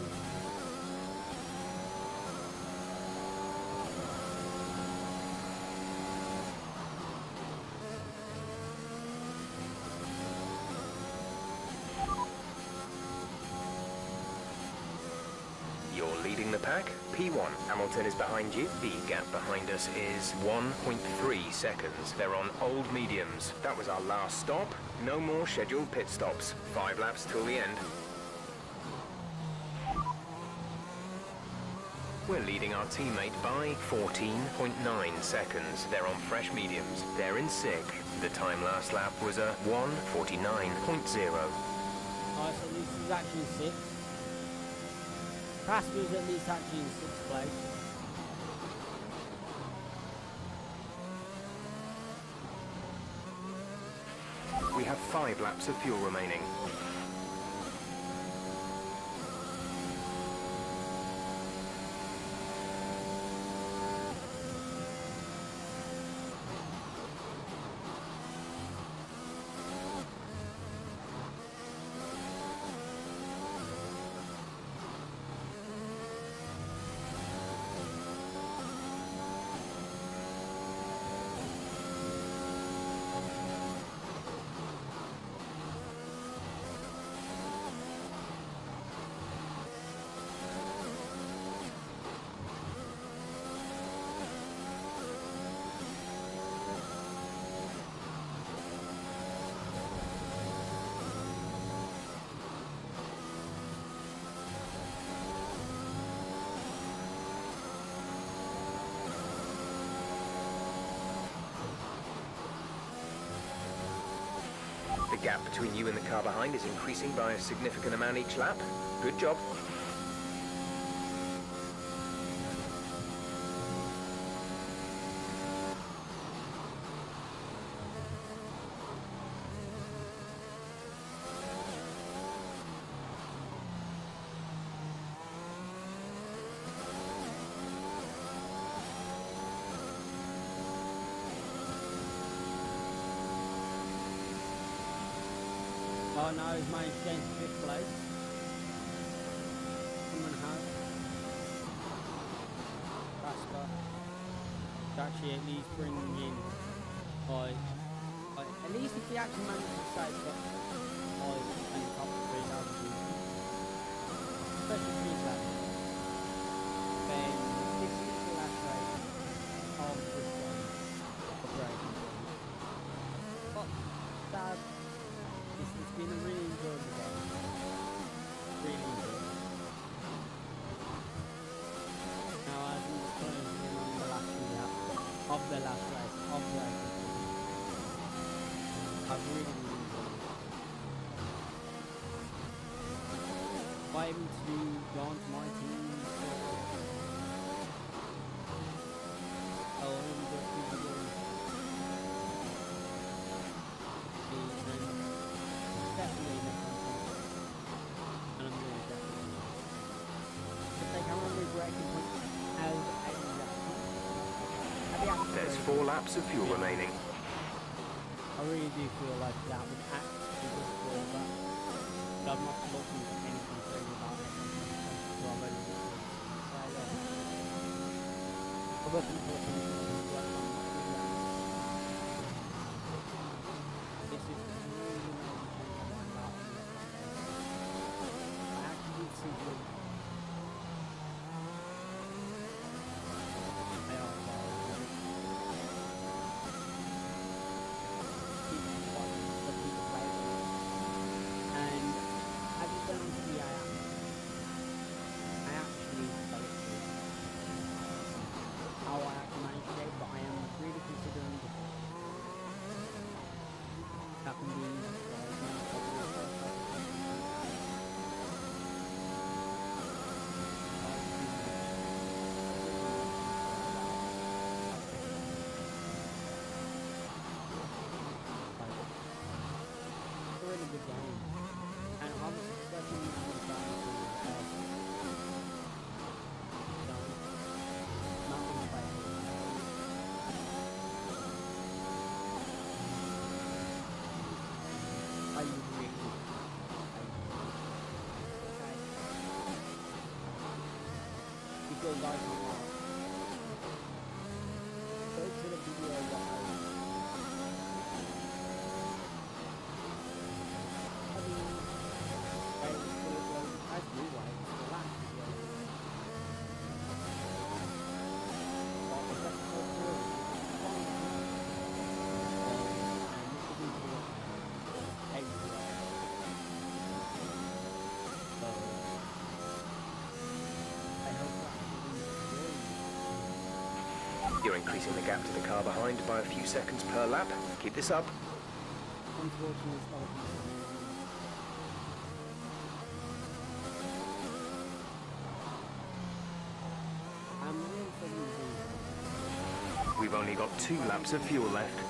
[SPEAKER 7] You're leading the pack. P1. Hamilton is behind you. The gap behind us is 1.3 seconds. They're on old mediums. That was our last stop. No more scheduled pit stops. 5 laps till the end. We're leading our teammate by 14.9 seconds. They're on fresh mediums. They're in sick. The time last lap was a 1:49.0.
[SPEAKER 1] Alright, so this is actually in 6th. Pastor's at least actually in 6th place.
[SPEAKER 7] We have 5 laps of fuel remaining. The gap between you and the car behind is increasing by a significant amount each lap. Good job.
[SPEAKER 1] Oh no, he's managed to get into 5th place. Someone has. Casper. Actually at least bringing in at least if he actually manages to say he's got in the top 3, that would be especially if he's that. Then this is the last race of this one. But that it's been a really enjoyable game. Really enjoyable. Now as I'm just closing in on the last lap of the last race of the race. I've really enjoyed it. If I'm to go on to my team, I'll only go through the game.
[SPEAKER 7] There's 4 laps of fuel remaining.
[SPEAKER 1] I really do feel like that would actually just fall back. But I'm not looking at anything further about it. So I'm ready to say that. I'm looking for something to work on. This is really about I actually see you. Like go to the video
[SPEAKER 7] You're increasing the gap to the car behind by a few seconds per lap. Keep this up. We've only got 2 laps of fuel left.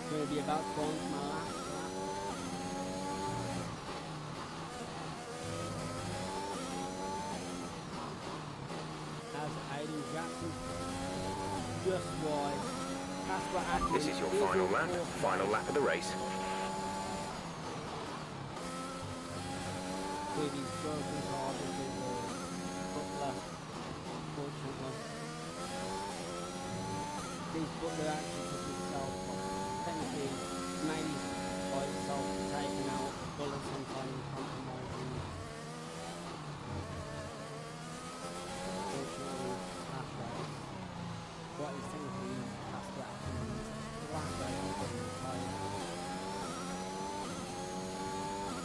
[SPEAKER 1] Maybe about to go on to my last lap. As Aiden Jackson just wide.
[SPEAKER 7] This is your final lap. Final lap of the race.
[SPEAKER 1] With his broken car because Butler, fortunately. This Butler actually took himself technically made by itself taking out bullets and finding compromising. Fortunately, last race. What is technically last lap and the last race was getting retired.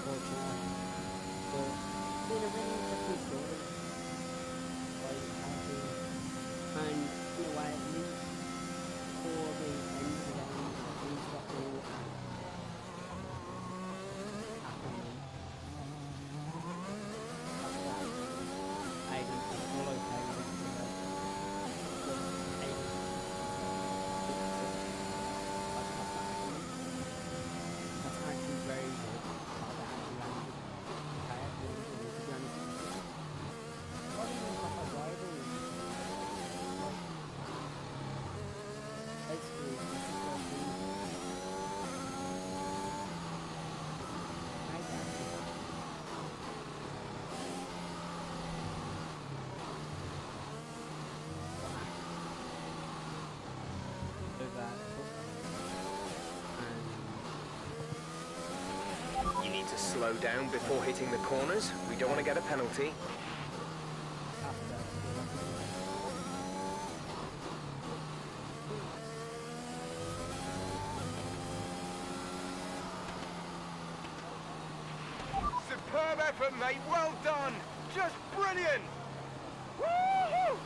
[SPEAKER 1] Fortunately. But it's been a really interesting story. Like happy and in a way at least for the end of the game, at least what all happened.
[SPEAKER 7] Slow down before hitting the corners. We don't want to get a penalty.
[SPEAKER 18] Superb effort, mate. Well done. Just brilliant. Woo-hoo!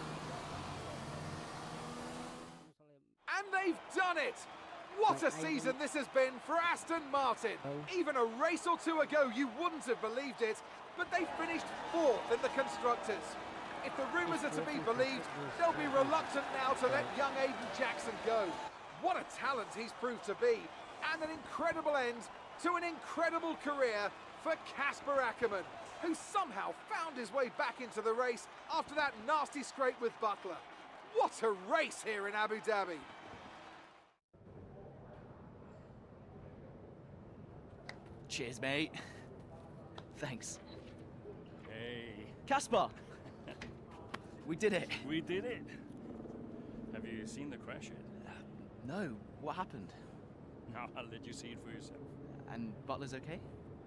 [SPEAKER 8] And they've done it! What a season this has been for Aston Martin. Even a race or two ago, you wouldn't have believed it, but they finished 4th in the Constructors. If the rumours are to be believed, they'll be reluctant now to let young Aiden Jackson go. What a talent he's proved to be, and an incredible end to an incredible career for Casper Ackerman, who somehow found his way back into the race after that nasty scrape with Butler. What a race here in Abu Dhabi.
[SPEAKER 10] Cheers, mate. Thanks.
[SPEAKER 3] Hey.
[SPEAKER 10] Casper! We did it.
[SPEAKER 3] We did it. Have you seen the crash yet?
[SPEAKER 10] No. What happened?
[SPEAKER 3] Now I'll let you see it for yourself.
[SPEAKER 10] And Butler's okay?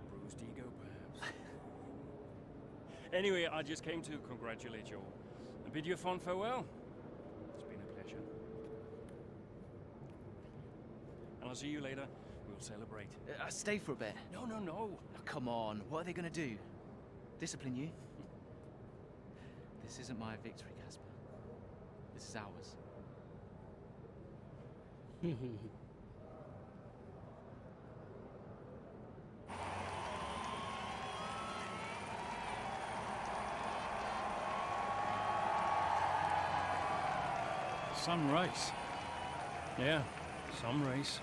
[SPEAKER 3] Bruised ego, perhaps. Anyway, I just came to congratulate you all and bid you a fond farewell. It's been a pleasure. And I'll see you later. We'll celebrate.
[SPEAKER 10] Stay for a bit.
[SPEAKER 3] No, no, no.
[SPEAKER 10] Oh, come on. What are they going to do? Discipline you? This isn't my victory, Casper. This is ours.
[SPEAKER 14] Some race.
[SPEAKER 3] Yeah, some race.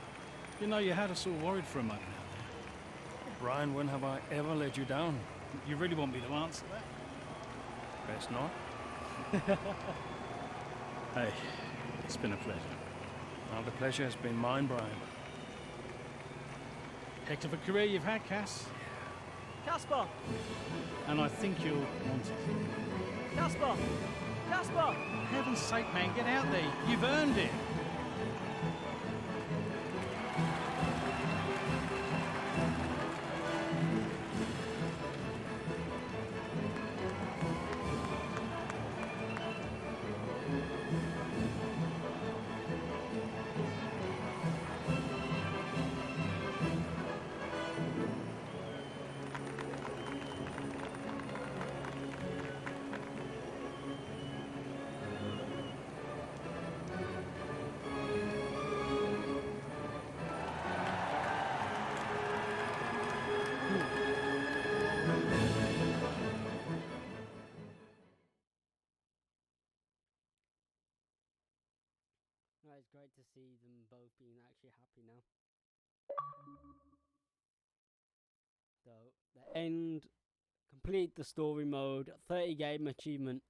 [SPEAKER 14] You know, you had us all worried for a moment out there.
[SPEAKER 3] Brian, when have I ever let you down?
[SPEAKER 14] You really want me to answer that?
[SPEAKER 3] Best not.
[SPEAKER 14] Hey, it's been a pleasure.
[SPEAKER 3] Well, the pleasure has been mine, Brian.
[SPEAKER 14] Heck of a career you've had, Cass.
[SPEAKER 10] Casper!
[SPEAKER 14] And I think you'll want it.
[SPEAKER 10] Casper! Casper!
[SPEAKER 14] For heaven's sake, man, get out there. You've earned it.
[SPEAKER 1] It's great to see them both being actually happy now. So the end, complete the story mode, 30 game achievement.